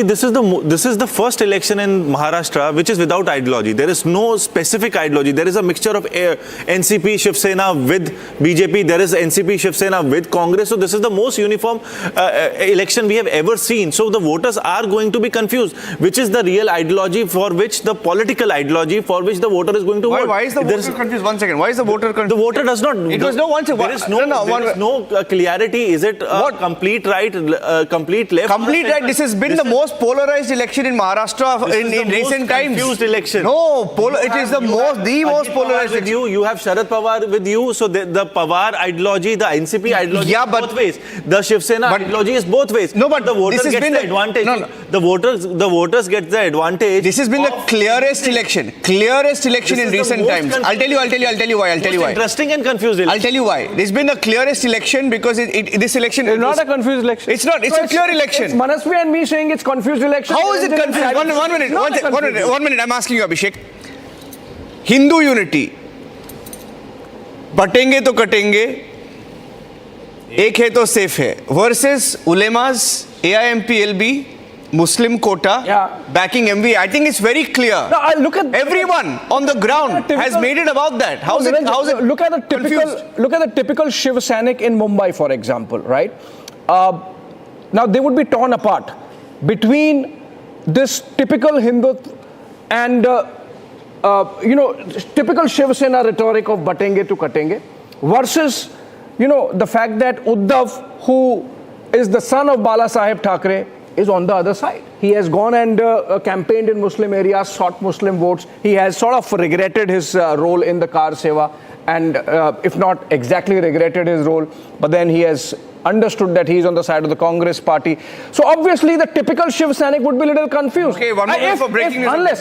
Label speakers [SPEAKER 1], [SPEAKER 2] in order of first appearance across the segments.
[SPEAKER 1] This is the first election in Maharashtra which is without ideology. There is no specific ideology. There is a mixture of NCP, Shiv Sena with BJP. There is NCP, Shiv Sena with Congress. So this is the most uniform election we have ever seen. So the voters are going to be confused. Which is the real ideology for which the political ideology for which the voter is going to vote?
[SPEAKER 2] Why is the voter confused? 1 second. Why is the voter confused?
[SPEAKER 1] The voter does not.
[SPEAKER 2] It was no one second.
[SPEAKER 1] There is no clarity. Is it complete right, complete left?
[SPEAKER 2] Complete right. This has been the most polarized election in Maharashtra in recent times.
[SPEAKER 1] Confused election.
[SPEAKER 2] No, it is the most polarized
[SPEAKER 1] with you. You have Sharad Pawar with you. So the Pawar ideology, the NCP ideology, is both ways. The Shiv Sena ideology is both ways.
[SPEAKER 2] No, but
[SPEAKER 1] the voters get the advantage. No. The voters get the advantage.
[SPEAKER 2] This has been the clearest election in recent times. I'll tell you why.
[SPEAKER 1] Interesting and confused election.
[SPEAKER 2] I'll tell you why. This has been the clearest election because this election
[SPEAKER 3] is not a confused election.
[SPEAKER 2] It's not. It's a clear election.
[SPEAKER 3] It's Manasvi and me saying it's confused election.
[SPEAKER 2] How is it confused? One minute. I'm asking you, Abhishek. Hindu unity. बटेंगे तो कटेंगे, एक है तो safe है. Versus ulemas, AIMPLB, Muslim quota, backing MV. I think it's very clear.
[SPEAKER 3] No, look at
[SPEAKER 2] everyone on the ground has made it about that. How's it?
[SPEAKER 3] Look at the typical Shiv Sainik in Mumbai, for example, right? Now they would be torn apart between this typical Hindu and typical Shiv Sena rhetoric of batenge to katenge versus the fact that Uddhav, who is the son of Bala Saheb Thackeray, is on the other side. He has gone and campaigned in Muslim areas, sought Muslim votes. He has sort of regretted his role in the Kar Seva, and if not exactly regretted his role, but then he has understood that he is on the side of the Congress party. So obviously the typical Shiv Sainik would be a little confused.
[SPEAKER 2] Okay, one more for breaking news.
[SPEAKER 3] Unless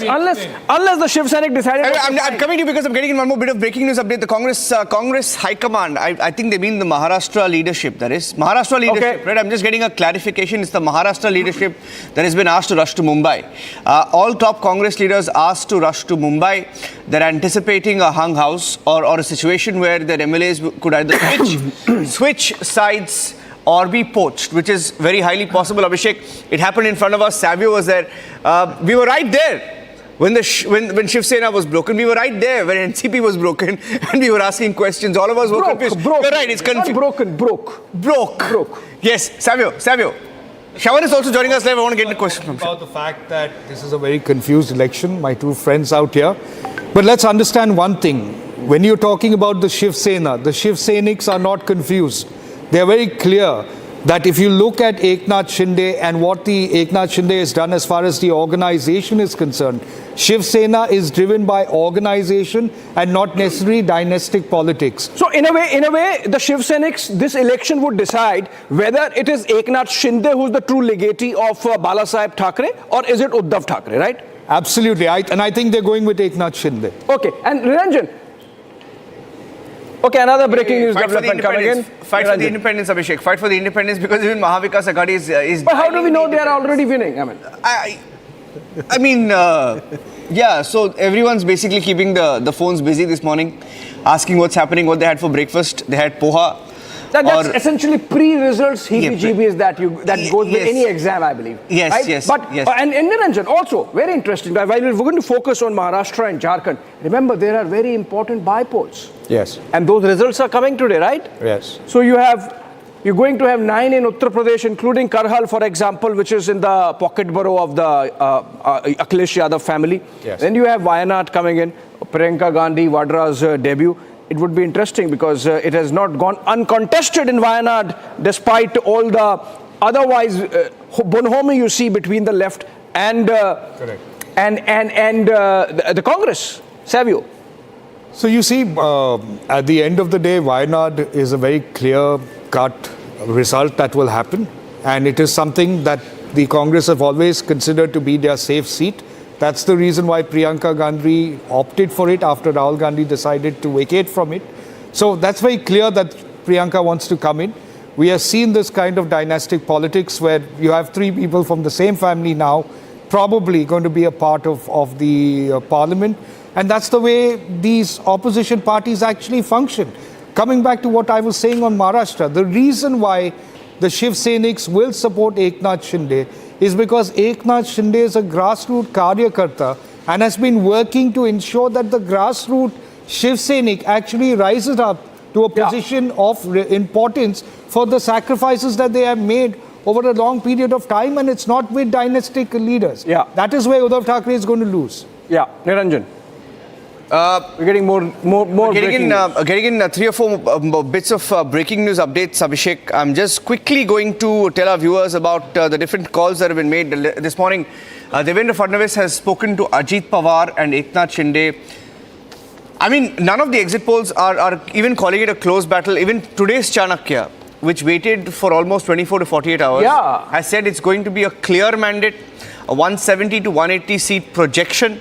[SPEAKER 3] the Shiv Sainik decided...
[SPEAKER 2] I'm coming to you because I'm getting in one more bit of breaking news update. The Congress High Command, I think they mean the Maharashtra leadership, that is. Maharashtra leadership, right? I'm just getting a clarification. It's the Maharashtra leadership that has been asked to rush to Mumbai. All top Congress leaders asked to rush to Mumbai. They're anticipating a hung house or a situation where their MLAs could either switch sides or be poached, which is very highly possible. Abhishek, it happened in front of us. Savio was there. We were right there when Shiv Sena was broken. We were right there when NCP was broken, and we were asking questions. All of us were confused. You're right. It's confused.
[SPEAKER 3] Broke.
[SPEAKER 2] Yes, Savio. Shawan is also joining us live. I want to get the question from
[SPEAKER 4] about the fact that this is a very confused election. My two friends out here. But let's understand one thing. When you're talking about the Shiv Sena, the Shiv Sainiks are not confused. They are very clear that if you look at Eknath Shinde and what the Eknath Shinde has done as far as the organization is concerned, Shiv Sena is driven by organization and not necessarily dynastic politics.
[SPEAKER 3] So in a way, the Shiv Sainiks, this election would decide whether it is Eknath Shinde who's the true legatee of Bala Saheb Thackeray, or is it Uddhav Thackeray, right?
[SPEAKER 4] Absolutely. And I think they're going with Eknath Shinde.
[SPEAKER 3] Okay. And Niranjan. Okay, another breaking news development coming in.
[SPEAKER 2] Fight for the independence, Abhishek. Fight for the independence because even Mahavikas Aghadi is...
[SPEAKER 3] But how do we know they are already winning?
[SPEAKER 2] I mean, yeah, so everyone's basically keeping the phones busy this morning, asking what's happening, what they had for breakfast. They had poha.
[SPEAKER 3] That's essentially pre-results heebie-jeebies that goes with any exam, I believe.
[SPEAKER 2] Yes,
[SPEAKER 3] right?
[SPEAKER 2] yes.
[SPEAKER 3] But,
[SPEAKER 2] yes.
[SPEAKER 3] And Niranjan, also, very interesting, while we're going to focus on Maharashtra and Jharkhand, remember there are very important by-polls.
[SPEAKER 4] Yes.
[SPEAKER 3] And those results are coming today, right?
[SPEAKER 4] Yes.
[SPEAKER 3] So you're going to have 9 in Uttar Pradesh, including Karhal, for example, which is in the pocket borough of the Akhilesh Yadav family.
[SPEAKER 4] Yes.
[SPEAKER 3] Then you have Wayanad coming in, Priyanka Gandhi Vadra's debut. It would be interesting because it has not gone uncontested in Wayanad, despite all the otherwise bonhomie you see between the left and the Congress. Savio.
[SPEAKER 4] So you see, at the end of the day, Wayanad is a very clear-cut result that will happen, and it is something that the Congress have always considered to be their safe seat. That's the reason why Priyanka Gandhi opted for it after Rahul Gandhi decided to vacate from it. So that's very clear that Priyanka wants to come in. We have seen this kind of dynastic politics where you have 3 people from the same family now probably going to be a part of the parliament. And that's the way these opposition parties actually function. Coming back to what I was saying on Maharashtra, the reason why the Shiv Sainiks will support Eknath Shinde is because Eknath Shinde is a grassroots karyakarta and has been working to ensure that the grassroots Shiv Sainik actually rises up to a position of importance for the sacrifices that they have made over a long period of time, and it's not with dynastic leaders.
[SPEAKER 3] Yeah.
[SPEAKER 4] That is where Uddhav Thackeray is going to lose.
[SPEAKER 3] Yeah, Niranjan. We're getting more
[SPEAKER 2] Getting in 3 or 4 bits of breaking news updates, Abhishek. I'm just quickly going to tell our viewers about the different calls that have been made this morning. Devendra Fadnavis has spoken to Ajit Pawar and Eknath Shinde. I mean, none of the exit polls are even calling it a close battle. Even today's Chanakya, which waited for almost 24 to 48 hours, has said it's going to be a clear mandate, a 170 to 180 seat projection.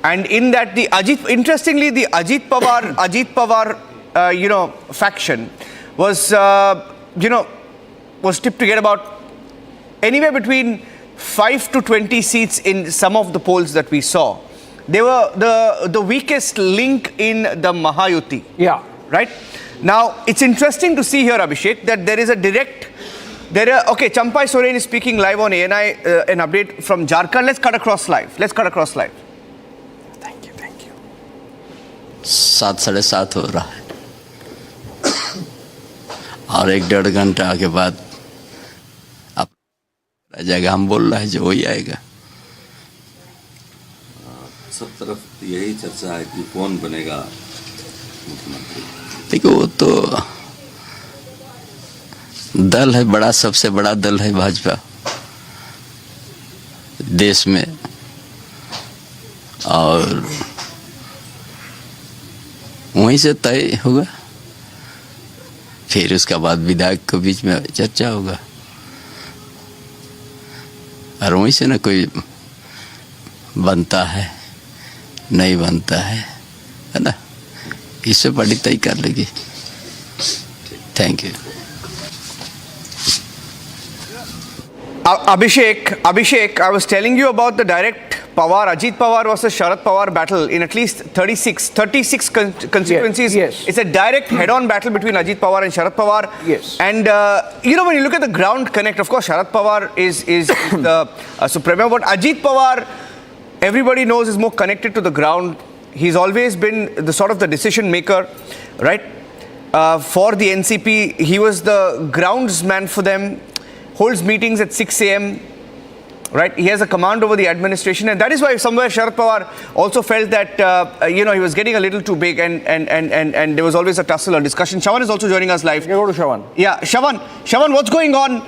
[SPEAKER 2] And in that, interestingly, the Ajit Pawar, faction was, was tipped to get about anywhere between 5 to 20 seats in some of the polls that we saw. They were the weakest link in the Mahayuti.
[SPEAKER 3] Yeah.
[SPEAKER 2] Right? Now, it's interesting to see here, Abhishek, that there is a direct... okay, Champai Soren is speaking live on ANI, an update from Jharkhand. Let's cut across live.
[SPEAKER 3] Thank you.
[SPEAKER 5] 7:30 हो रहा है और 1-1.5 घंटा के बाद अब रह जाएगा। हम बोल रहे हैं जो वही आएगा।
[SPEAKER 6] सब तरफ यही चर्चा है कि कौन बनेगा मुख्यमंत्री।
[SPEAKER 5] देखो, वो तो दल है बड़ा, सबसे बड़ा दल है भाजपा देश में, और वहीं से तय होगा। फिर उसके बाद विधायक के बीच में चर्चा होगा और वहीं से ना कोई बनता है नहीं बनता है ना, इससे पार्टी तय कर लेगी। Thank you.
[SPEAKER 2] Abhishek, I was telling you about the direct Ajit Pawar versus Sharad Pawar battle in at least 36 constituencies.
[SPEAKER 3] Yes.
[SPEAKER 2] It's a direct head-on battle between Ajit Pawar and Sharad Pawar.
[SPEAKER 3] Yes.
[SPEAKER 2] And, when you look at the ground connect, of course, Sharad Pawar is the supremo, but Ajit Pawar, everybody knows, is more connected to the ground. He's always been the sort of the decision maker, right? For the NCP, he was the groundsman for them, holds meetings at 6 a.m., right? He has a command over the administration, and that is why somewhere Sharad Pawar also felt that, he was getting a little too big, and there was always a tussle or discussion. Shawan is also joining us live.
[SPEAKER 3] Okay, go to Shawan.
[SPEAKER 2] Yeah, Shawan, what's going on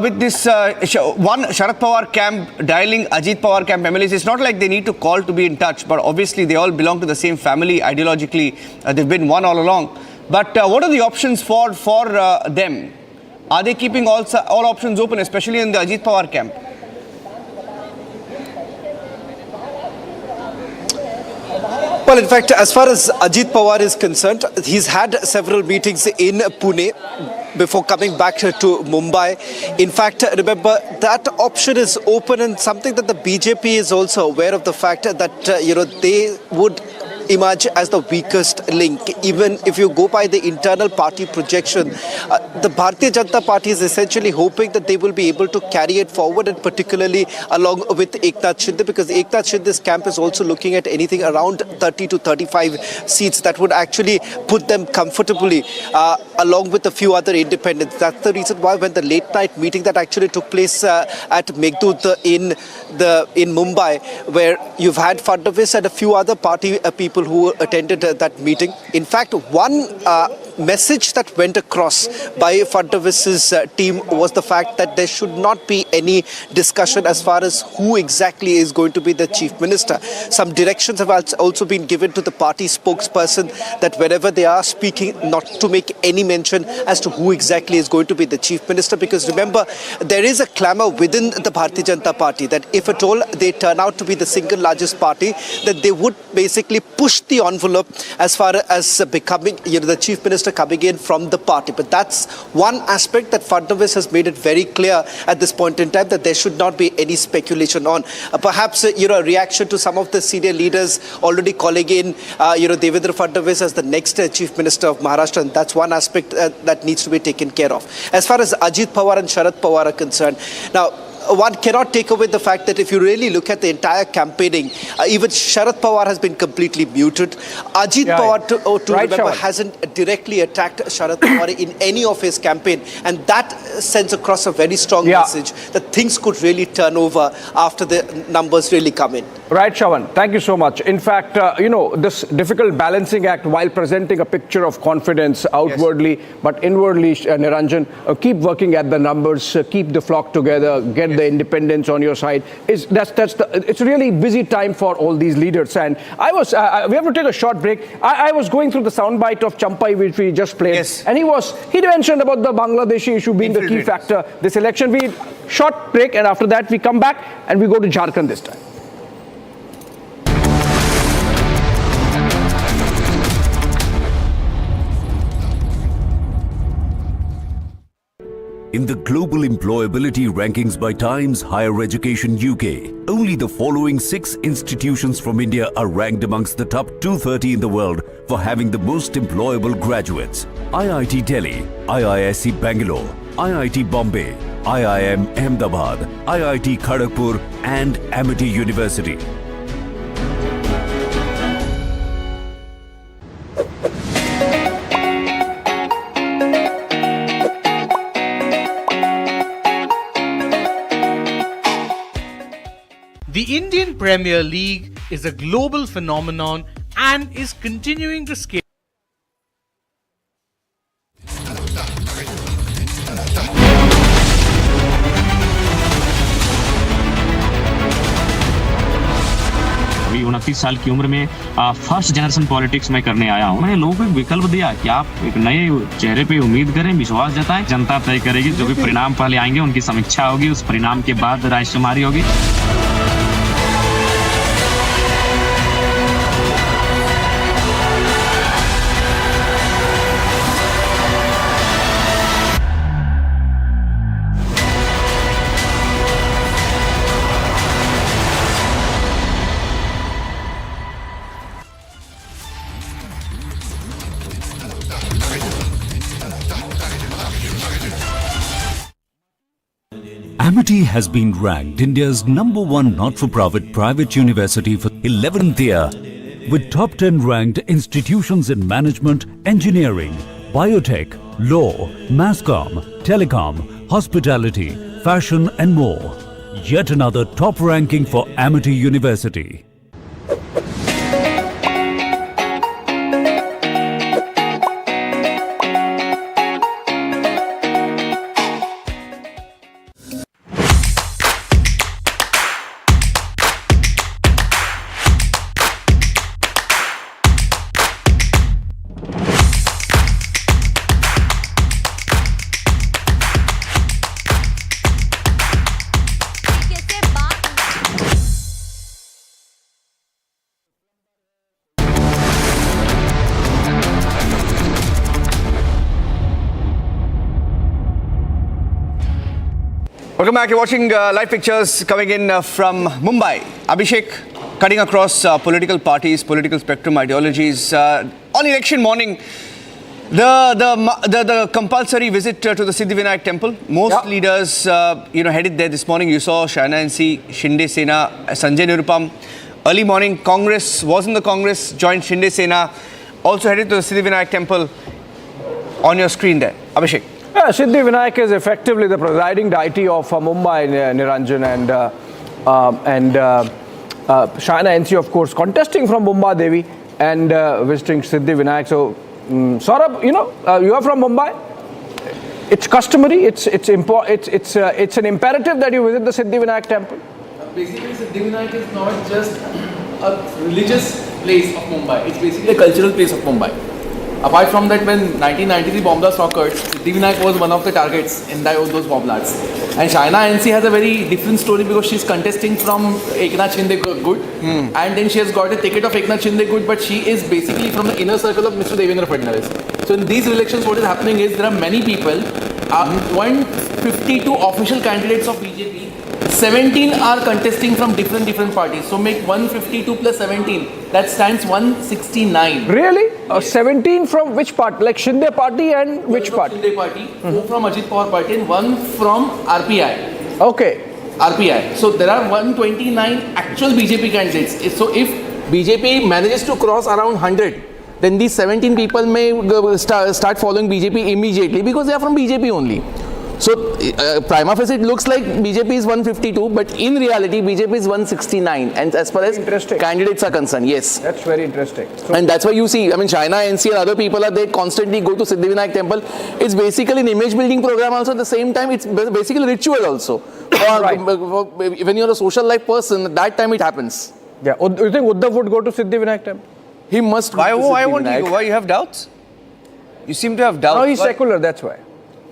[SPEAKER 2] with this Sharad Pawar camp dialing Ajit Pawar camp MLAs? It's not like they need to call to be in touch, but obviously they all belong to the same family ideologically. They've been one all along. But what are the options for them? Are they keeping all options open, especially in the Ajit Pawar camp?
[SPEAKER 7] Well, in fact, as far as Ajit Pawar is concerned, he's had several meetings in Pune before coming back to Mumbai. In fact, remember, that option is open, and something that the BJP is also aware of, the fact that, they would emerge as the weakest link. Even if you go by the internal party projection, the Bharatiya Janata Party is essentially hoping that they will be able to carry it forward, and particularly along with Eknath Shinde, because Eknath Shinde's camp is also looking at anything around 30 to 35 seats that would actually put them comfortably along with a few other independents. That's the reason why when the late night meeting that actually took place at Meghdut in Mumbai, where you've had Fadnavis and a few other party people who attended that meeting. In fact, one message that went across by Fadnavis's team was the fact that there should not be any discussion as far as who exactly is going to be the chief minister. Some directions have also been given to the party spokesperson that whenever they are speaking, not to make any mention as to who exactly is going to be the chief minister, because remember, there is a clamour within the Bharatiya Janata Party that if at all they turn out to be the single largest party, that they would basically push the envelope as far as becoming, the chief minister coming in from the party. But that's one aspect that Fadnavis has made it very clear at this point in time, that there should not be any speculation on. Perhaps, a reaction to some of the senior leaders already calling in, Devendra Fadnavis as the next chief minister of Maharashtra, and that's one aspect that needs to be taken care of. As far as Ajit Pawar and Sharad Pawar are concerned, now, one cannot take away the fact that if you really look at the entire campaigning, even Sharad Pawar has been completely muted. Ajit Pawar, to
[SPEAKER 3] Right,
[SPEAKER 7] remember,
[SPEAKER 3] Shravan.
[SPEAKER 7] hasn't directly attacked Sharad Pawar in any of his campaign. And that sends across a very strong message that things could really turn over after the numbers really come in.
[SPEAKER 3] Right, Shravan. Thank you so much. In fact, this difficult balancing act while presenting a picture of confidence outwardly, but inwardly, Niranjan, keep working at the numbers, keep the flock together, get the independence on your side. It's really busy time for all these leaders. And we have to take a short break. I was going through the soundbite of Champai, which we just played, and he mentioned about the Bangladeshi issue being the key factor this election. We short break, and after that we come back and we go to Jharkhand this time.
[SPEAKER 8] In the global employability rankings by Times Higher Education UK, only the following 6 institutions from India are ranked amongst the top 230 in the world for having the most employable graduates. IIT Delhi, IISc Bangalore, IIT Bombay, IIM Ahmedabad, IIT Kharagpur and Amity University.
[SPEAKER 9] The Indian Premier League is a global phenomenon and is continuing to scale.
[SPEAKER 10] अभी 29 साल की उम्र में first generation politics में करने आया हूँ। मैंने लोगों को एक विकल्प दिया कि आप एक नए चेहरे पे उम्मीद करें, विश्वास जताएं, जनता तय करेगी। जो भी परिणाम पहले आएंगे उनकी समीक्षा होगी, उस परिणाम के बाद रायशुमारी होगी।
[SPEAKER 8] Amity has been ranked India's #1 not-for-profit private university for 11th year, with top 10 ranked institutions in management, engineering, biotech, law, masscom, telecom, hospitality, fashion and more. Yet another top ranking for Amity University.
[SPEAKER 2] Welcome back. You're watching live pictures coming in from Mumbai. Abhishek, cutting across political parties, political spectrum, ideologies. On election morning, the compulsory visit to the Siddhivinayak temple. Most leaders, headed there this morning. You saw Shana NC, Shinde Sena, Sanjay Nirupam. Early morning, Congress was in the Congress, joined Shinde Sena, also headed to the Siddhivinayak temple. On your screen there, Abhishek.
[SPEAKER 3] Siddhivinayak is effectively the presiding deity of Mumbai, Niranjan, and Shana NC, of course, contesting from Mumbai Devi and visiting Siddhivinayak. So, Saurabh, you are from Mumbai. It's customary. It's an imperative that you visit the Siddhivinayak temple.
[SPEAKER 11] Basically, Siddhivinayak is not just a religious place of Mumbai. It's basically a cultural place of Mumbai. Apart from that, when 1993 bomb blast occurred, Siddhivinayak was one of the targets in those bomb blasts. And Shana NC has a very different story because she's contesting from Eknath Shinde Good, and then she has got a ticket of Eknath Shinde Good, but she is basically from the inner circle of Mr. Devendra Fadnavis. So in these elections, what is happening is there are many people, 152 official candidates of BJP, 17 are contesting from different parties. So make 152 plus 17. That stands 169.
[SPEAKER 3] Really? 17 from which part? Like Shinde party and which party?
[SPEAKER 11] Shinde party, 4 from Ajit Pawar party and 1 from RPI.
[SPEAKER 3] Okay.
[SPEAKER 11] RPI. So there are 129 actual BJP candidates. So if BJP manages to cross around 100, then these 17 people may start following BJP immediately because they are from BJP only. So prima facie it looks like BJP is 152, but in reality BJP is 169, and as far as candidates are concerned, yes.
[SPEAKER 3] That's very interesting. So
[SPEAKER 11] and that's why you see, I mean, China, NC and other people are, they constantly go to Siddhivinayak temple. It's basically an image building program also. At the same time, it's basically ritual also.
[SPEAKER 3] Right.
[SPEAKER 11] When you're a social life person, at that time it happens.
[SPEAKER 3] yeah, you think Uddhav would go to Siddhivinayak temple?
[SPEAKER 11] He must go
[SPEAKER 2] Why
[SPEAKER 11] to
[SPEAKER 2] won't he
[SPEAKER 11] Siddhivinayak.
[SPEAKER 2] go? Why you have doubts? You seem to have doubts.
[SPEAKER 3] No, he's
[SPEAKER 2] Why?
[SPEAKER 3] secular, that's why.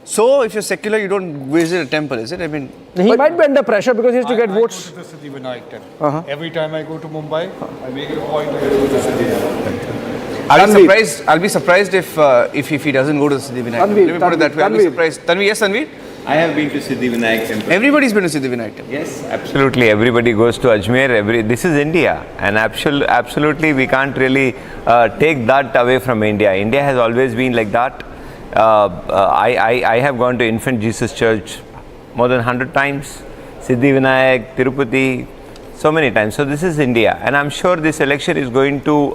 [SPEAKER 2] So, if you're secular, you don't visit a temple, is it? I mean,
[SPEAKER 3] He might be under pressure because he has to get votes.
[SPEAKER 4] I go to the Siddhivinayak temple. Every time I go to Mumbai, I make it a point to go to the Siddhivinayak temple.
[SPEAKER 2] I'll be surprised if he doesn't go to Siddhivinayak.
[SPEAKER 3] Tanveer,
[SPEAKER 2] Let me put it that way. I'll be
[SPEAKER 3] Tanveer.
[SPEAKER 2] surprised. Tanveer, yes, Tanveer?
[SPEAKER 12] I have been to Siddhivinayak temple.
[SPEAKER 2] Everybody's been to Siddhivinayak temple.
[SPEAKER 12] Yes, absolutely. Everybody goes to Ajmer. This is India, and absolutely we can't really take that away from India. India has always been like that. I have gone to Infant Jesus Church more than 100 times. Siddhivinayak, Tirupati, so many times. So this is India, and I'm sure this election is going to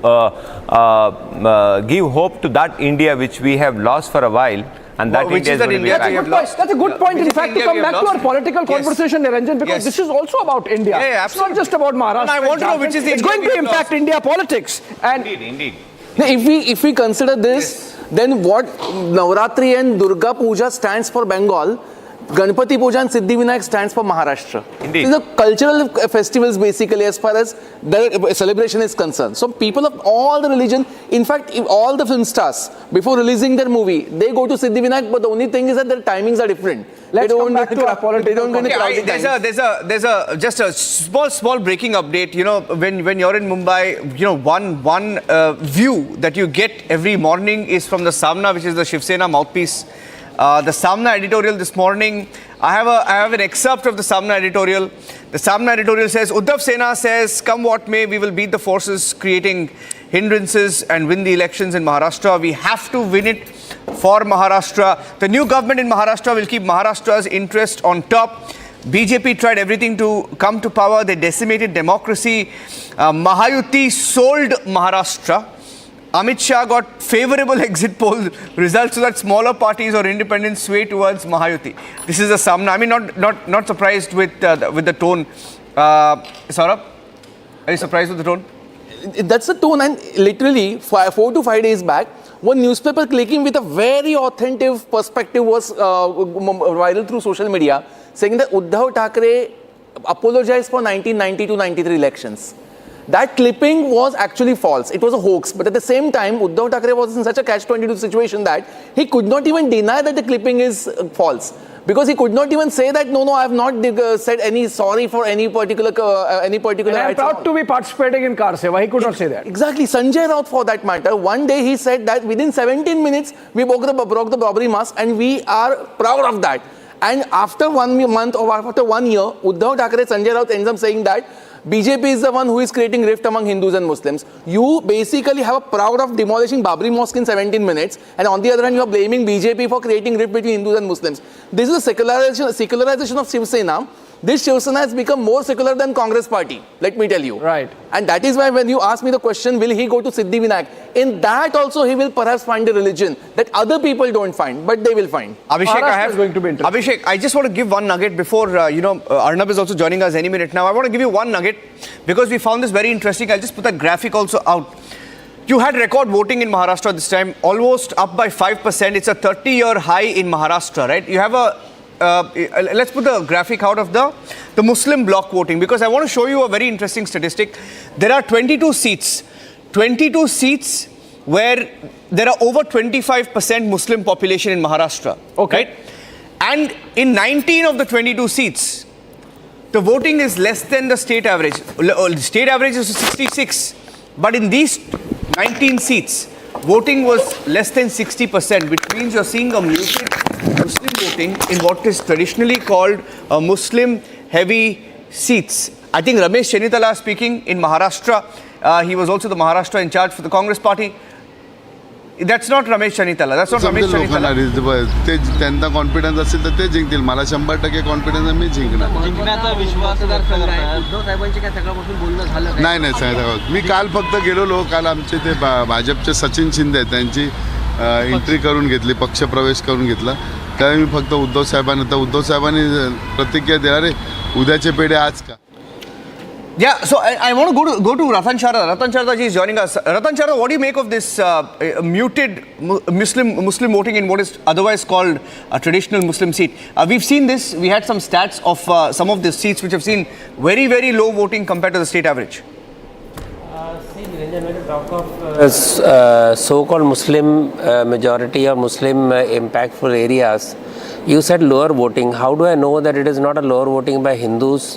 [SPEAKER 12] give hope to that India which we have lost for a while. And that
[SPEAKER 2] Which
[SPEAKER 12] India
[SPEAKER 2] is that
[SPEAKER 12] going to be
[SPEAKER 2] India
[SPEAKER 12] back.
[SPEAKER 2] we have
[SPEAKER 3] That's a good point. In
[SPEAKER 2] Which
[SPEAKER 3] fact, to
[SPEAKER 2] India
[SPEAKER 3] come
[SPEAKER 2] we have
[SPEAKER 3] back to our
[SPEAKER 2] lost?
[SPEAKER 3] political
[SPEAKER 2] Yes.
[SPEAKER 3] conversation, Niranjan, because
[SPEAKER 2] Yes.
[SPEAKER 3] this is also about India.
[SPEAKER 2] Yeah,
[SPEAKER 3] it's not just about Maharashtra.
[SPEAKER 2] And I want to know which is the
[SPEAKER 3] It's
[SPEAKER 2] India
[SPEAKER 3] going
[SPEAKER 2] we
[SPEAKER 3] to
[SPEAKER 2] have
[SPEAKER 3] impact
[SPEAKER 2] lost.
[SPEAKER 3] India politics. And
[SPEAKER 12] Indeed.
[SPEAKER 11] Now, if we consider this, then what Navratri and Durga Puja stands for Bengal, Ganpati Puja and Siddhivinayak stands for Maharashtra.
[SPEAKER 12] Indeed.
[SPEAKER 11] These are cultural festivals basically as far as the celebration is concerned. So people of all the religion, in fact, if all the film stars, before releasing their movie, they go to Siddhivinayak, but the only thing is that their timings are different.
[SPEAKER 3] Let's
[SPEAKER 11] They don't
[SPEAKER 3] come back to our political
[SPEAKER 11] They don't go in crowded times.
[SPEAKER 2] There's a just a small breaking update. You know, when you're in Mumbai, you know, one view that you get every morning is from the Samna, which is the Shiv Sena mouthpiece. The Samna editorial this morning, I have an excerpt of the Samna editorial. The Samna editorial says, Uddhav Sena says, come what may, we will beat the forces creating hindrances and win the elections in Maharashtra. We have to win it for Maharashtra. The new government in Maharashtra will keep Maharashtra's interest on top. BJP tried everything to come to power. They decimated democracy. Mahayuti sold Maharashtra. Amit Shah got favourable exit poll results so that smaller parties or independents sway towards Mahayuti. This is a Samna. I mean, not surprised with the tone. Saurabh, are you surprised with the tone?
[SPEAKER 11] That's the tone, and literally 4 to 5 days back, one newspaper clicking with a very authentic perspective was viral through social media, saying that Uddhav Thackeray apologized for 1992-93 elections. That clipping was actually false. It was a hoax. But at the same time, Uddhav Thackeray was in such a catch-22 situation that he could not even deny that the clipping is false. Because he could not even say that, no, I have not said any sorry for any particular
[SPEAKER 3] and I'm proud to be participating in Car Seva. He could not say that.
[SPEAKER 11] Exactly. Sanjay Raut, for that matter, one day he said that within 17 minutes, we broke the robbery mask, and we are proud of that. And after 1 month or after 1 year, Uddhav Thackeray, Sanjay Raut ends up saying that BJP is the one who is creating rift among Hindus and Muslims. You basically have a proud of demolishing Babri Mosque in 17 minutes, and on the other hand, you are blaming BJP for creating rift between Hindus and Muslims. This is a secularization of Shiv Sena. This Shiv Sena has become more secular than Congress party, let me tell you.
[SPEAKER 3] Right.
[SPEAKER 11] And that is why when you ask me the question, will he go to Siddhivinayak? In that also he will perhaps find a religion that other people don't find, but they will find.
[SPEAKER 2] Abhishek,
[SPEAKER 3] is going to be interesting.
[SPEAKER 2] Abhishek, I just want to give one nugget before, Arnab is also joining us any minute now. I want to give you one nugget because we found this very interesting. I'll just put that graphic also out. You had record voting in Maharashtra this time, almost up by 5%. It's a 30-year high in Maharashtra, right? You have let's put the graphic out of the Muslim bloc voting, because I want to show you a very interesting statistic. There are 22 seats where there are over 25% Muslim population in Maharashtra.
[SPEAKER 3] Okay.
[SPEAKER 2] Right? And in 19 of the 22 seats, the voting is less than the state average. State average is 66. But in these 19 seats, voting was less than 60%, which means you're seeing a muted Muslim voting in what is traditionally called Muslim-heavy seats. I think Ramesh Chenitala speaking in Maharashtra. He was also the Maharashtra in charge for the Congress party. That's not Ramesh Chanitala. That's not Ramesh Chanitala.
[SPEAKER 13] ते त्यांना confidence असेल तर ते जिंकतील. मला 100% confidence आहे, मी जिंकणार. नाही नाही साहेब, मी काल फक्त गेलेलो. काल आमचे ते भाजपचे सचिन शिंदे त्यांची एंट्री करून घेतली, पक्षप्रवेश करून घेतला. त्यावेळी मी फक्त उद्धव साहेबांनी प्रतिक्रिया देणार आहे, उद्याचे पेढे आज का.
[SPEAKER 2] Yeah, so I want to go to Ratan Sharda. Ratan Sharda ji is joining us. Ratan Sharda, what do you make of this muted Muslim voting in what is otherwise called a traditional Muslim seat? We've seen this. We had some stats of some of the seats which have seen very, very low voting compared to the state average.
[SPEAKER 14] When you talk of so-called Muslim majority or Muslim impactful areas, you said lower voting. How do I know that it is not a lower voting by Hindus?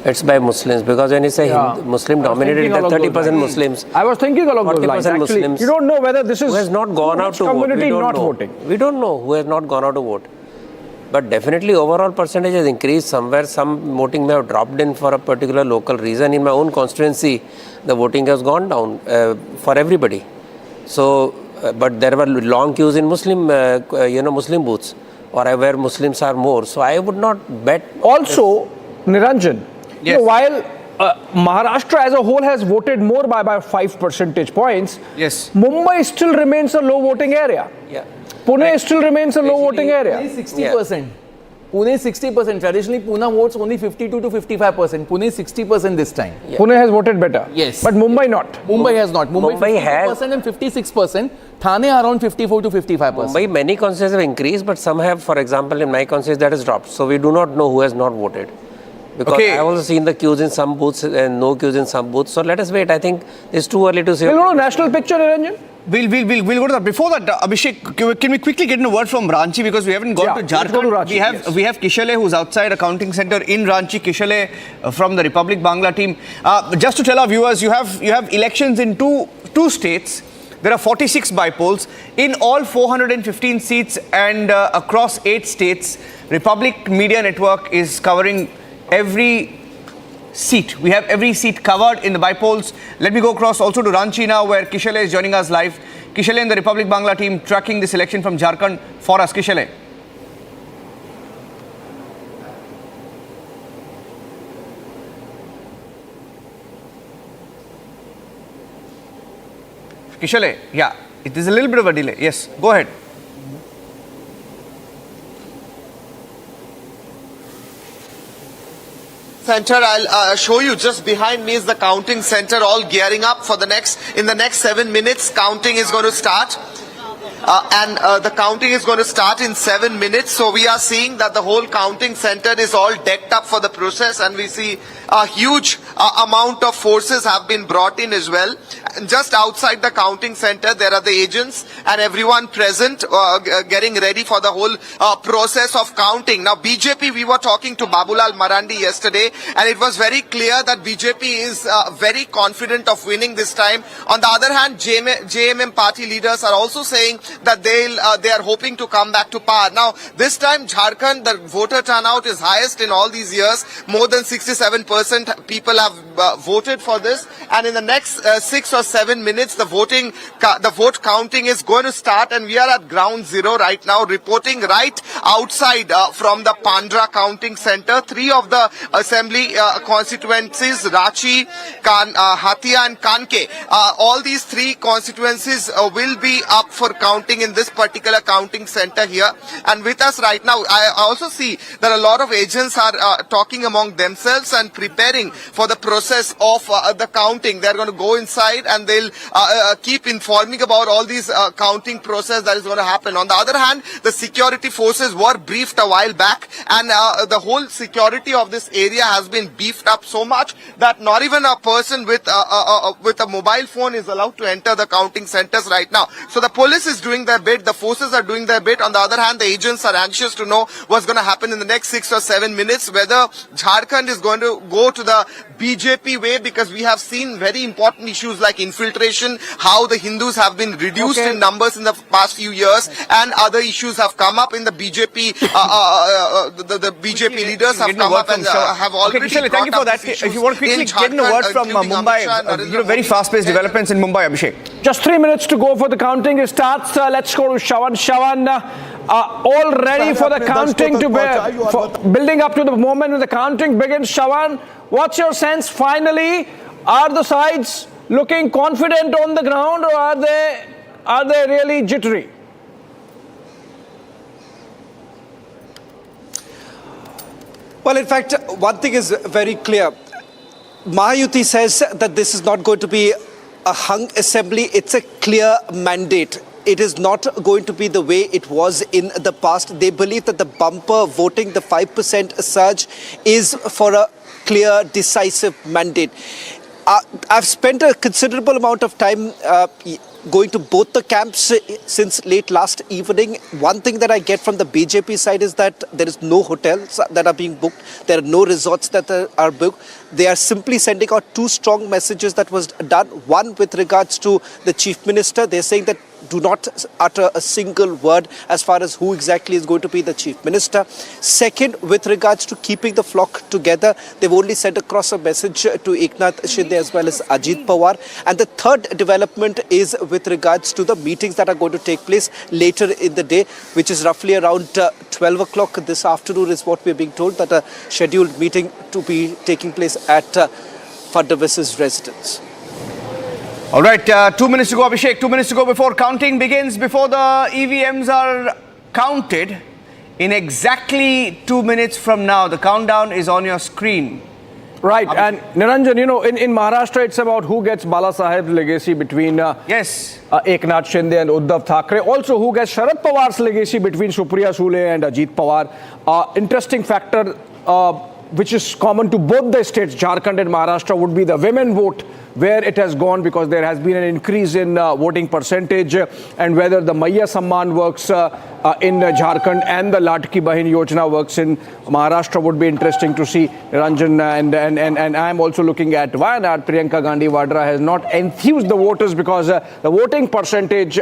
[SPEAKER 14] It's by Muslims, because when you say Muslim dominated, that's 30% Muslims.
[SPEAKER 3] I was thinking along those lines. Actually,
[SPEAKER 14] Muslims.
[SPEAKER 3] You don't know whether this is
[SPEAKER 14] who has not gone out to vote.
[SPEAKER 3] Community not voting.
[SPEAKER 14] We don't know who has not gone out to vote. But definitely overall percentage has increased. Somewhere some voting may have dropped in for a particular local reason. In my own constituency, the voting has gone down for everybody. So, but there were long queues in Muslim, Muslim booths, or where Muslims are more. So I would not bet.
[SPEAKER 3] Also, Niranjan.
[SPEAKER 2] Yes.
[SPEAKER 3] You know, while Maharashtra as a whole has voted more by 5 percentage points,
[SPEAKER 2] yes,
[SPEAKER 3] Mumbai still remains a low voting area.
[SPEAKER 14] Yeah.
[SPEAKER 3] Pune still remains a low voting area.
[SPEAKER 11] 60%. Pune 60%. Traditionally, Pune votes only 52 to 55%. Pune 60% this time.
[SPEAKER 3] Yeah. Pune has voted better.
[SPEAKER 11] Yes.
[SPEAKER 3] But Mumbai not.
[SPEAKER 11] Mumbai has not. Mumbai
[SPEAKER 14] has
[SPEAKER 11] 50% and 56%. Thane around 54 to 55%.
[SPEAKER 14] Mumbai, many constituencies have increased, but some have, for example, in my constituency, that has dropped. So we do not know who has not voted. Because I have also seen the queues in some booths and no queues in some booths. So let us wait. I think it's too early to say.
[SPEAKER 3] We'll go to national picture, Niranjan.
[SPEAKER 2] We'll go to that. Before that, Abhishek, can we quickly get in a word from Ranchi, because we haven't gone to Jharkhand.
[SPEAKER 3] Go to Ranchi,
[SPEAKER 2] we have Kishale, who's outside a counting center in Ranchi. Kishale from the Republic Bangla team. Just to tell our viewers, you have elections in two states. There are 46 by-polls in all 415 seats, and across 8 states. Republic Media Network is covering every seat. We have every seat covered in the by-polls. Let me go across also to Ranchi now, where Kishale is joining us live. Kishale and the Republic Bangla team tracking this election from Jharkhand for us. Kishale. Kishale, yeah, it is a little bit of a delay. Yes, go ahead.
[SPEAKER 15] Center, I'll show you. Just behind me is the counting center, all gearing up for in the next 7 minutes, counting is going to start. The counting is going to start in 7 minutes. So we are seeing that the whole counting center is all decked up for the process, and we see a huge amount of forces have been brought in as well. And just outside the counting center, there are the agents and everyone present getting ready for the whole process of counting. Now, BJP, we were talking to Babulal Marandi yesterday, and it was very clear that BJP is very confident of winning this time. On the other hand, JMM party leaders are also saying that they are hoping to come back to power. Now, this time, Jharkhand, the voter turnout is highest in all these years. More than 67% people have voted for this, and in the next 6 or 7 minutes, the vote counting is going to start, and we are at ground zero right now, reporting right outside from the Pandra counting center. 3 of the assembly constituencies, Ranchi, Bharatiya and Kanke, all these 3 constituencies will be up for counting in this particular counting center here. And with us right now, I also see that a lot of agents are talking among themselves and preparing for the process of the counting. They're going to go inside and they'll keep informing about all these counting process that is going to happen. On the other hand, the security forces were briefed a while back, and the whole security of this area has been beefed up so much that not even a person with a mobile phone is allowed to enter the counting centers right now. So the police is doing their bit, the forces are doing their bit. On the other hand, the agents are anxious to know what's going to happen in the next 6 or 7 minutes, whether Jharkhand is going to go to the BJP way, because we have seen very important issues like like infiltration, how the Hindus have been reduced in numbers in the past few years, and other issues have come up in the BJP. The BJP leaders have come up and have already
[SPEAKER 2] Kishore, thank you for that. If you want to quickly get in a word from Mumbai, very fast-paced developments in Mumbai, Abhishek.
[SPEAKER 3] Just 3 minutes to go for the counting. It starts. Let's go to Shawan. Shawan, all ready for the counting to be building up to the moment when the counting begins. Shawan, what's your sense? Finally, are the sides looking confident on the ground, or are they really jittery?
[SPEAKER 7] Well, in fact, one thing is very clear. Mahayuti says that this is not going to be a hung assembly. It's a clear mandate. It is not going to be the way it was in the past. They believe that the bumper voting, the 5% surge, is for a clear, decisive mandate. I've spent a considerable amount of time going to both the camps since late last evening. One thing that I get from the BJP side is that there is no hotels that are being booked. There are no resorts that are booked. They are simply sending out two strong messages that was done. One with regards to the chief minister. They're saying that do not utter a single word as far as who exactly is going to be the chief minister. Second, with regards to keeping the flock together, they've only sent across a message to Eknath Shinde as well as Ajit Pawar. And the third development is with regards to the meetings that are going to take place later in the day, which is roughly around 12 o'clock this afternoon is what we're being told, that a scheduled meeting to be taking place at Fadnavis's residence.
[SPEAKER 2] All right, 2 minutes to go, Abhishek. 2 minutes to go before counting begins, before the EVMs are counted. In exactly 2 minutes from now, the countdown is on your screen.
[SPEAKER 3] Right, and Niranjan, you know, in Maharashtra, it's about who gets Bala Saheb's legacy between Eknath Shinde and Uddhav Thackeray. Also, who gets Sharad Pawar's legacy between Supriya Sule and Ajit Pawar. Interesting factor, which is common to both the states, Jharkhand and Maharashtra, would be the women vote, where it has gone, because there has been an increase in voting percentage, and whether the Maiya Samman works in Jharkhand and the Latki Bahin Yojana works in Maharashtra would be interesting to see. Ranjan, and I am also looking at Wayanad. Priyanka Gandhi Vadra has not enthused the voters because the voting percentage,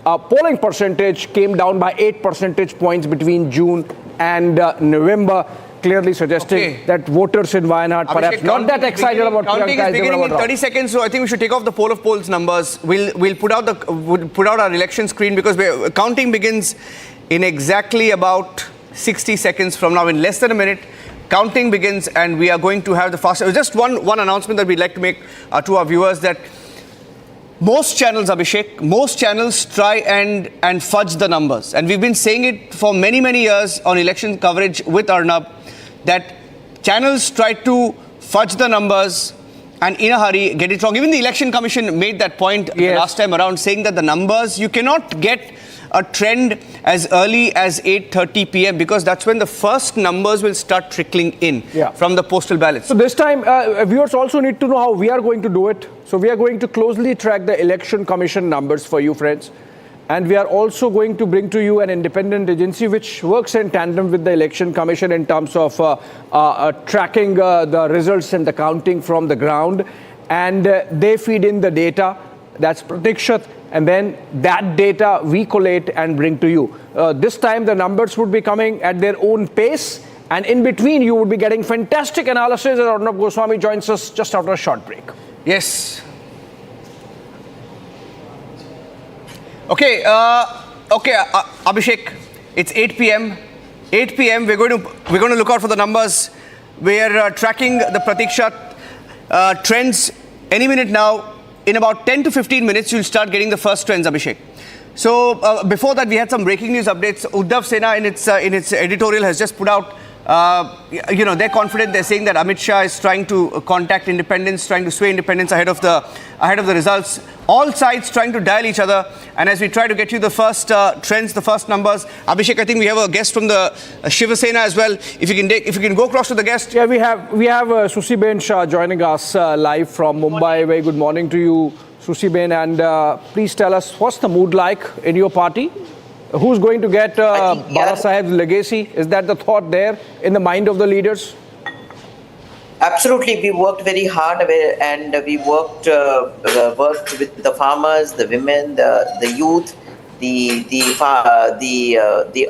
[SPEAKER 3] polling percentage came down by 8 percentage points between June and November. Clearly suggesting that voters in Wayanad perhaps not that excited about
[SPEAKER 2] counting is beginning in 30 seconds, so I think we should take off the poll of polls numbers. We'll put out our election screen, because counting begins in exactly about 60 seconds from now. In less than a minute, counting begins, and we are going to have the fastest. Just one announcement that we'd like to make to our viewers, that most channels, Abhishek, most channels try and fudge the numbers, and we've been saying it for many years on election coverage with Arnab, that channels try to fudge the numbers and in a hurry get it wrong. Even the Election Commission made that point the last time around, saying that the numbers, you cannot get a trend as early as 8:30 p.m. because that's when the first numbers will start trickling in from the postal ballots.
[SPEAKER 3] So this time, viewers also need to know how we are going to do it. So we are going to closely track the Election Commission numbers for you, friends. And we are also going to bring to you an independent agency which works in tandem with the Election Commission in terms of tracking the results and the counting from the ground. And they feed in the data, that's Pratikshat, and then that data we collate and bring to you. This time the numbers would be coming at their own pace, and in between you would be getting fantastic analysis as Arnab Goswami joins us just after a short break.
[SPEAKER 2] Yes. Okay, Abhishek, it's 8 p.m. 8 p.m. We're going to look out for the numbers. We're tracking the Pratikshat trends any minute now. In about 10 to 15 minutes, you'll start getting the first trends, Abhishek. So before that, we had some breaking news updates. Uddhav Sena in its editorial has just put out. They're confident. They're saying that Amit Shah is trying to contact independents, trying to sway independents ahead of the results. All sides trying to dial each other. And as we try to get you the first trends, the first numbers, Abhishek, I think we have a guest from the Shiva Sena as well. If you can go across to the guest.
[SPEAKER 3] Yeah, we have Susi Ben Shah joining us live from Mumbai. Very good morning to you, Susi Ben, and please tell us what's the mood like in your party. Who's going to get Bala Saheb's legacy? Is that the thought there in the mind of the leaders?
[SPEAKER 16] Absolutely, we worked very hard and we worked with the farmers, the women, the youth, the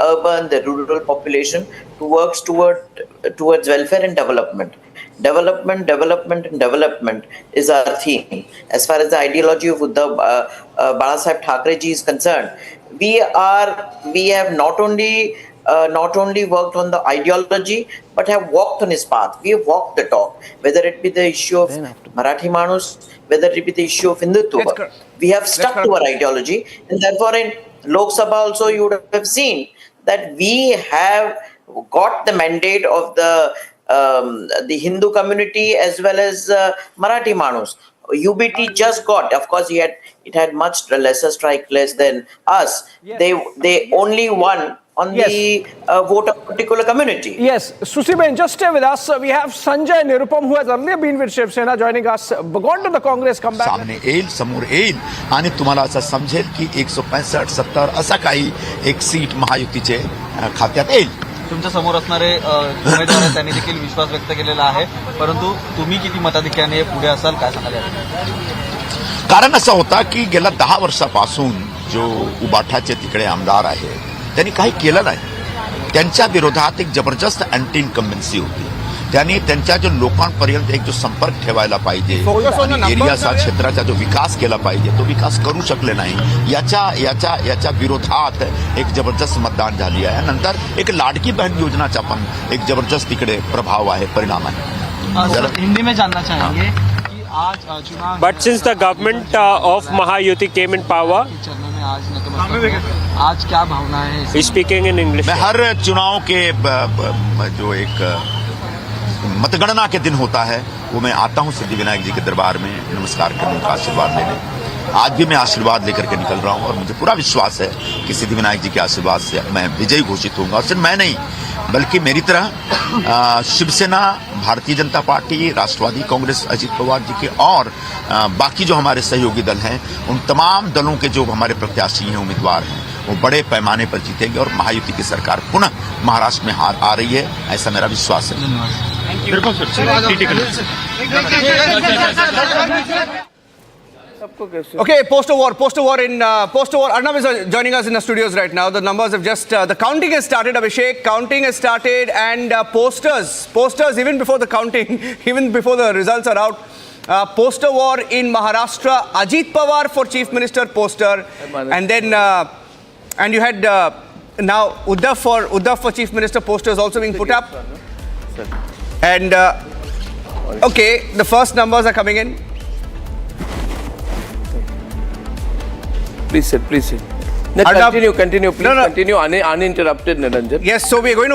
[SPEAKER 16] urban, the rural population to work towards welfare and development. Development and development is our theme. As far as the ideology of Uddhav Balasaheb Thackeray ji is concerned, we have not only worked on the ideology, but have walked on his path. We have walked the talk, whether it be the issue of Marathi Manus, whether it be the issue of Hindutva. We have stuck to our ideology, and therefore in Lok Sabha also you would have seen that we have got the mandate of the Hindu community as well as Marathi Manus. UBT just got, of course, it had much lesser strike less than us. They only won on the vote of a particular community.
[SPEAKER 3] Yes, Susiben, just stay with us. We have Sanjay Nirupam, who has earlier been with Shiv Sena, joining us. Gone to the Congress, come back.
[SPEAKER 17] सामने येईल, समोर येईल आणि तुम्हाला असं समजेल की 165-70 असा काही एक सीट महायुतीचे खात्यात येईल.
[SPEAKER 18] तुमच्या समोर असणारे उमेदवार आहेत त्यांनी देखील विश्वास व्यक्त केलेला आहे, परंतु तुम्ही किती मताधिक्याने पुढे असाल काय सांगाल?
[SPEAKER 17] कारण असं होता की गेल्या 10 वर्षापासून जो उबाठाचे तिकडे आमदार आहेत त्यांनी काही केलं नाही. त्यांच्या विरोधात एक जबरदस्त अँटी इन्कम्बन्सी होती. त्यांनी त्यांच्या जो लोकांपर्यंत एक जो संपर्क ठेवायला पाहिजे, एरियाचा क्षेत्राचा जो विकास केला पाहिजे तो विकास करू शकले नाही. याच्या विरोधात एक जबरदस्त मतदान झाली आहे. नंतर एक लाडकी बहन योजनाचा पण एक जबरदस्त तिकडे प्रभाव आहे, परिणाम आहे.
[SPEAKER 18] हिंदी में जानना चाहेंगे कि आज चुनाव
[SPEAKER 19] But since the government of Mahayuti came in power,
[SPEAKER 18] आज क्या भावना है?
[SPEAKER 19] Speaking in English.
[SPEAKER 17] मैं हर चुनाव के जो एक मतगणना के दिन होता है वो मैं आता हूँ सिद्धिविनायक जी के दरबार में नमस्कार करने, उनका आशीर्वाद लेने. आज भी मैं आशीर्वाद लेकर के निकल रहा हूँ और मुझे पूरा विश्वास है कि सिद्धिविनायक जी के आशीर्वाद से मैं विजयी घोषित होऊंगा. और सिर्फ मैं नहीं बल्कि मेरी तरह शिवसेना, भारतीय जनता पार्टी, राष्ट्रवादी कांग्रेस अजीत पवार जी के और बाकी जो हमारे सहयोगी दल हैं उन तमाम दलों के जो हमारे प्रत्याशी हैं, उम्मीदवार हैं, वो बड़े पैमाने पर जीतेंगे और महायुति की सरकार पुनः महाराष्ट्र में हार आ रही है, ऐसा मेरा विश्वास है.
[SPEAKER 2] Okay, poster war. Arnav is joining us in the studios right now. The numbers have just, the counting has started, Abhishek. Counting has started and posters even before the counting, even before the results are out. Poster war in Maharashtra. Ajit Pawar for Chief Minister poster. And then, and you had now Uddhav for Chief Minister posters also being put up. And, okay, the first numbers are coming in.
[SPEAKER 3] Please sit. Continue. Please continue uninterrupted, Niranjan.
[SPEAKER 2] Yes, so we're going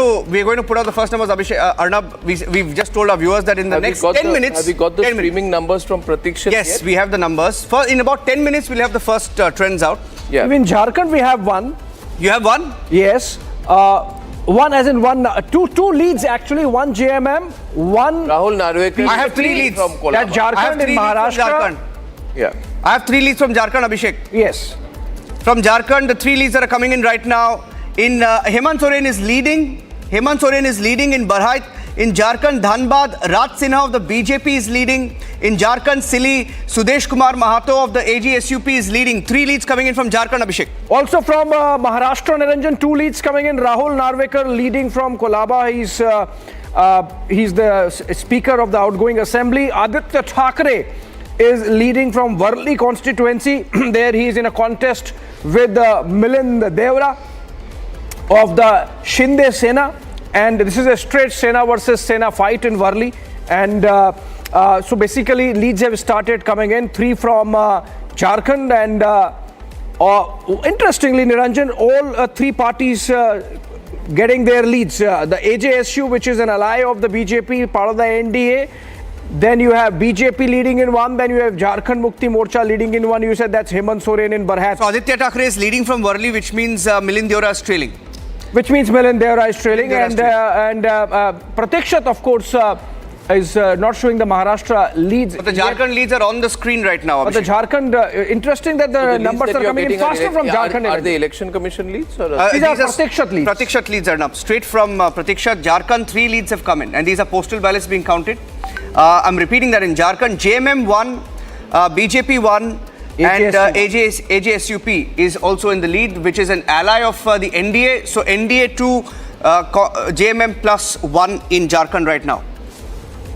[SPEAKER 2] to put out the first numbers, Abhishek. Arnab, we've just told our viewers that in the next 10 minutes.
[SPEAKER 3] Have we got the streaming numbers from Pratiksha?
[SPEAKER 2] Yes, we have the numbers. In about 10 minutes, we'll have the first trends out.
[SPEAKER 3] Yeah. In Jharkhand, we have one.
[SPEAKER 2] You have one?
[SPEAKER 3] Yes. One as in one, two leads actually, one JMM, one Rahul Narvekar.
[SPEAKER 2] I have 3 leads
[SPEAKER 3] from Kolaba. That Jharkhand in Maharashtra.
[SPEAKER 2] Yeah. I have 3 leads from Jharkhand, Abhishek.
[SPEAKER 3] Yes.
[SPEAKER 2] From Jharkhand, the 3 leads that are coming in right now. In Hemant Soren is leading. In Bharatiya. In Jharkhand, Dhanbad, Raj Sinha of the BJP is leading. In Jharkhand, Sili, Sudesh Kumar Mahato of the AGSUP is leading. 3 leads coming in from Jharkhand, Abhishek.
[SPEAKER 3] Also from Maharashtra, Niranjan, 2 leads coming in. Rahul Narvekar leading from Kolaba. He's the speaker of the outgoing assembly. Aditya Thackeray is leading from Worli constituency. There he is in a contest with Milind Devra of the Shinde Sena. And this is a straight Sena versus Sena fight in Worli. And so basically leads have started coming in. 3 from Jharkhand. And interestingly, Niranjan, all 3 parties getting their leads. The AJSU, which is an ally of the BJP, part of the NDA. Then you have BJP leading in one. Then you have Jharkhand Mukti Morcha leading in one. You said that's Hemant Soren in Bharatiya.
[SPEAKER 2] So Aditya Thackeray is leading from Worli, which means Milind Devra is trailing.
[SPEAKER 3] And Pratikshat, of course, is not showing the Maharashtra leads.
[SPEAKER 2] But the Jharkhand leads are on the screen right now,
[SPEAKER 3] Abhishek. But the Jharkhand, interesting that the numbers are coming in faster from Jharkhand.
[SPEAKER 11] Are they election commission leads? Or
[SPEAKER 2] these are Pratikshat leads. Pratikshat leads are up. Straight from Pratikshat, Jharkhand, 3 leads have come in. And these are postal ballots being counted. I'm repeating that in Jharkhand, JMM 1, BJP 1, and AJSUP is also in the lead, which is an ally of the NDA. So NDA 2, JMM plus 1 in Jharkhand right now.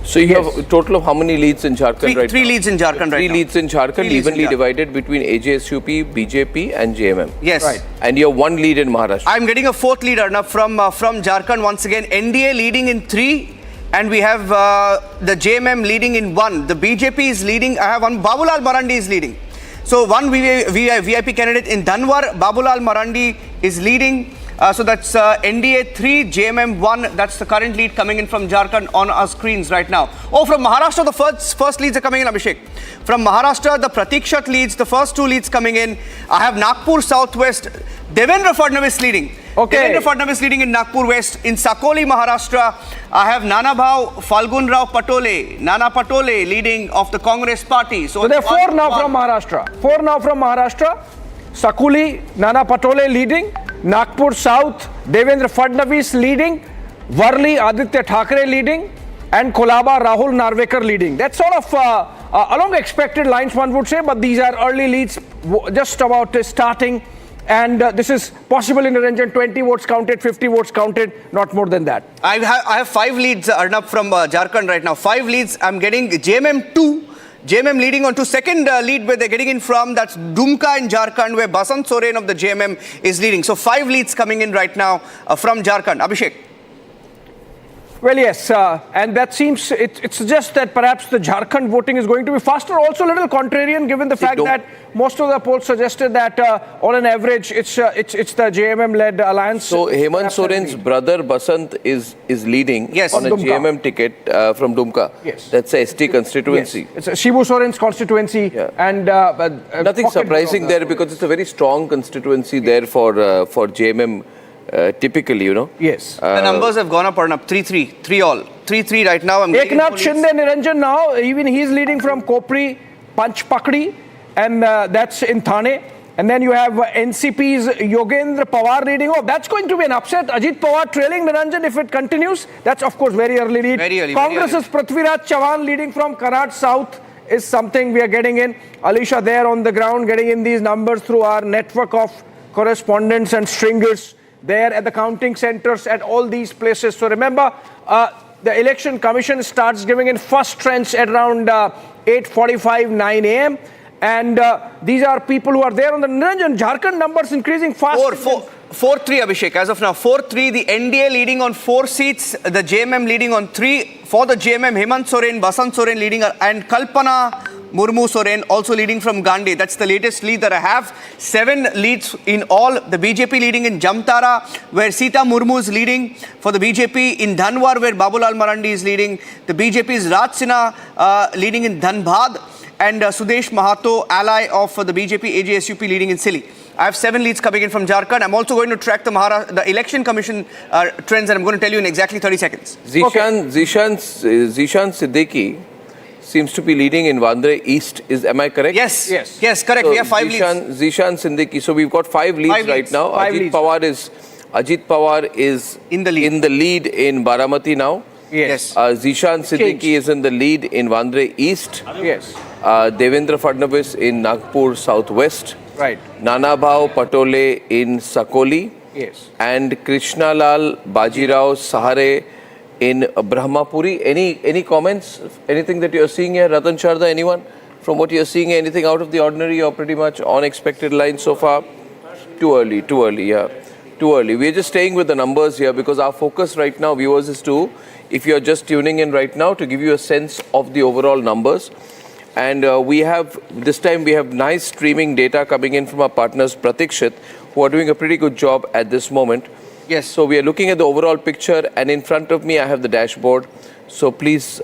[SPEAKER 20] So you have a total of how many leads in Jharkhand right now?
[SPEAKER 2] Three leads in Jharkhand right now.
[SPEAKER 20] 3 leads in Jharkhand, evenly divided between AJSUP, BJP and JMM.
[SPEAKER 2] Yes. Right.
[SPEAKER 20] And you have 1 lead in Maharashtra.
[SPEAKER 2] I'm getting a 4th lead, Arnab, from Jharkhand once again. NDA leading in 3, and we have the JMM leading in 1. The BJP is leading. I have one. Babulal Marandi is leading. So one VIP candidate in Dhanwar, Babulal Marandi is leading. So that's NDA 3, JMM 1. That's the current lead coming in from Jharkhand on our screens right now. Oh, from Maharashtra, the first leads are coming in, Abhishek. From Maharashtra, the Pratikshat leads, the first 2 leads coming in. I have Nagpur Southwest, Devendra Fadnavis leading. Okay. Devendra Fadnavis leading in Nagpur West. In Sakoli, Maharashtra, I have Nanabhav Falgun Rao Patole, Nana Patole leading of the Congress party.
[SPEAKER 3] So there are 4 now from Maharashtra. 4 now from Maharashtra. Sakuli, Nana Patole leading. Nagpur South, Devendra Fadnavis leading. Varli, Aditya Thackeray leading. And Kolaba, Rahul Narvekar leading. That's sort of along expected lines, one would say, but these are early leads just about starting. And this is possible in Niranjan, 20 votes counted, 50 votes counted, not more than that.
[SPEAKER 2] I have 5 leads, Arnab, from Jharkhand right now. 5 leads. I'm getting JMM 2. JMM leading on to second lead where they're getting in from. That's Dumka in Jharkhand, where Basant Soren of the JMM is leading. So 5 leads coming in right now from Jharkhand. Abhishek.
[SPEAKER 3] Well, yes, and that seems, it suggests that perhaps the Jharkhand voting is going to be faster. Also a little contrarian given the fact that most of the polls suggested that on an average it's the JMM-led alliance.
[SPEAKER 20] So Hemant Soren's brother Basant is leading on a JMM ticket from Dumka.
[SPEAKER 3] Yes.
[SPEAKER 20] That's a ST constituency.
[SPEAKER 3] Yes. It's Shibu Soren's constituency. Yeah. And
[SPEAKER 20] nothing surprising there because it's a very strong constituency there for JMM. Typically, you know.
[SPEAKER 3] Yes.
[SPEAKER 2] The numbers have gone up, Arnab. 3-3. 3 all. 3-3 right now.
[SPEAKER 3] Eknath Shinde Niranjan now, even he's leading from Kopri, Panchpakdi, and that's in Thane. And then you have NCP's Yogendra Pawar leading. Oh, that's going to be an upset. Ajit Pawar trailing Niranjan if it continues. That's, of course, very early lead.
[SPEAKER 2] Very early.
[SPEAKER 3] Congress's Prithviraj Chavan leading from Karaj South is something we are getting in. Alisha there on the ground getting in these numbers through our network of correspondents and stringers there at the counting centers at all these places. So remember, the Election Commission starts giving in first trends at around 8:45, 9 a.m. And these are people who are there on the Niranjan. Jharkhand numbers increasing fast.
[SPEAKER 2] 4-3, Abhishek. As of now, 4-3. The NDA leading on 4 seats. The JMM leading on 3. For the JMM, Hemant Soren, Basant Soren leading, and Kalpana Murmu Soren also leading from Gandhi. That's the latest lead that I have. 7 leads in all. The BJP leading in Jamtara, where Sita Murmu is leading. For the BJP in Dhanwar, where Babulal Marandi is leading. The BJP's Raj Sinha leading in Dhanbad. And Sudesh Mahato, ally of the BJP AJSUP, leading in Silli. I have 7 leads coming in from Jharkhand. I'm also going to track the Election Commission trends, and I'm going to tell you in exactly 30 seconds.
[SPEAKER 20] Zishan Siddiqui seems to be leading in Vandre East. Am I correct?
[SPEAKER 2] Yes, correct. So we have 5 leads.
[SPEAKER 20] Zishan Siddiqui. So we've got 5 leads right now. Ajit Pawar is in the lead in Baramati now.
[SPEAKER 2] Yes.
[SPEAKER 20] Zishan Siddiqui is in the lead in Vandre East.
[SPEAKER 3] Yes.
[SPEAKER 20] Devendra Fadnavis in Nagpur Southwest.
[SPEAKER 3] Right.
[SPEAKER 20] Nanabhav Patole in Sakoli.
[SPEAKER 3] Yes.
[SPEAKER 20] And Krishnalal Bajirao Sahare in Brahmapuri. Any comments? Anything that you're seeing here? Ratan Sharda, anyone? From what you're seeing, anything out of the ordinary or pretty much on expected lines so far? Too early, yeah. Too early. We're just staying with the numbers here because our focus right now, viewers, is to, if you're just tuning in right now, to give you a sense of the overall numbers. And this time we have nice streaming data coming in from our partners Pratikshit, who are doing a pretty good job at this moment.
[SPEAKER 2] Yes.
[SPEAKER 20] So we are looking at the overall picture, and in front of me I have the dashboard. So please,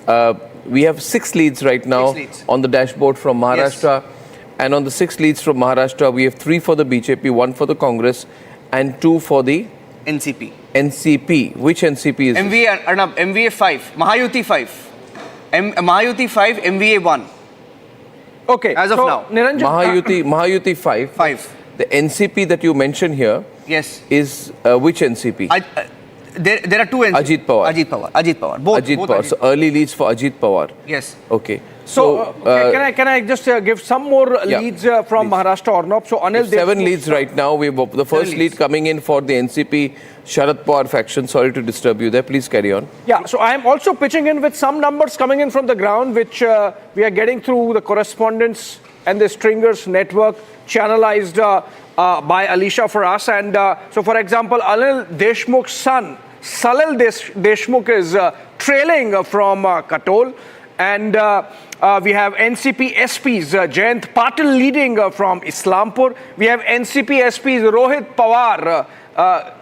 [SPEAKER 20] we have 6 leads right now on the dashboard from Maharashtra. Yes. And on the 6 leads from Maharashtra, we have 3 for the BJP, 1 for the Congress, and 2 for the
[SPEAKER 2] NCP.
[SPEAKER 20] NCP. Which NCP is
[SPEAKER 2] MVA, Arnab, MVA 5, Mahayuti 5. Mahayuti 5, MVA 1.
[SPEAKER 3] Okay.
[SPEAKER 2] As of now.
[SPEAKER 20] Niranjan, Mahayuti 5.
[SPEAKER 2] 5.
[SPEAKER 20] The NCP that you mentioned here
[SPEAKER 2] is
[SPEAKER 20] which NCP?
[SPEAKER 2] there are two NCP.
[SPEAKER 20] Ajit Pawar.
[SPEAKER 2] Ajit Pawar. Both
[SPEAKER 20] Pawar. So early leads for Ajit Pawar.
[SPEAKER 2] Yes.
[SPEAKER 20] Okay.
[SPEAKER 3] So, can I just give some more leads from Maharashtra or not? So Anil,
[SPEAKER 20] 7 leads right now. We have the first lead coming in for the NCP Sharad Pawar faction. Sorry to disturb you there. Please carry on.
[SPEAKER 3] Yeah, so I am also pitching in with some numbers coming in from the ground, which we are getting through the correspondence and the stringers network channelized by Alisha for us. And so, for example, Anil Deshmukh's son, Salil Deshmukh, is trailing from Katol. And we have NCP SPs, Jayant Patil leading from Islampur. We have NCP SPs, Rohit Pawar,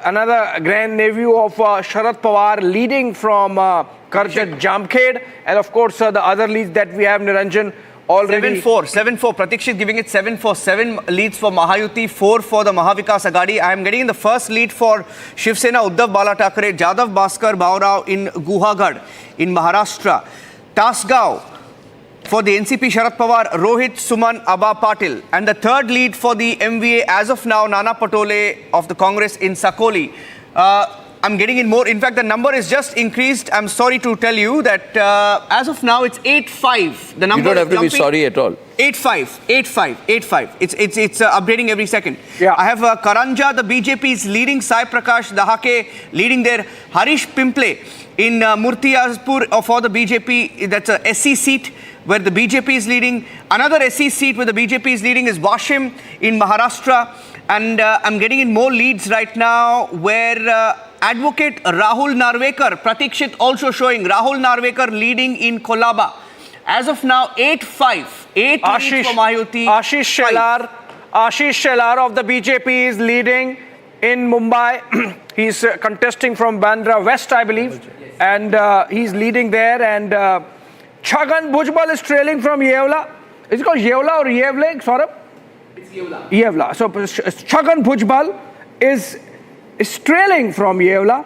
[SPEAKER 3] another grand nephew of Sharad Pawar, leading from Karjat Jamkhed. And of course, the other leads that we have, Niranjan, already.
[SPEAKER 2] 7-4. Pratikshit giving it 7-4. 7 leads for Mahayuti, 4 for the Mahavikas Agadi. I am getting the first lead for Shiv Sena, Uddhav Bala Thackeray, Jadav Bhaskar Bhaurao in Guhagad in Maharashtra. Tasgaon for the NCP Sharad Pawar, Rohit Suman Abba Patil. And the third lead for the MVA as of now, Nana Patole of the Congress in Sakoli. I'm getting in more. In fact, the number is just increased. I'm sorry to tell you that as of now, it's 8-5. The number
[SPEAKER 20] you don't have
[SPEAKER 2] is
[SPEAKER 20] to be sorry at all.
[SPEAKER 2] 8-5. It's updating every second. Yeah. I have Karanja, the BJP is leading. Sai Prakash Dahake leading there. Harish Pimple in Murtiyazpur for the BJP. That's a SC seat where the BJP is leading. Another SC seat where the BJP is leading is Washim in Maharashtra. And I'm getting in more leads right now where Advocate Rahul Narvekar, Pratikshit also showing Rahul Narvekar leading in Kolaba. As of now, 8-5. 8 leads for Mahayuti.
[SPEAKER 3] Ashish Shelar of the BJP is leading in Mumbai. He's contesting from Bandra West, I believe. And he's leading there. And Chhagan Bhujbal is trailing from Yevla. Is it called Yevla or Yevle, Saurabh?
[SPEAKER 11] It's Yevla.
[SPEAKER 3] Yevla. So Chhagan Bhujbal is trailing from Yevla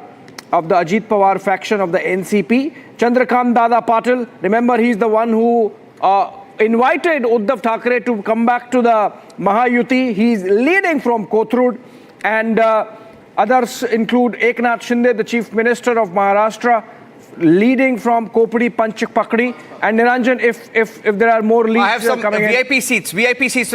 [SPEAKER 3] of the Ajit Pawar faction of the NCP. Chandrakant Dada Patil, remember he's the one who invited Uddhav Thackeray to come back to the Mahayuti. He's leading from Kothurud. And others include Eknath Shinde, the Chief Minister of Maharashtra, leading from Kopadi Panchpakdi. And Niranjan, if there are more leads
[SPEAKER 2] I have some
[SPEAKER 3] coming
[SPEAKER 2] VIP seats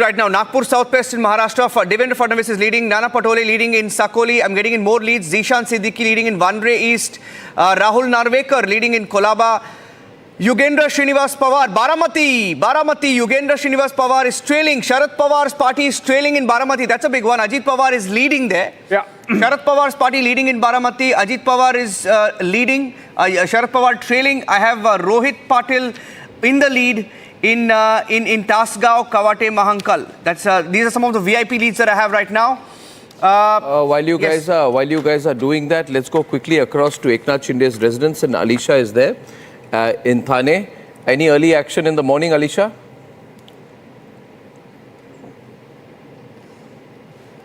[SPEAKER 2] right now. Nagpur Southwest in Maharashtra, for Devendra Fadnavis is leading. Nana Patole leading in Sakoli. I'm getting in more leads. Zishan Siddiqui leading in Vandre East. Rahul Narvekar leading in Kolaba. Yugendra Srinivas Pawar, Baramati, Yugendra Srinivas Pawar is trailing. Sharad Pawar's party is trailing in Baramati. That's a big one. Ajit Pawar is leading there. Yeah. Sharad Pawar's party leading in Baramati. Ajit Pawar is leading. Sharad Pawar trailing. I have Rohit Patil in the lead in Tasgaon, Kawate, Mahankal. These are some of the VIP leads that I have right now.
[SPEAKER 20] While you guys are doing that, let's go quickly across to Eknath Shinde's residence, and Alisha is there. In Thane. Any early action in the morning, Alisha?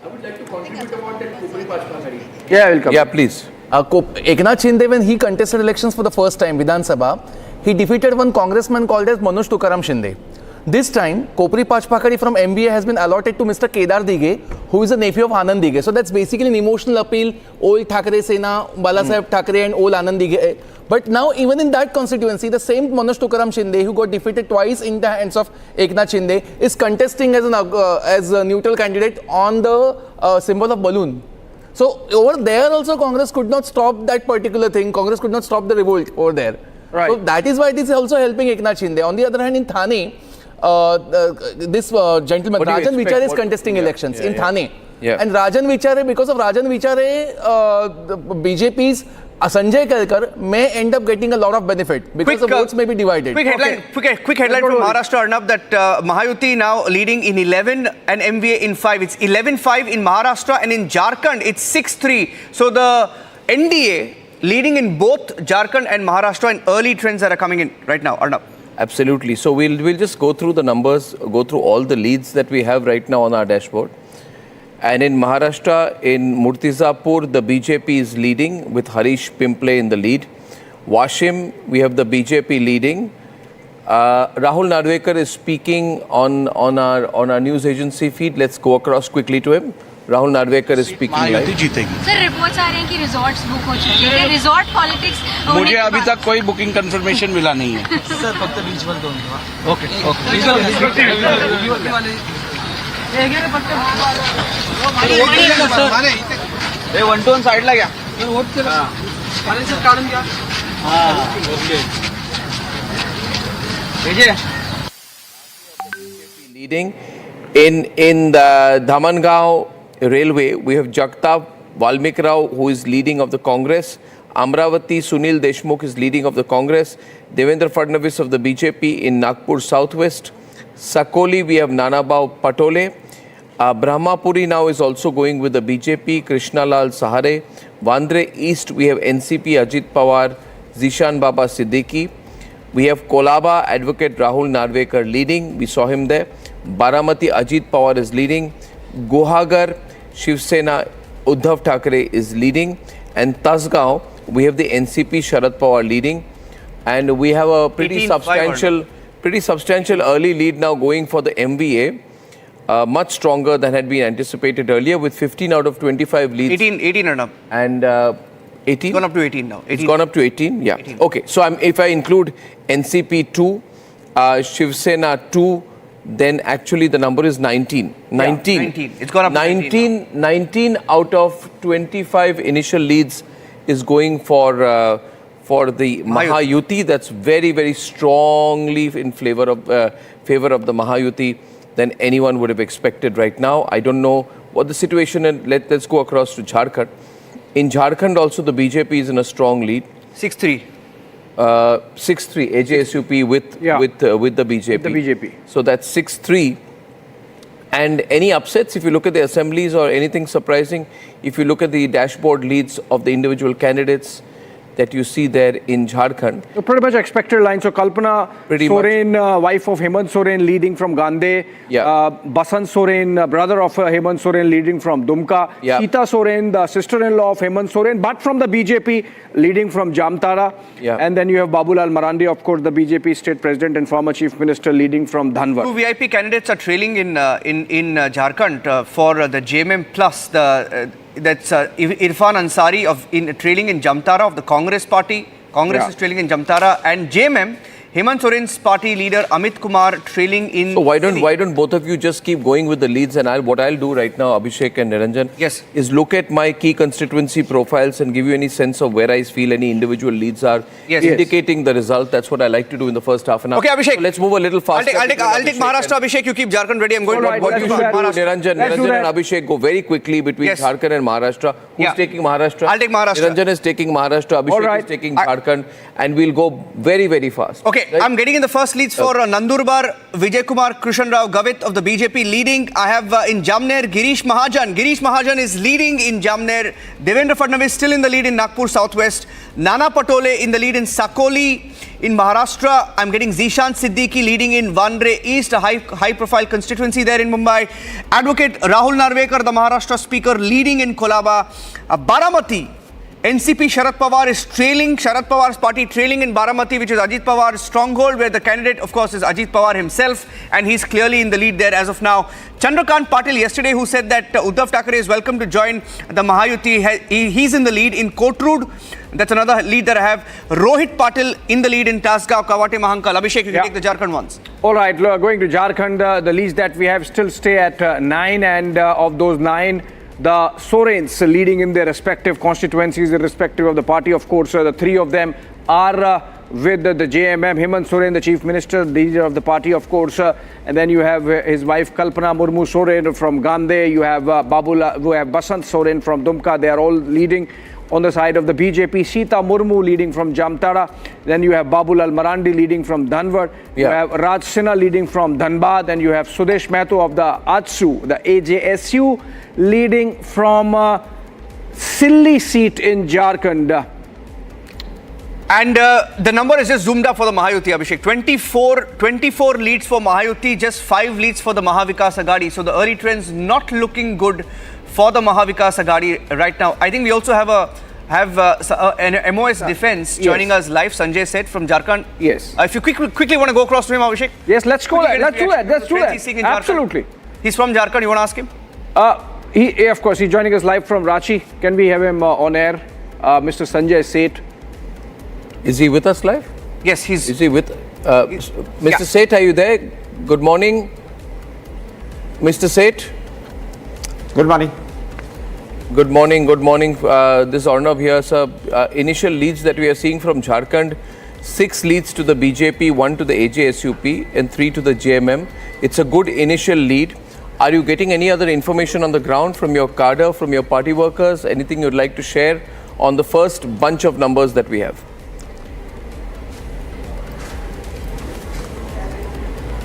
[SPEAKER 11] I would like to contribute about that Kopadi Panchpakdi.
[SPEAKER 3] Yeah, I will come.
[SPEAKER 20] Yeah, please.
[SPEAKER 21] Eknath Shinde, when he contested elections for the first time, Vidhan Sabha, he defeated one congressman called as Manoj Tukaram Shinde. This time, Kopadi Panchpakdi from MBA has been allotted to Mr. Kedar Dige, who is a nephew of Anand Dige. So that's basically an emotional appeal, old Thackeray Sena, Balasaheb Thackeray and old Anand Dige. But now, even in that constituency, the same Manoj Tukaram Shinde, who got defeated twice in the hands of Eknath Shinde, is contesting as a neutral candidate on the symbol of balloon. So over there also, Congress could not stop that particular thing. Congress could not stop the revolt over there. Right. So that is why it is also helping Eknath Shinde. On the other hand, in Thane, this gentleman, Rajan Vichare, is contesting elections in Thane.
[SPEAKER 20] Yeah.
[SPEAKER 21] And Rajan Vichare, because of Rajan Vichare, BJP's Sanjay Kalkar may end up getting a lot of benefit because the votes may be divided.
[SPEAKER 2] Quick headline from Maharashtra, Arnab, that Mahayuti now leading in 11 and MVA in 5. It's 11-5 in Maharashtra, and in Jharkhand it's 6-3. So the NDA leading in both Jharkhand and Maharashtra, and early trends that are coming in right now, Arnab.
[SPEAKER 20] Absolutely. So we'll just go through the numbers, go through all the leads that we have right now on our dashboard. And in Maharashtra, in Murtizapur, the BJP is leading with Harish Pimple in the lead. Washim, we have the BJP leading. Rahul Narvekar is speaking on our news agency feed. Let's go across quickly to him. Rahul Narvekar is speaking live.
[SPEAKER 1] Sir reports आ रहे हैं कि resorts book हो चुके हैं resort politics
[SPEAKER 22] मुझे अभी तक कोई बुकिंग कंफर्मेशन मिला नहीं है
[SPEAKER 18] सर फक्त बीचवर दोन ओके
[SPEAKER 22] हे 1-2 साईडला घ्या
[SPEAKER 18] काढून घ्या
[SPEAKER 20] Leading in the Dhamangao railway, we have Jagtap Valmik Rao, who is leading of the Congress. Amravati Sunil Deshmukh is leading of the Congress. Devendra Fadnavis of the BJP in Nagpur Southwest. Sakoli, we have Nanabao Patole. Brahmapuri now is also going with the BJP. Krishnalal Sahare. Vandre East, we have NCP Ajit Pawar, Zishan Baba Siddiqui. We have Kolaba advocate Rahul Narvekar leading. We saw him there. Baramati Ajit Pawar is leading. Gohagar Shiv Sena Uddhav Thackeray is leading. And Tasgaon, we have the NCP Sharad Pawar leading. And we have a pretty substantial early lead now going for the MVA. Much stronger than had been anticipated earlier with 15 out of 25 leads.
[SPEAKER 2] 18 and up.
[SPEAKER 20] And 18?
[SPEAKER 2] It's gone up to 18 now. 18.
[SPEAKER 20] It's gone up to 18? Yeah.
[SPEAKER 2] 18.
[SPEAKER 20] Okay. So if I include NCP 2, Shiv Sena 2, then actually the number is 19. 19.
[SPEAKER 2] 19. It's gone up to
[SPEAKER 20] 19 out of 25 initial leads is going for the Mahayuti. That's very, very strongly in favor of the Mahayuti than anyone would have expected right now. I don't know what the situation is. Let's go across to Jharkhand. In Jharkhand also the BJP is in a strong lead.
[SPEAKER 2] 6-3.
[SPEAKER 20] 6-3 AJSUP with the BJP.
[SPEAKER 3] The BJP.
[SPEAKER 20] So that's 6-3. And any upsets if you look at the assemblies or anything surprising, if you look at the dashboard leads of the individual candidates that you see there in Jharkhand.
[SPEAKER 3] So pretty much expected line. So Kalpana Soren, wife of Hemant Soren, leading from Gandhe.
[SPEAKER 20] Yeah.
[SPEAKER 3] Basant Soren, brother of Hemant Soren, leading from Dumka.
[SPEAKER 20] Yeah.
[SPEAKER 3] Sita Soren, the sister-in-law of Hemant Soren, but from the BJP, leading from Jamtara.
[SPEAKER 20] Yeah.
[SPEAKER 3] And then you have Babulal Marandi, of course, the BJP state president and former chief minister, leading from Dhanwar.
[SPEAKER 2] Two VIP candidates are trailing in Jharkhand for the JMM Plus. That's Irfan Ansari trailing in Jamtara of the Congress party. Congress is trailing in Jamtara, and JMM, Hemant Soren's party leader Amit Kumar trailing in.
[SPEAKER 20] So why don't both of you just keep going with the leads, and what I'll do right now, Abhishek and Niranjan, is look at my key constituency profiles and give you any sense of where I feel any individual leads are indicating the result. That's what I like to do in the first half an hour.
[SPEAKER 2] Okay, Abhishek.
[SPEAKER 20] So let's move a little faster.
[SPEAKER 2] I'll take Maharashtra, Abhishek. You keep Jharkhand ready. I'm going to
[SPEAKER 20] what you should do, Niranjan and Abhishek, go very quickly between Jharkhand and Maharashtra. Who's taking Maharashtra?
[SPEAKER 2] I'll take Maharashtra.
[SPEAKER 20] Niranjan is taking Maharashtra. Abhishek is taking Jharkhand, and we'll go very, very fast.
[SPEAKER 2] Okay, right? I'm getting in the first leads for Nandurbar, Vijay Kumar Krishan Rao Gavit of the BJP leading. I have in Jamner, Girish Mahajan. Girish Mahajan is leading in Jamner. Devendra Fadnavis still in the lead in Nagpur Southwest. Nana Patole in the lead in Sakoli. In Maharashtra, I'm getting Zishan Siddiqui leading in Vandre East, a high-profile constituency there in Mumbai. Advocate Rahul Narvekar, the Maharashtra speaker, leading in Kolaba. Baramati, NCP Sharad Pawar is trailing, Sharad Pawar's party trailing in Baramati, which is Ajit Pawar's stronghold, where the candidate, of course, is Ajit Pawar himself, and he's clearly in the lead there as of now. Chandrakant Patil yesterday, who said that Uddhav Thackeray is welcome to join the Mahayuti, he's in the lead in Kotrud. That's another lead that I have. Rohit Patil in the lead in Tasgaon, Kawate Mahankal. Abhishek, you can take the Jharkhand ones.
[SPEAKER 3] All right, going to Jharkhand, the leads that we have still stay at 9, and of those 9, the Sorens leading in their respective constituencies, irrespective of the party. Of course, the 3 of them are with the JMM. Hemant Soren, the chief minister, leader of the party, of course. And then you have his wife Kalpana Murmu Soren from Gandhe. You have Basant Soren from Dumka. They are all leading on the side of the BJP. Sita Murmu leading from Jamtara. Then you have Babulal Marandi leading from Dhanwar. You have Raj Sinha leading from Dhanbad. And you have Sudesh Mehto of the AJSU, the AJSU, leading from Silli seat in Jharkhand.
[SPEAKER 2] And the number is just zoomed up for the Mahayuti, Abhishek. 24 leads for Mahayuti, just 5 leads for the Mahavikas Aghadi. So the early trends not looking good for the Mahavikas Aghadi right now. I think we also have an MOS defense joining us live. Sanjay Seth from Jharkhand.
[SPEAKER 3] Yes.
[SPEAKER 2] If you quickly want to go across to him, Abhishek.
[SPEAKER 3] Yes, let's go. Let's do that. Absolutely.
[SPEAKER 2] He's from Jharkhand. You want to ask him?
[SPEAKER 3] Of course, he's joining us live from Ranchi. Can we have him on air? Mr. Sanjay Seth.
[SPEAKER 20] Is he with us live?
[SPEAKER 2] Yes, he's.
[SPEAKER 20] Is he with Mr. Seth? Are you there? Good morning, Mr. Seth.
[SPEAKER 5] Good morning.
[SPEAKER 20] Good morning. Good morning. This Arnav here, sir. Initial leads that we are seeing from Jharkhand: 6 leads to the BJP, 1 to the AJSUP, and 3 to the JMM. It's a good initial lead. Are you getting any other information on the ground from your cadre, from your party workers? Anything you'd like to share on the first bunch of numbers that we have?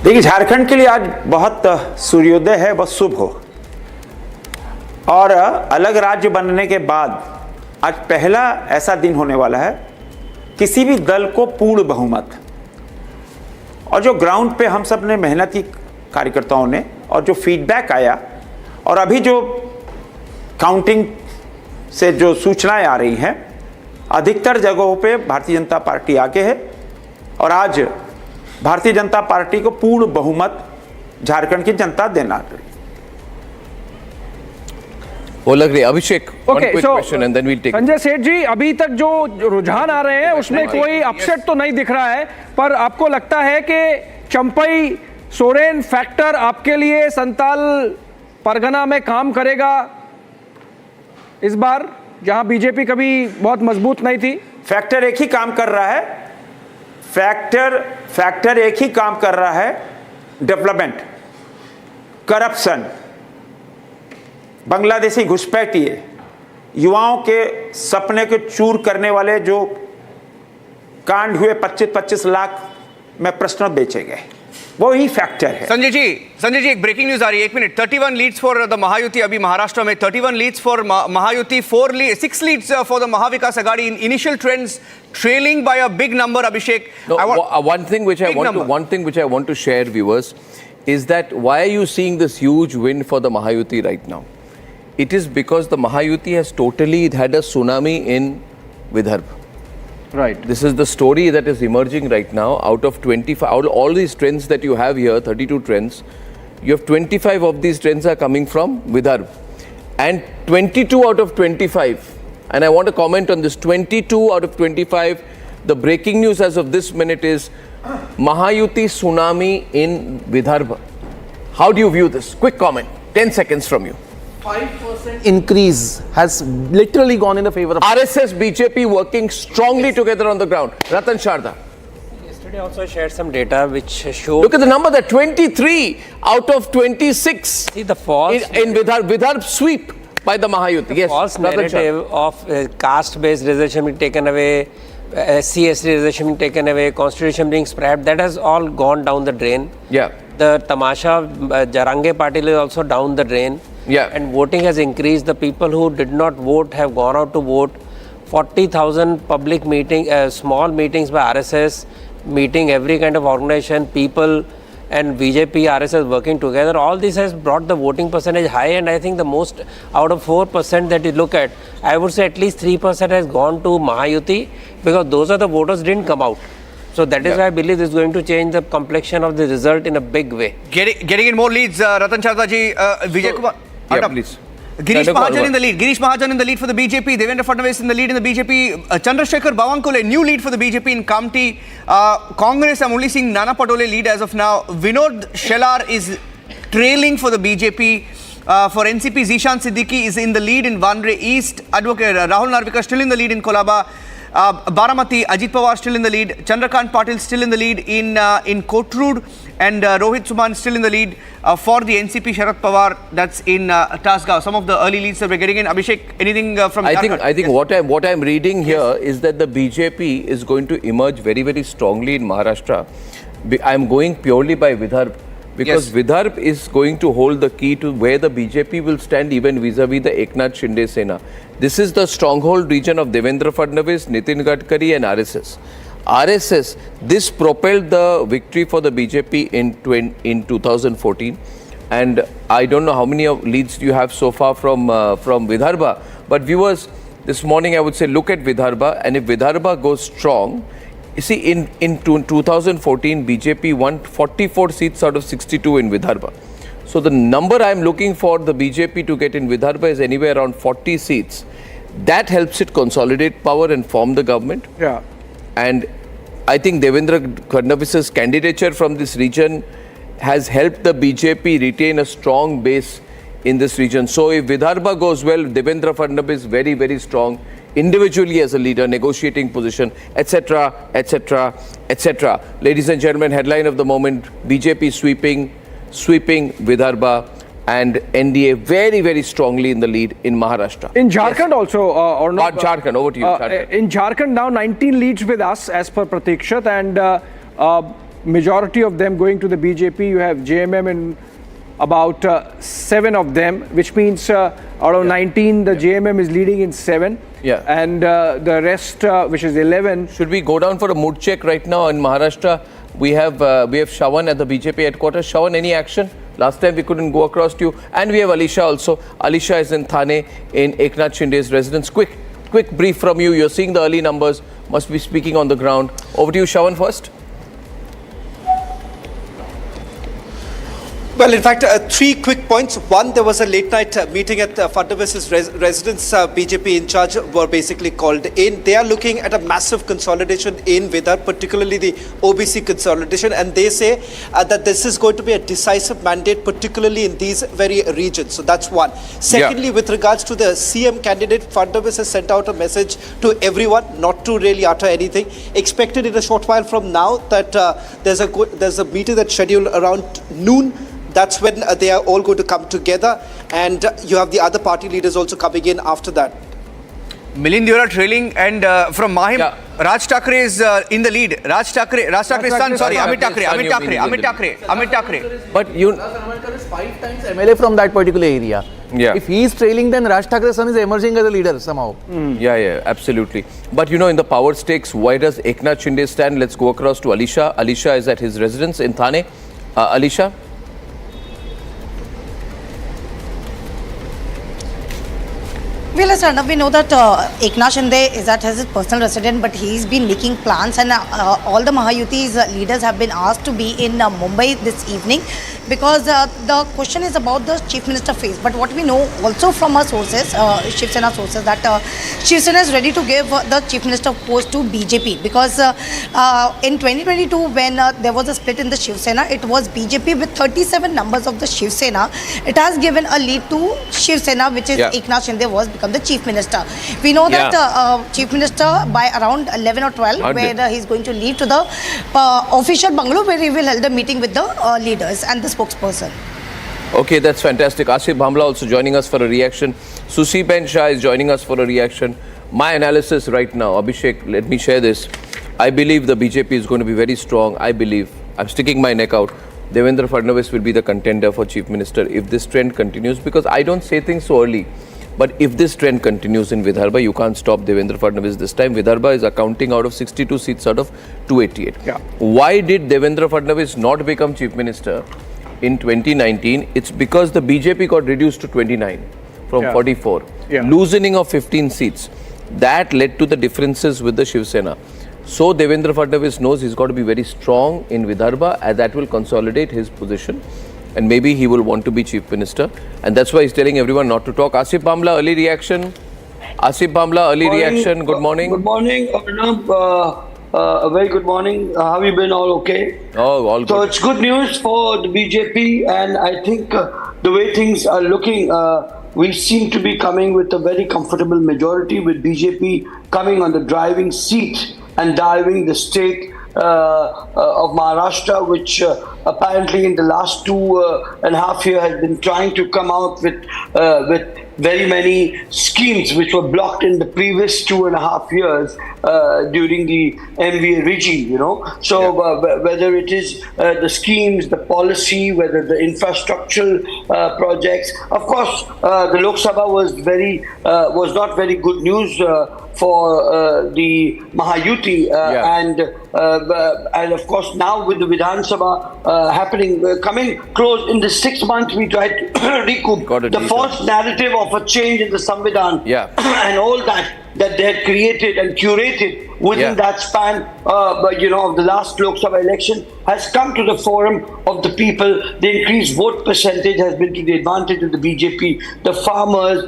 [SPEAKER 5] देखिए, झारखंड के लिए आज बहुत सूर्योदय है, बहुत शुभ हो। और अलग राज्य बनने के बाद आज पहला ऐसा दिन होने वाला है किसी भी दल को पूर्ण बहुमत। और जो ग्राउंड पे हम सब ने मेहनत की कार्यकर्ताओं ने, और जो फीडबैक आया, और अभी जो काउंटिंग से जो सूचनाएं आ रही हैं, अधिकतर जगहों पे भारतीय जनता पार्टी आगे है। और आज भारतीय जनता पार्टी को पूर्ण बहुमत झारखंड की जनता देना रही।
[SPEAKER 20] वो लग रही है। अभिषेक, one quick
[SPEAKER 3] so,
[SPEAKER 20] question and then we'll take
[SPEAKER 3] Sanjay Seth जी, अभी तक जो रुझान आ रहे हैं उसमें कोई अपसेट तो नहीं दिख रहा है, पर आपको लगता है कि चंपई सोरेन फैक्टर आपके लिए संताल परगना में काम करेगा इस बार, जहां बीजेपी कभी बहुत मजबूत नहीं थी?
[SPEAKER 5] फैक्टर एक ही काम कर रहा है, फैक्टर एक ही काम कर रहा है, डेवलपमेंट, करप्शन, बांग्लादेशी घुसपैठिए, युवाओं के सपने को चूर करने वाले जो कांड हुए, 25-25 लाख में प्रश्न बेचे गए, वो ही फैक्टर है।
[SPEAKER 2] संजय जी एक ब्रेकिंग न्यूज आ रही है, 1 minute. 31 leads for the Mahayuti अभी महाराष्ट्र में, 31 leads for Mahayuti, 6 leads for the Mahavikas Aghadi in initial trends, trailing by a big number. Abhishek,
[SPEAKER 20] no, one thing which I want to share, viewers, is that why are you seeing this huge win for the Mahayuti right now? It is because the Mahayuti has totally had a tsunami in Vidarbha.
[SPEAKER 3] Right.
[SPEAKER 20] This is the story that is emerging right now. Out of 25, all these trends that you have here, 32 trends, you have 25 of these trends are coming from Vidarbha. And 22 out of 25, and I want to comment on this, 22 out of 25, the breaking news as of this minute is Mahayuti tsunami in Vidarbha. How do you view this? Quick comment, 10 seconds from you.
[SPEAKER 21] 5% increase has literally gone in the favor of
[SPEAKER 20] RSS, BJP working strongly together on the ground. Ratan Sharda.
[SPEAKER 14] Yesterday also shared some data which show.
[SPEAKER 20] Look at the number there, 23 out of 26.
[SPEAKER 14] See the false
[SPEAKER 20] in Vidarbha sweep by the Mahayuti. Yes,
[SPEAKER 14] false narrative of caste-based reservation being taken away, SC/ST reservation being taken away, constitution being scrapped, that has all gone down the drain.
[SPEAKER 20] Yeah.
[SPEAKER 14] The Tamasha Jarange Patil is also down the drain.
[SPEAKER 20] Yeah.
[SPEAKER 14] And voting has increased. The people who did not vote have gone out to vote. 40,000 public meeting, small meetings by RSS, meeting every kind of organization, people, and BJP, RSS working together. All this has brought the voting percentage high, and I think the most out of 4% that you look at, I would say at least 3% has gone to Mahayuti, because those are the voters didn't come out. So that is why I believe this is going to change the complexion of the result in a big way.
[SPEAKER 2] Getting in more leads, Ratan Sharda ji, Vijay Kumar.
[SPEAKER 20] Yeah, please.
[SPEAKER 2] Girish Mahajan in the lead. Girish Mahajan in the lead for the BJP. Devendra Fadnavis in the lead in the BJP. Chandrasekhar Bawankole, new lead for the BJP in Kamti. Congress, I'm only seeing Nana Patole lead as of now. Vinod Shelar is trailing for the BJP. For NCP, Zishan Siddiqui is in the lead in Vandre East. Advocate Rahul Narvika still in the lead in Kolaba. Baramati, Ajit Pawar still in the lead. Chandrakant Patil still in the lead in Kotrud. And Rohit Suman still in the lead for the NCP. Sharad Pawar, that's in Tasgaon. Some of the early leads that we're getting in. Abhishek, anything from
[SPEAKER 20] Jharkhand? I think what I'm reading here is that the BJP is going to emerge very, very strongly in Maharashtra. I'm going purely by Vidarbha, because Vidarbha is going to hold the key to where the BJP will stand even vis-a-vis the Eknath Shinde Sena. This is the stronghold region of Devendra Fadnavis, Nitin Gadkari and RSS. RSS, this propelled the victory for the BJP in 2014, and I don't know how many leads you have so far from Vidarbha, but viewers, this morning I would say look at Vidarbha, and if Vidarbha goes strong, you see in 2014 BJP won 44 seats out of 62 in Vidarbha. So the number I'm looking for the BJP to get in Vidarbha is anywhere around 40 seats. That helps it consolidate power and form the government.
[SPEAKER 3] Yeah.
[SPEAKER 20] And I think Devendra Fadnavis's candidature from this region has helped the BJP retain a strong base in this region. So if Vidarbha goes well, Devendra Fadnavis very, very strong individually as a leader, negotiating position, etc., etc., etc. Ladies and gentlemen, headline of the moment, BJP sweeping Vidarbha and NDA very, very strongly in the lead in Maharashtra.
[SPEAKER 3] In Jharkhand also, or not?
[SPEAKER 20] Jharkhand, over to you. Jharkhand.
[SPEAKER 3] In Jharkhand now 19 leads with us as per Pratikshat, and majority of them going to the BJP. You have JMM in about 7 of them, which means out of 19, the JMM is leading in 7.
[SPEAKER 20] Yeah.
[SPEAKER 3] And the rest, which is 11.
[SPEAKER 20] Should we go down for a mood check right now in Maharashtra? We have Shawan at the BJP headquarters. Shawan, any action? Last time we couldn't go across to you. And we have Alisha also. Alisha is in Thane in Eknath Shinde's residence. Quick brief from you. You're seeing the early numbers. Must be speaking on the ground. Over to you, Shawan, first.
[SPEAKER 7] Well, in fact, 3 quick points. One, there was a late night meeting at Fadnavis's residence. BJP in charge were basically called in. They are looking at a massive consolidation in Vidarbha, particularly the OBC consolidation. And they say that this is going to be a decisive mandate, particularly in these very regions. So that's one. Secondly, with regards to the CM candidate, Fadnavis has sent out a message to everyone not to really utter anything. Expected in a short while from now that there's a meeting that's scheduled around noon. That's when they are all going to come together, and you have the other party leaders also coming in after that.
[SPEAKER 2] Milind, you are trailing, and from Mahim, Raj Thackeray is in the lead. Raj Thackre's son, sorry, Amit Thackeray.
[SPEAKER 21] But Raj is 5 times MLA from that particular area.
[SPEAKER 20] Yeah.
[SPEAKER 21] If he is trailing, then Raj Thackre's son is emerging as a leader somehow.
[SPEAKER 20] Yeah, absolutely. But you know, in the power stakes, why does Eknath Shinde stand? Let's go across to Alisha. Alisha is at his residence in Thane. Alisha?
[SPEAKER 6] Well, as Arnav, we know that Eknath Shinde is at his personal residence, but he's been making plans, and all the Mahayuti's leaders have been asked to be in Mumbai this evening, because the question is about the Chief Minister phase. But what we know also from our sources, Shiv Sena sources, that Shiv Sena is ready to give the Chief Minister post to BJP, because in 2022, when there was a split in the Shiv Sena, it was BJP with 37 numbers of the Shiv Sena. It has given a lead to Shiv Sena, which is Eknath Shinde was become the Chief Minister. We know that Chief Minister by around 11 or 12, where he's going to leave to the official bungalow, where he will hold a meeting with the leaders and the spokesperson.
[SPEAKER 20] Okay, that's fantastic. Asif Bhamla also joining us for a reaction. Susi Ben Shah is joining us for a reaction. My analysis right now, Abhishek, let me share this. I believe the BJP is going to be very strong. I'm sticking my neck out. Devendra Fadnavis will be the contender for Chief Minister if this trend continues, because I don't say things so early. But if this trend continues in Vidarbha, you can't stop Devendra Fadnavis this time. Vidarbha is accounting out of 62 seats out of 288.
[SPEAKER 3] Yeah.
[SPEAKER 20] Why did Devendra Fadnavis not become Chief Minister in 2019? It's because the BJP got reduced to 29 from 44. Loosening of 15 seats. That led to the differences with the Shiv Sena. So Devendra Fadnavis knows he's got to be very strong in Vidarbha, and that will consolidate his position. And maybe he will want to be Chief Minister. And that's why he's telling everyone not to talk. Asif Bhamla, early reaction. Reaction. Good morning.
[SPEAKER 9] Good morning, Arnab. A very good morning. How have you been? All okay?
[SPEAKER 20] Oh, all good.
[SPEAKER 9] So it's good news for the BJP, and I think the way things are looking, we seem to be coming with a very comfortable majority, with BJP coming on the driving seat and driving the state of Maharashtra, which apparently in the last 2.5 years has been trying to come out with very many schemes which were blocked in the previous 2.5 years during the MVA regime, you know. So whether it is the schemes, the policy, whether the infrastructural projects, of course, the Lok Sabha was not very good news for the Mahayuti, and of course now with the Vidhan Sabha coming close in the 6 months, we tried to recoup the false narrative of a change in the Samvidhan and all that they had created and curated within that span, of the last Lok Sabha election has come to the forum of the people. The increased vote percentage has been to the advantage of the BJP, the farmers,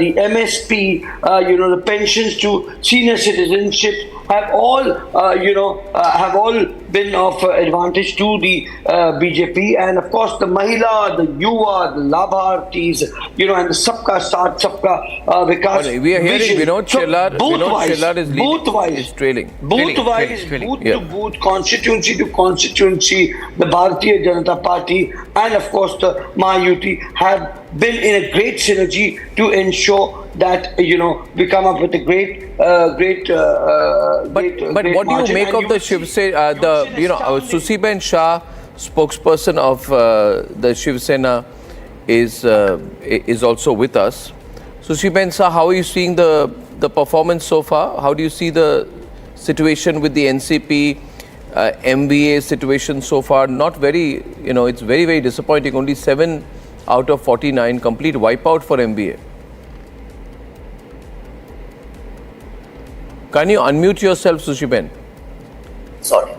[SPEAKER 9] the MSP, the pensions to senior citizenship have all, been of advantage to the BJP, and of course the Mahila, the Yuva, the Labhartis, and the Sabka Saath, Sabka Vikas.
[SPEAKER 20] We are hearing
[SPEAKER 9] vision.
[SPEAKER 20] Vinod Shellar. Vinod Shellar is leading.
[SPEAKER 9] Booth-wise,
[SPEAKER 20] is trailing.
[SPEAKER 9] booth-wise, booth to booth, constituency to constituency, the Bharatiya Janata Party and of course the Mahayuti have been in a great synergy to ensure that we come up with a great
[SPEAKER 20] But what do you make of the Shiv Sena, Susiben Shah, spokesperson of the Shiv Sena, is also with us. Susiben Shah, how are you seeing the performance so far? How do you see the situation with the NCP, MVA situation so far? Not very, it's very, very disappointing. Only 7 out of 49, complete wipeout for MVA. Can you unmute yourself, Sushiben?
[SPEAKER 16] Sorry.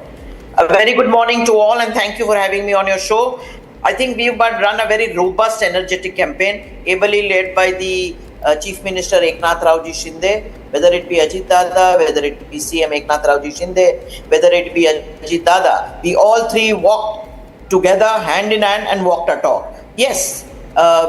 [SPEAKER 16] A very good morning to all and thank you for having me on your show. I think we've run a very robust, energetic campaign, ably led by the Chief Minister Eknath Raoji Shinde, whether it be Ajit Dada, whether it be CM Eknath Raoji Shinde, whether it be Ajit Dada. We all three walked together, hand in hand, and walked our talk. Yes,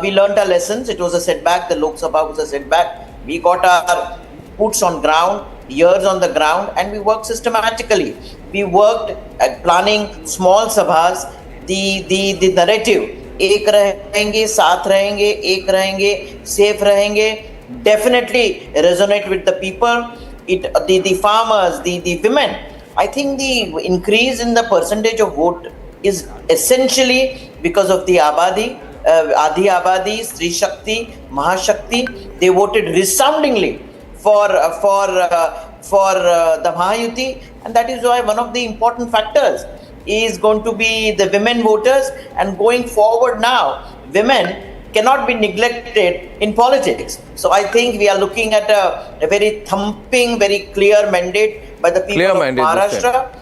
[SPEAKER 16] we learned our lessons. It was a setback. The Lok Sabha was a setback. We got our boots on ground, ears on the ground, and we worked systematically. We worked at planning small sabhas. The narrative, एक रहेंगे, साथ रहेंगे, एक रहेंगे, safe रहेंगे, definitely resonate with the people, the farmers, the women. I think the increase in the percentage of vote is essentially because of the Abadi, Adi Abadi, Sri Shakti, Mahashakti. They voted resoundingly for the Mahayuti, and that is why one of the important factors is going to be the women voters, and going forward now, women cannot be neglected in politics. So I think we are looking at a very thumping, very clear mandate by the people of Maharashtra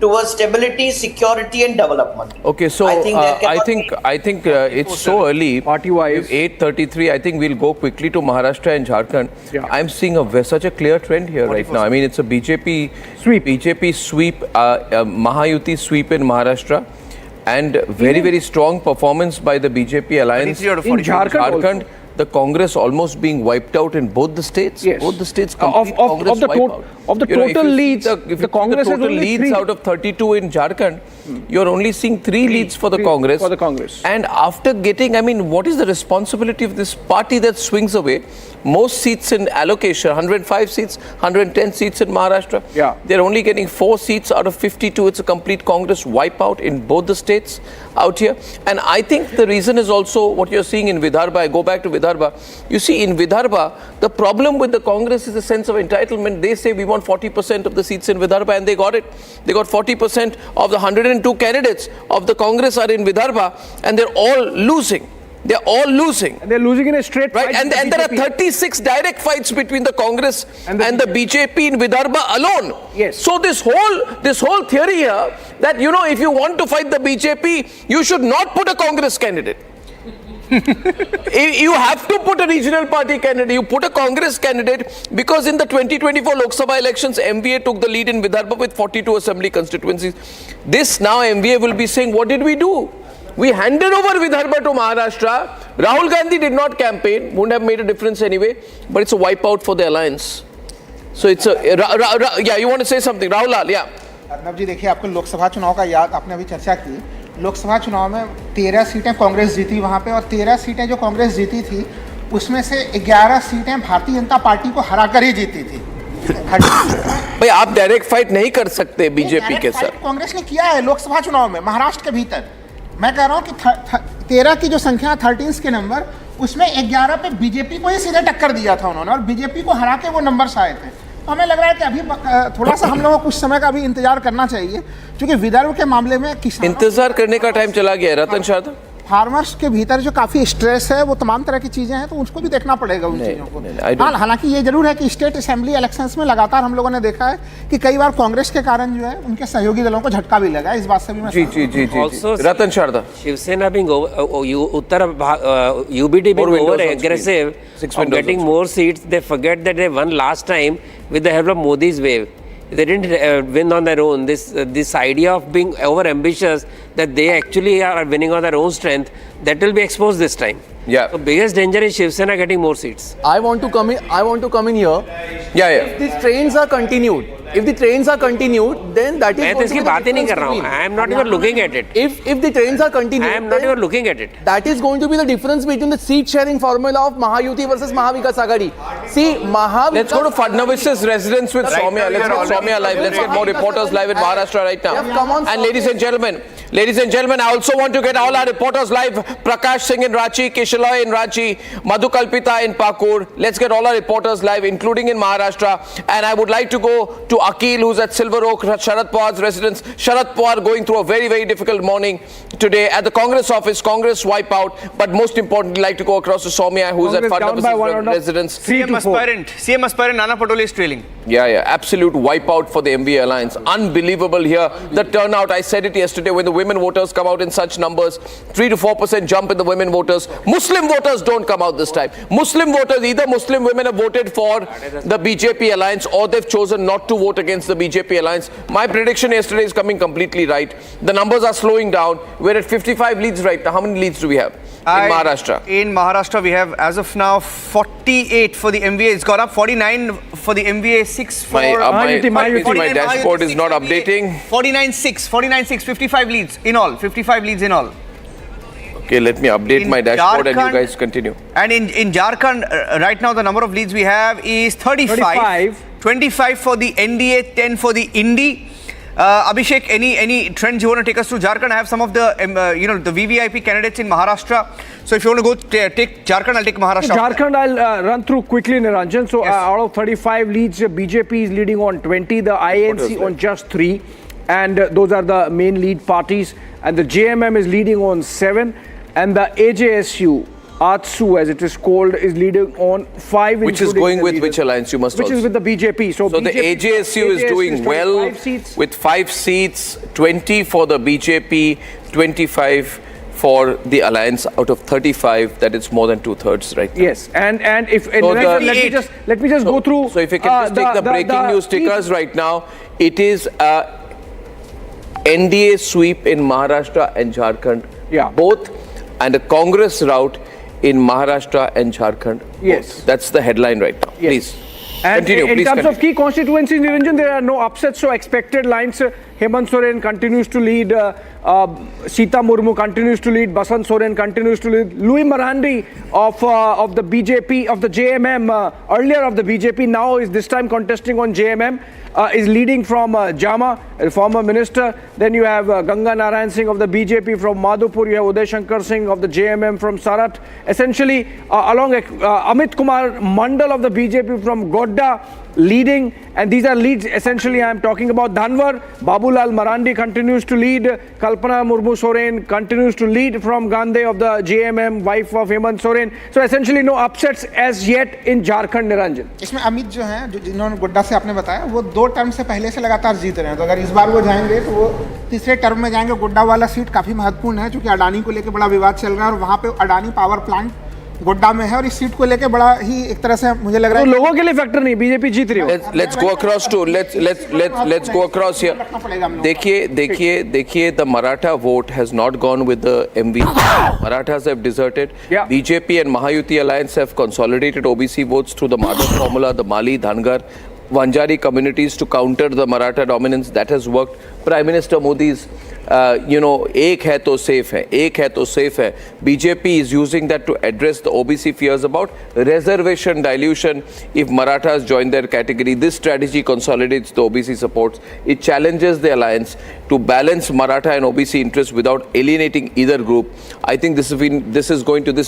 [SPEAKER 16] towards stability, security and development.
[SPEAKER 20] Okay, so I think it's so early. Party-wise, 8:33. I think we'll go quickly to Maharashtra and Jharkhand. Yeah. I'm seeing such a clear trend here right now. I mean, it's a BJP sweep, Mahayuti sweep in Maharashtra, and very strong performance by the BJP alliance in Jharkhand. The Congress almost being wiped out in both the states. Yes. Both the states complete Congress wipeout.
[SPEAKER 3] Of the total leads,
[SPEAKER 20] the Congress has only leads 3 out of 32 in Jharkhand. You're only seeing 3 leads for the Congress.
[SPEAKER 3] For the Congress.
[SPEAKER 20] And after getting, what is the responsibility of this party that swings away most seats in allocation, 105 seats, 110 seats in Maharashtra?
[SPEAKER 3] Yeah.
[SPEAKER 20] They're only getting 4 seats out of 52. It's a complete Congress wipeout in both the states out here. And I think the reason is also what you're seeing in Vidarbha. I go back to Vidarbha. You see, in Vidarbha, the problem with the Congress is a sense of entitlement. They say we want 40% of the seats in Vidarbha, and they got it. They got 40% of the 102 candidates of the Congress are in Vidarbha, and they're all losing. They're all losing.
[SPEAKER 3] And they're losing in a straight fight.
[SPEAKER 20] Right, and there are 36 direct fights between the Congress and the BJP in Vidarbha alone.
[SPEAKER 3] Yes.
[SPEAKER 20] So this whole theory here that, if you want to fight the BJP, you should not put a Congress candidate. You have to put a regional party candidate. You put a Congress candidate because in the 2024 Lok Sabha elections, MVA took the lead in Vidarbha with 42 assembly constituencies. This now MVA will be saying, what did we do? We handed over Vidarbha to Maharashtra. Rahul Gandhi did not campaign, wouldn't have made a difference anyway, but it's a wipeout for the alliance. So it's yeah, you want to say something, Rahul Lal, yeah.
[SPEAKER 8] Arnab जी, देखिए, आपको लोकसभा चुनाव का याद, आपने अभी चर्चा की। लोकसभा चुनाव में 13 सीटें कांग्रेस जीती वहाँ पे, और 13 सीटें जो कांग्रेस जीती थी उसमें से 11 सीटें भारतीय जनता पार्टी को हराकर ही जीती थी।
[SPEAKER 20] भाई, आप डायरेक्ट फाइट नहीं कर सकते बीजेपी के साथ।
[SPEAKER 8] कांग्रेस ने किया है लोकसभा चुनाव में महाराष्ट्र के भीतर। मैं कह रहा हूँ कि 13 की जो संख्या 13 के नंबर, उसमें 11 पे बीजेपी को ही सीधे टक्कर दिया था उन्होंने, और बीजेपी को हरा के वो नंबर्स आए थे। तो हमें लग रहा है कि अभी थोड़ा सा हम लोगों को कुछ समय का भी इंतजार करना चाहिए, क्योंकि विदर्भ के मामले में किसान
[SPEAKER 20] इंतजार करने का टाइम चला गया है। रतन शाह,
[SPEAKER 8] फार्मर्स के भीतर जो काफ़ी स्ट्रेस है, वो तमाम तरह की चीज़ें हैं, तो उसको भी देखना पड़ेगा उन चीज़ों को। हालांकि ये जरूर है कि स्टेट असेंबली इलेक्शंस में लगातार हम लोगों ने देखा है कि कई बार कांग्रेस के कारण जो है उनके सहयोगी दलों को झटका भी लगा है। इस बात से भी मैं
[SPEAKER 20] जी रतन Sharda,
[SPEAKER 14] Shiv Sena being Uttar UBD being over aggressive of getting more seats, they forget that they won last time with the help of Modi's wave. They didn't win on their own. This idea of being over ambitious, that they actually are winning on their own strength, that will be exposed this time.
[SPEAKER 20] Yeah.
[SPEAKER 14] The biggest danger is Shiv Sena getting more seats.
[SPEAKER 21] I want to come in here.
[SPEAKER 20] Yeah.
[SPEAKER 21] If these trains are continued, then that is.
[SPEAKER 14] मैं तो इसकी बात ही नहीं कर रहा हूँ. I am not even looking at it.
[SPEAKER 21] If the trains are continued,
[SPEAKER 14] I am not even looking at it.
[SPEAKER 21] That is going to be the difference between the seat sharing formula of Mahayuti versus Mahavikas Aghadi. See,
[SPEAKER 20] Let's go to Fadnavis's residence with Soumya. Let's get Soumya live. Let's get more reporters live in Maharashtra right now.
[SPEAKER 21] Come on,
[SPEAKER 20] and ladies and gentlemen, I also want to get all our reporters live. Prakash Singh in Ranchi, Kishalay in Ranchi, Madhu Kalpita in Pakur. Let's get all our reporters live, including in Maharashtra. And I would like to go to Akil, who's at Silver Oak, Sharad Pawar's residence. Sharad Pawar going through a very, very difficult morning today at the Congress office. Congress wipeout. But most importantly, like to go across to Soumya, who's at Fadnavis's residence.
[SPEAKER 2] CM aspirant Nana Patole is trailing.
[SPEAKER 20] Yeah. Absolute wipeout for the MVA alliance. Unbelievable here. The turnout, I said it yesterday, when the women voters come out in such numbers, 3 to 4% jump in the women voters. Muslim voters don't come out this time. Muslim voters, either Muslim women have voted for the BJP alliance or they've chosen not to vote against the BJP alliance. My prediction yesterday is coming completely right. The numbers are slowing down. We're at 55 leads right now. How many leads do we have in Maharashtra?
[SPEAKER 2] In Maharashtra, we have, as of now, 48 for the MVA. It's got up 49 for the MVA, 6 for...
[SPEAKER 20] My dashboard is not updating.
[SPEAKER 2] 49-6, 55 leads in all. 55 leads in all.
[SPEAKER 20] Okay, let me update my dashboard and you guys continue.
[SPEAKER 2] And in Jharkhand, right now the number of leads we have is 35. 25 for the NDA, 10 for the Indi. Abhishek, any trends you want to take us through Jharkhand? I have some of the the VVIP candidates in Maharashtra. So if you want to go take Jharkhand, I'll take Maharashtra.
[SPEAKER 3] Jharkhand, I'll run through quickly, Niranjan. So out of 35 leads, BJP is leading on 20, the INC on just 3. And those are the main lead parties. And the JMM is leading on 7. And the AJSU, ATSU as it is called, is leading on 5.
[SPEAKER 20] Which is going with which alliance, you must
[SPEAKER 3] Which is with the BJP. So
[SPEAKER 20] the AJSU is doing well with 5 seats, 20 for the BJP, 25 for the alliance out of 35. That is more than 2/3 right now.
[SPEAKER 3] Yes, and if let me just go through.
[SPEAKER 20] So if you can just take the breaking news stickers right now, it is NDA sweep in Maharashtra and Jharkhand.
[SPEAKER 3] Yeah,
[SPEAKER 20] both, and a Congress rout in Maharashtra and Jharkhand.
[SPEAKER 3] Yes,
[SPEAKER 20] that's the headline right now.
[SPEAKER 3] Yes.
[SPEAKER 20] Please.
[SPEAKER 3] And
[SPEAKER 20] continue,
[SPEAKER 3] in terms of key constituencies, Niranjan, there are no upsets, so expected lines. Hemant Soren continues to lead, Sita Murmu continues to lead, Basant Soren continues to lead, Louis Marandi of the BJP, of the JMM, earlier of the BJP, now is this time contesting on JMM, is leading from Jama, a former minister. Then you have Ganga Narayan Singh of the BJP from Madhupur, you have Uday Shankar Singh of the JMM from Sarat. Essentially, along Amit Kumar Mandal of the BJP from Godda leading, and these are leads. Essentially, I am talking about Dhanwar. Babulal Marandi continues to lead. Kalpana Murmu Soren continues to lead from Gandhi of the JMM, wife of Hemant Soren. So essentially, no upsets as yet in Jharkhand, Niranjan.
[SPEAKER 8] इसमें अमित जो हैं, जिन्होंने गोड्डा से आपने बताया, वो 2 term से पहले से लगातार जीत रहे हैं. तो अगर इस बार वो जाएंगे तो वो तीसरे टर्म में जाएंगे. गोड्डा वाला सीट काफी महत्वपूर्ण है, क्योंकि अडानी को लेकर बड़ा विवाद चल रहा है और वहाँ पे अडानी पावर प्लांट गोड्डा में है, और इस सीट को लेके बड़ा ही एक तरह से मुझे लग रहा है
[SPEAKER 3] तो लोगों के लिए फैक्टर नहीं, बीजेपी जीत रही है.
[SPEAKER 20] Let's go across to let's go across here. देखिए the Maratha vote has not gone with the MV. Marathas have deserted. BJP and Mahayuti alliance have consolidated OBC votes through the Madhav formula, the Mali, Dhangar, Vanjari communities to counter the Maratha dominance. That has worked. Prime Minister Modi's एक है तो safe है. BJP is using that to address the OBC fears about reservation dilution if Marathas join their category. This strategy consolidates the OBC supports. It challenges the alliance to balance Maratha and OBC interests without alienating either group. I think this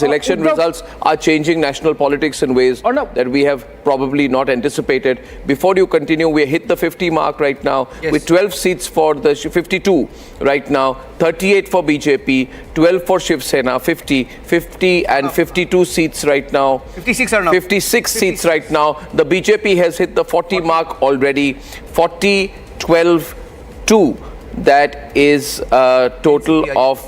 [SPEAKER 20] election results are changing national politics in ways that we have probably not anticipated. Before you continue, we hit the 50 mark right now with 12 seats for for the 52 right now, 38 for BJP, 12 for Shiv Sena, 50 and 52 seats right now.
[SPEAKER 2] 56 are now.
[SPEAKER 20] 56 seats right now. The BJP has hit the 40 mark already. 40, 12, 2. That is a total of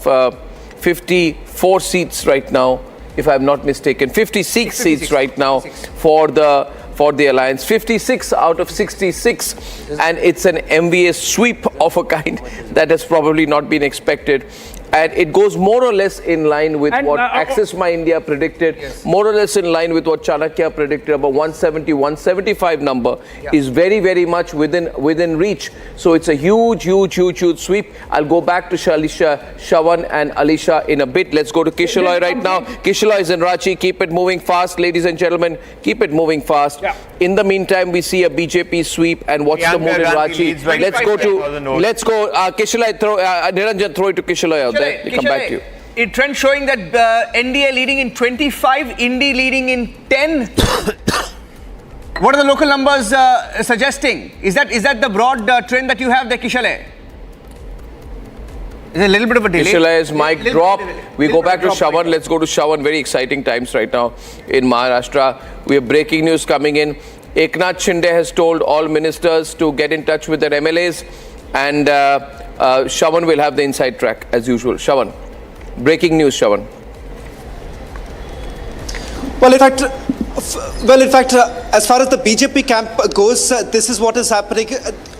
[SPEAKER 20] 54 seats right now, if I'm not mistaken. 56 seats right now for the alliance. 56 out of 66, and it's an MVA sweep of a kind that has probably not been expected. And it goes more or less in line with what Access My India predicted, more or less in line with what Chanakya predicted. About 170, 175 number is very, very much within reach. So it's a huge sweep. I'll go back to Shawan and Alisha in a bit. Let's go to Kishaloi right now. Kishaloi is in Ranchi. Keep it moving fast, ladies and gentlemen. Keep it moving fast. In the meantime, we see a BJP sweep, and what's the mood in Ranchi? Let's go. Kishaloi, Niranjan, throw it to Kishaloi out there. We'll come back to you.
[SPEAKER 2] A trend showing that NDA leading in 25, Indy leading in 10. What are the local numbers suggesting? Is that the broad trend that you have there, Kishaloi? There's a little bit of a delay.
[SPEAKER 20] Kishalai's mic drop. We go back to Shawan. Let's go to Shawan. Very exciting times right now in Maharashtra. We have breaking news coming in. Eknath Shinde has told all ministers to get in touch with their MLAs, and Shawan will have the inside track as usual. Shawan. Breaking news, Shawan.
[SPEAKER 7] Well, in fact, as far as the BJP camp goes, this is what is happening.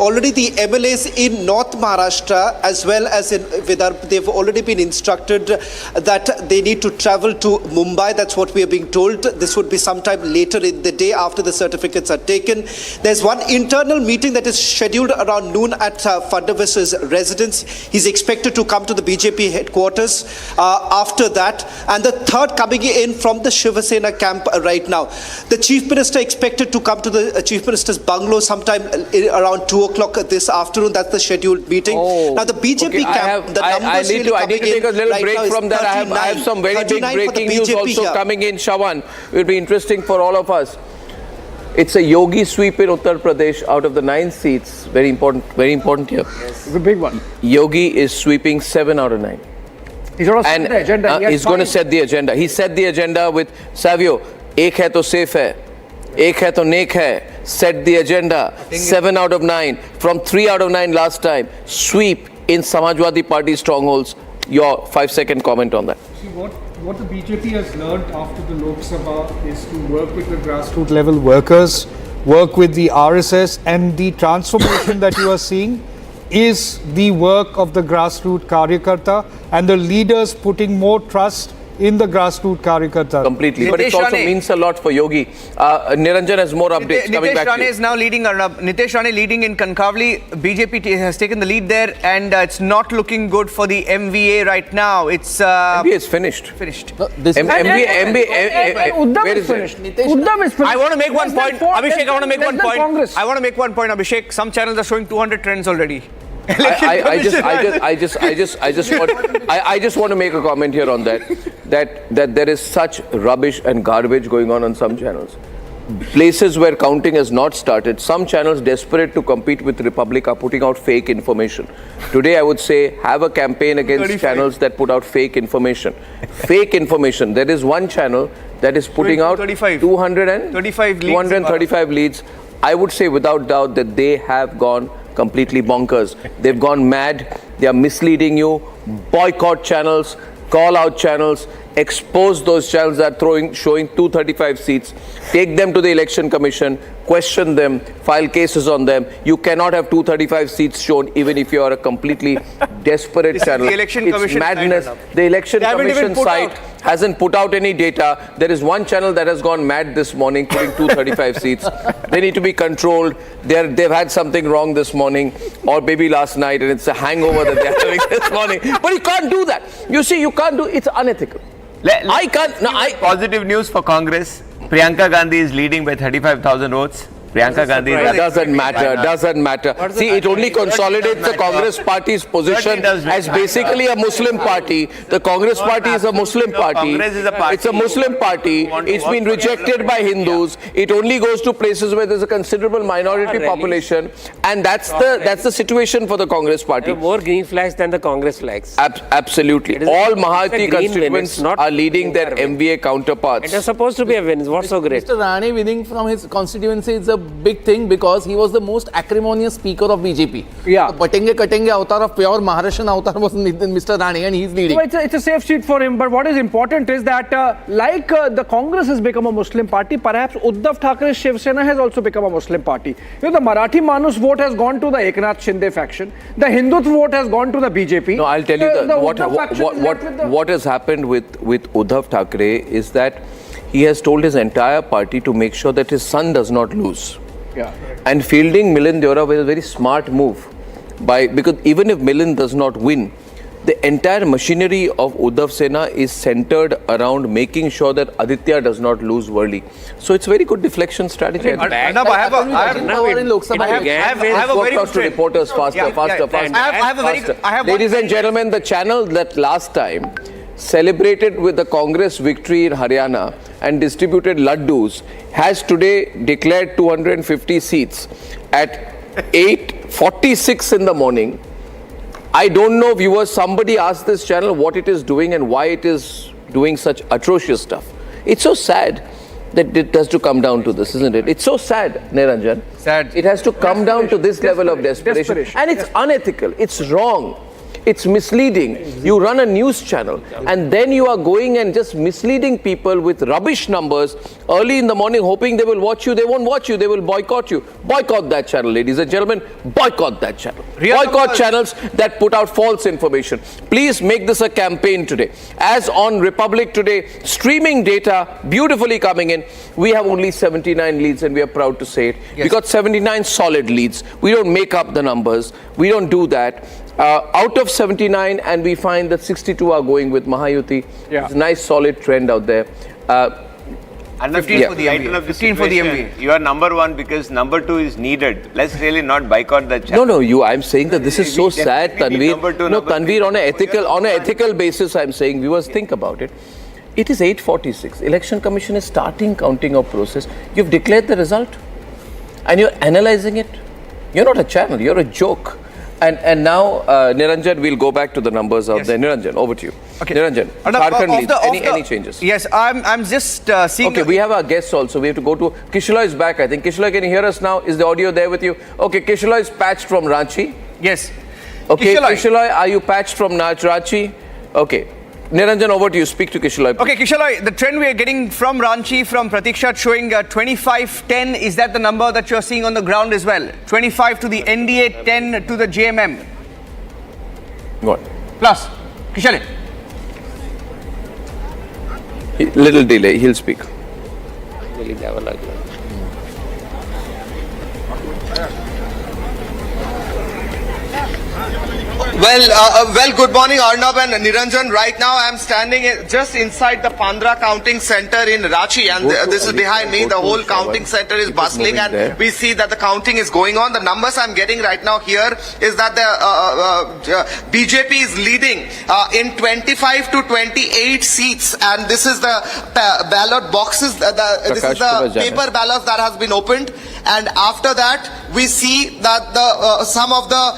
[SPEAKER 7] Already the MLAs in North Maharashtra as well as in Vidarbha, they've already been instructed that they need to travel to Mumbai. That's what we are being told. This would be sometime later in the day after the certificates are taken. There's one internal meeting that is scheduled around noon at Fadnavis's residence. He's expected to come to the BJP headquarters after that. And the third coming in from the Shiv Sena camp right now. The Chief Minister expected to come to the Chief Minister's bungalow sometime around 2 o'clock this afternoon. That's the scheduled meeting. Now the BJP camp, the numbers
[SPEAKER 20] I need to take a little break from that. I have some very big breaking news also coming in, Shawan. It will be interesting for all of us. It's a Yogi sweep in Uttar Pradesh out of the 9 seats. Very important here.
[SPEAKER 3] Yes. It's a big one.
[SPEAKER 20] Yogi is sweeping 7 out of 9.
[SPEAKER 3] He's going to set the agenda.
[SPEAKER 20] He's going to set the agenda. He set the agenda with Savio. एक है तो safe है, एक है तो नेक है. Set the agenda. 7 out of 9 from 3 out of 9 last time. Sweep in Samajwadi Party strongholds. Your 5-second comment on that.
[SPEAKER 4] See, what the BJP has learned after the Lok Sabha is to work with the grassroots level workers, work with the RSS, and the transformation that you are seeing is the work of the grassroots Karyakarta and the leaders putting more trust in the grassroots Karyakarta.
[SPEAKER 20] Completely. But it also means a lot for Yogi. Niranjan has more updates coming back to you.
[SPEAKER 2] Nitesh Rane is now leading, Nitesh Rane leading in Kankavli. BJP has taken the lead there, and it's not looking good for the MVA right now. It's
[SPEAKER 20] MVA is finished.
[SPEAKER 3] Uddhav is finished. Uddhav is finished.
[SPEAKER 2] I want to make one point. Abhishek, I want to make one point. I want to make one point, Abhishek. Some channels are showing 200 trends already.
[SPEAKER 20] I just want to make a comment here on that there is such rubbish and garbage going on some channels. Places where counting has not started, some channels desperate to compete with Republic are putting out fake information. Today I would say have a campaign against channels that put out fake information. Fake information. There is one channel that is putting out 235 leads. I would say without doubt that they have gone completely bonkers. They've gone mad. They are misleading you. Boycott channels, call out channels, expose those channels that are showing 235 seats. Take them to the Election Commission, question them, file cases on them. You cannot have 235 seats shown even if you are a completely desperate channel. It's madness. The Election Commission site hasn't put out any data. There is one channel that has gone mad this morning, putting 235 seats. They need to be controlled. They've had something wrong this morning or maybe last night, and it's a hangover that they're having this morning. But you can't do that. You see, you can't do it's unethical.
[SPEAKER 12] Positive news for Congress. Priyanka Gandhi is leading by 35,000 votes. Priyanka Gandhi.
[SPEAKER 20] Doesn't matter. See, it only consolidates the Congress party's position as basically a Muslim party. The Congress party is a Muslim party. It's a Muslim party. It's been rejected by Hindus. It only goes to places where there's a considerable minority population, and that's the situation for the Congress party.
[SPEAKER 14] More green flags than the Congress flags.
[SPEAKER 20] Absolutely. All Maharashtra constituents are leading their MVA counterparts.
[SPEAKER 14] It is supposed to be a win. What's so great?
[SPEAKER 21] Mr. Rane winning from his constituency is a big thing because he was the most acrimonious speaker of BJP.
[SPEAKER 3] Yeah.
[SPEAKER 21] The Batenge avatar of pure Maharashtrian avatar was Mr. Rane, and he's leading.
[SPEAKER 3] So it's a safe seat for him. But what is important is that the Congress has become a Muslim party, perhaps Uddhav Thacker's Shiv Sena has also become a Muslim party. You know, the Marathi Manus vote has gone to the Eknath Shinde faction. The Hindutva vote has gone to the BJP.
[SPEAKER 20] No, I'll tell you what has happened with Uddhav Thackeray is that he has told his entire party to make sure that his son does not lose.
[SPEAKER 3] Yeah.
[SPEAKER 20] And fielding Milind Deora was a very smart move, because even if Milind does not win, the entire machinery of Uddhav Sena is centered around making sure that Aditya does not lose Worli. So it's a very good deflection strategy.
[SPEAKER 2] I have a very good trend.
[SPEAKER 20] Reporters faster. Ladies and gentlemen, the channel that last time celebrated with the Congress victory in Haryana and distributed laddus has today declared 250 seats at 8:46 in the morning. I don't know, viewers, somebody asked this channel what it is doing and why it is doing such atrocious stuff. It's so sad that it has to come down to this, isn't it? It's so sad, Niranjan.
[SPEAKER 2] Sad.
[SPEAKER 20] It has to come down to this level of desperation. And it's unethical. It's wrong. It's misleading. You run a news channel and then you are going and just misleading people with rubbish numbers early in the morning, hoping they will watch you. They won't watch you. They will boycott you. Boycott that channel, ladies and gentlemen. Boycott that channel. Boycott channels that put out false information. Please make this a campaign today. As on Republic today, streaming data beautifully coming in. We have only 79 leads and we are proud to say it. Yes. We got 79 solid leads. We don't make up the numbers. We don't do that. Out of 79, and we find that 62 are going with Mahayuti. Yeah. It's a nice solid trend out there.
[SPEAKER 12] And 15 for the MV. 15 for the MV. You are number one because number two is needed. Let's really not boycott that channel.
[SPEAKER 20] No. I'm saying that this is so sad, Tanveer. Tanveer, on an ethical basis, I'm saying, viewers, think about it. It is 8:46. Election Commission is starting counting of process. You've declared the result, and you're analyzing it. You're not a channel. You're a joke. And now, Niranjan, we'll go back to the numbers out there. Niranjan, over to you. Okay. Niranjan, Jharkhand leads. Any changes?
[SPEAKER 2] Yes, I'm just seeing...
[SPEAKER 20] Okay, we have our guests also. We have to go to... Kishalai is back, I think. Kishalai, can you hear us now? Is the audio there with you? Okay, Kishalai is patched from Ranchi.
[SPEAKER 2] Yes.
[SPEAKER 20] Okay, Kishalai, are you patched from Ranchi? Okay. Niranjan, over to you. Speak to Kishalai.
[SPEAKER 2] Okay, Kishalai, the trend we are getting from Ranchi, from Pratiksha, showing 25-10. Is that the number that you are seeing on the ground as well? 25 to the NDA, 10 to the JMM.
[SPEAKER 20] Go on.
[SPEAKER 2] Plus, Kishalai.
[SPEAKER 20] Little delay. He'll speak.
[SPEAKER 15] Well, good morning, Arnab and Niranjan. Right now, I am standing just inside the Pandra counting center in Ranchi, and this is behind me. The whole counting center is bustling, and we see that the counting is going on. The numbers I'm getting right now here is that the BJP is leading in 25 to 28 seats, and this is the ballot boxes. This is the paper ballots that has been opened, and after that, we see that some of the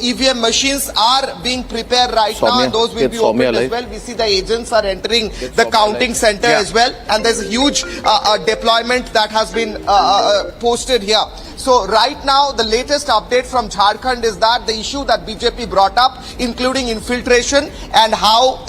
[SPEAKER 15] EVM machines are being prepared right now, and those will be opened as well. We see the agents are entering the counting center as well, and there's a huge deployment that has been posted here. So right now, the latest update from Jharkhand is that the issue that BJP brought up, including infiltration and how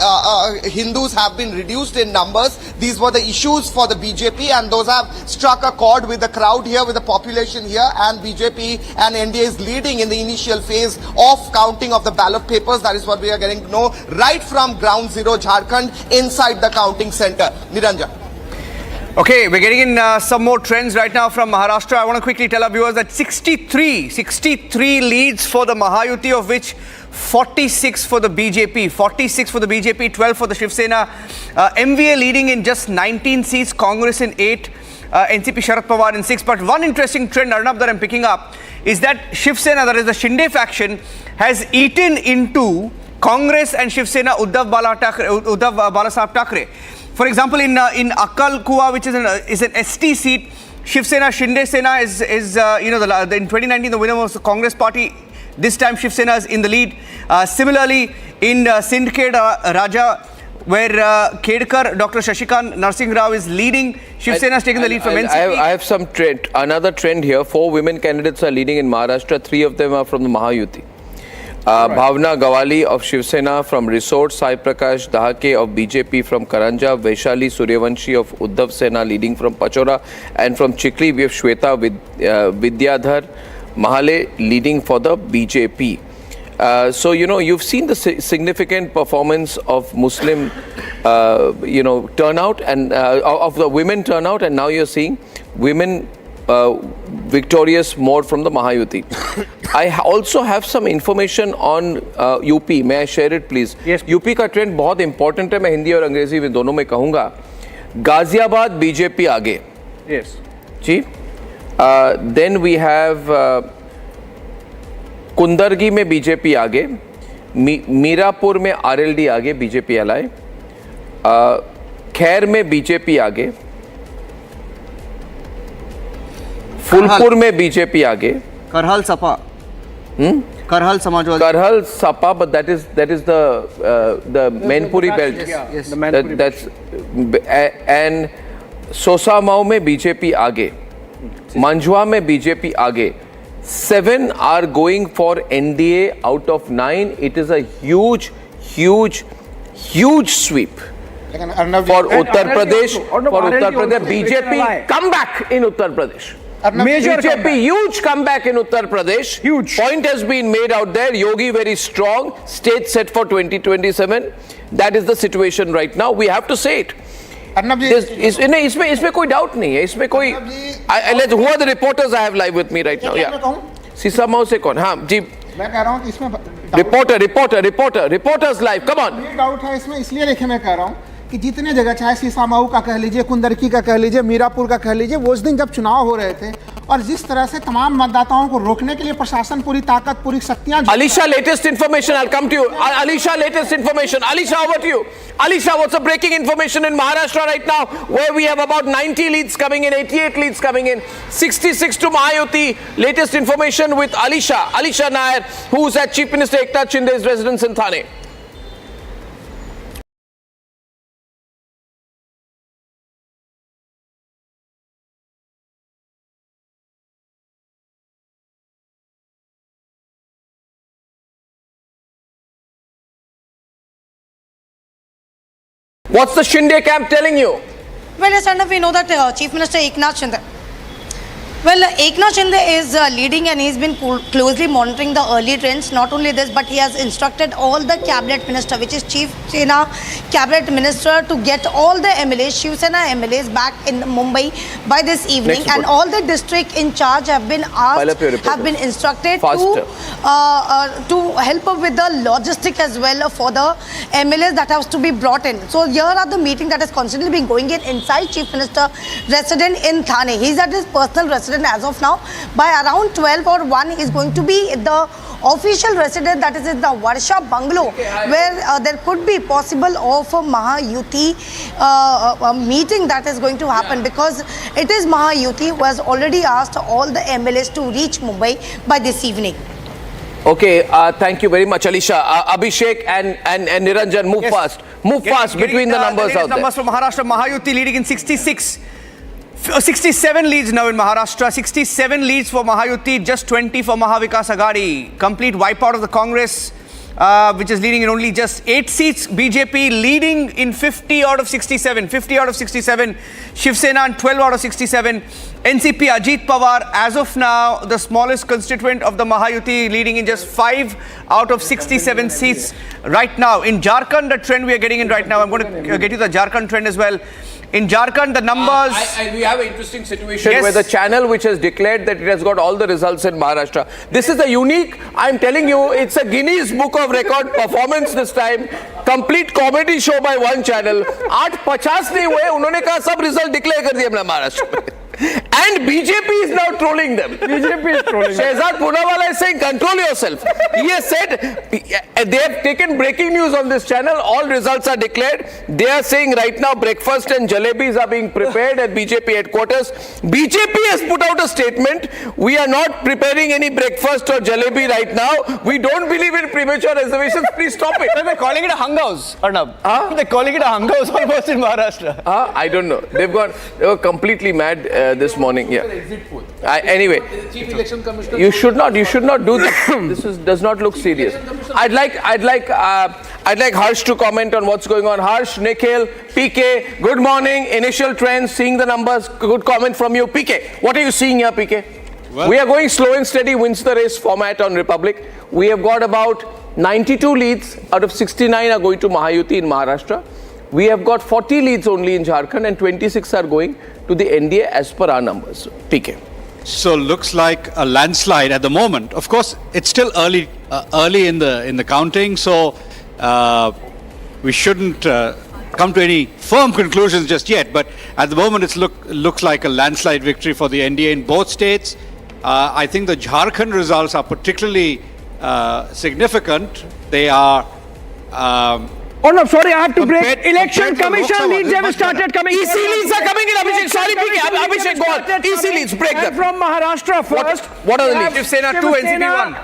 [SPEAKER 15] Hindus have been reduced in numbers, these were the issues for the BJP, and those have struck a chord with the crowd here, with the population here, and BJP and NDA is leading in the initial phase of counting of the ballot papers. That is what we are getting to know right from ground zero Jharkhand, inside the counting center. Niranjan.
[SPEAKER 2] Okay, we're getting in some more trends right now from Maharashtra. I want to quickly tell our viewers that 63 leads for the Mahayuti, of which 46 for the BJP. 46 for the BJP, 12 for the Shiv Sena. MVA leading in just 19 seats, Congress in 8. NCP Sharad Pawar in 6. But one interesting trend, Arnab, that I'm picking up is that Shiv Sena, that is the Shinde faction, has eaten into Congress and Shiv Sena Uddhav Balasaheb Thackeray. For example, in Akal Kuwa, which is an ST seat, Shiv Sena, Shinde Sena is in 2019 the winner was the Congress party. This time Shiv Sena is in the lead. Similarly, in Sindhkhed Raja, where Kedkar, Dr. Shashikant Narsingh Rao is leading, Shiv Sena has taken the lead from NCP.
[SPEAKER 20] I have some trend, another trend here. 4 women candidates are leading in Maharashtra. 3 of them are from the Mahayuti. Bhavna Gawali of Shiv Sena from Resort, Sai Prakash Dahake of BJP from Karanja, Vaishali Suryavanshi of Uddhav Sena leading from Pachora, and from Chikli we have Shweta Vidyadhar Mahale leading for the BJP. So, you've seen the significant performance of Muslim, turnout and of the women turnout, and now you're seeing women victorious more from the Mahayuti. I also have some information on UP. May I share it, please?
[SPEAKER 2] Yes.
[SPEAKER 20] UP का trend बहुत important है. मैं हिंदी और अंग्रेजी में दोनों में कहूँगा. गाजियाबाद बीजेपी आगे.
[SPEAKER 2] Yes.
[SPEAKER 20] जी. Then we have कुंदरगी में बीजेपी आगे. मीरापुर में आरएलडी आगे बीजेपी अलाय. खैर में बीजेपी आगे. फूलपुर में बीजेपी आगे.
[SPEAKER 2] Karhal Sapa. Karhal Samajwadi.
[SPEAKER 20] Karhal Sapa, but that is the Mainpuri belt.
[SPEAKER 2] Yes, the Mainpuri
[SPEAKER 20] that's and Sosamau में बीजेपी आगे. Manjwa में बीजेपी आगे. 7 are going for NDA out of 9. It is a huge sweep for Uttar Pradesh. BJP comeback in Uttar Pradesh.
[SPEAKER 3] Major
[SPEAKER 20] BJP huge comeback in Uttar Pradesh.
[SPEAKER 3] Huge.
[SPEAKER 20] Point has been made out there. Yogi very strong. State set for 2027. That is the situation right now. We have to say it. इसमें कोई doubt नहीं है. इसमें कोई. Who are the reporters I have live with me right now? Yeah. Sisamau से कौन? हाँ जी.
[SPEAKER 8] मैं कह रहा हूँ कि इसमें
[SPEAKER 20] reporters live. Come on.
[SPEAKER 8] ये डाउट है इसमें, इसलिए देखिए मैं कह रहा हूँ कि जितने जगह चाहे सीसामाऊ का कह लीजिए, कुंदरकी का कह लीजिए, मीरापुर का कह लीजिए, वो उस दिन जब चुनाव हो रहे थे और जिस तरह से तमाम मतदाताओं को रोकने के लिए प्रशासन पूरी ताकत पूरी शक्तियां.
[SPEAKER 20] Alisha, latest information. I'll come to you. Alisha, latest information. Alisha, over to you. Alisha, what's the breaking information in Maharashtra right now, where we have about 90 leads coming in, 88 leads coming in, 66 to Mahayuti. Latest information with Alisha Nair, who's at Chief Minister Eknath Shinde's residence in Thane. What's the Shinde camp telling you?
[SPEAKER 6] Well, yes, and we know that Chief Minister Eknath Shinde. Well, Eknath Shinde is leading and he's been closely monitoring the early trends. Not only this, but he has instructed all the cabinet minister, which is Chief Sena cabinet minister, to get all the MLAs, Shiv Sena MLAs back in Mumbai by this evening. And all the district in charge have been asked, have been instructed to help up with the logistic as well for the MLAs that has to be brought in. So here are the meeting that has constantly been going in inside Chief Minister resident in Thane. He's at his personal residence as of now. By around 12 or 1 is going to be the official residence, that is in the Varsha bungalow, where there could be possible of a Mahayuti meeting that is going to happen, because it is Mahayuti who has already asked all the MLAs to reach Mumbai by this evening.
[SPEAKER 20] Okay, thank you very much, Alisha. Abhishek and Niranjan, move fast. Move fast between the numbers out there.
[SPEAKER 2] Numbers from Maharashtra. Mahayuti leading in 67 leads now in Maharashtra. 67 leads for Mahayuti, just 20 for Mahavikas Aghadi. Complete wipeout of the Congress, which is leading in only just 8 seats. BJP leading in 50 out of 67. 50 out of 67. Shiv Sena and 12 out of 67. NCP Ajit Pawar, as of now, the smallest constituent of the Mahayuti, leading in just 5 out of 67 seats right now. In Jharkhand, the trend we are getting in right now, I'm going to get you the Jharkhand trend as well. In Jharkhand, the numbers...
[SPEAKER 20] we have an interesting situation where the channel which has declared that it has got all the results in Maharashtra. This is a unique, I'm telling you, it's a Guinness Book of Record performance this time. Complete comedy show by one channel. 8:50 नहीं हुए, उन्होंने कहा सब result declare कर दिए हमने महाराष्ट्र में. And BJP is now trolling them.
[SPEAKER 3] BJP is trolling them.
[SPEAKER 20] Shehzad Poonawala is saying, control yourself. He has said, they have taken breaking news on this channel. All results are declared. They are saying right now breakfast and jalebis are being prepared at BJP headquarters. BJP has put out a statement. We are not preparing any breakfast or jalebi right now. We don't believe in premature reservations. Please stop it.
[SPEAKER 2] They're calling it a hung house, Arnab. They're calling it a hung house almost in Maharashtra.
[SPEAKER 20] I don't know. They were completely mad this morning. Yeah. Anyway,
[SPEAKER 11] Chief Election Commissioner.
[SPEAKER 20] you should not do this. Does not look serious. I'd like Harsh to comment on what's going on. Harsh, Nikhil, PK. Good morning. Initial trends. Seeing the numbers. Good comment from you, PK. What are you seeing here, PK?
[SPEAKER 10] Well,
[SPEAKER 20] we are going slow and steady. Wins the race format on Republic. We have got about 92 leads out of 69 are going to Mahayuti in Maharashtra. We have got 40 leads only in Jharkhand and 26 are going to the NDA as per our numbers. PK.
[SPEAKER 10] So looks like a landslide at the moment. Of course, it's still early in the counting, so we shouldn't come to any firm conclusions just yet. But at the moment, it looks like a landslide victory for the NDA in both states. I think the Jharkhand results are particularly significant. They are.
[SPEAKER 3] Oh no, sorry, I have to break. Election Commission leads have started coming.
[SPEAKER 20] EC leads are coming in, Abhishek. Sorry, PK. Abhishek, go on. EC leads, break them.
[SPEAKER 3] From Maharashtra first.
[SPEAKER 20] What are the leads?
[SPEAKER 2] Shiv Sena 2, NCP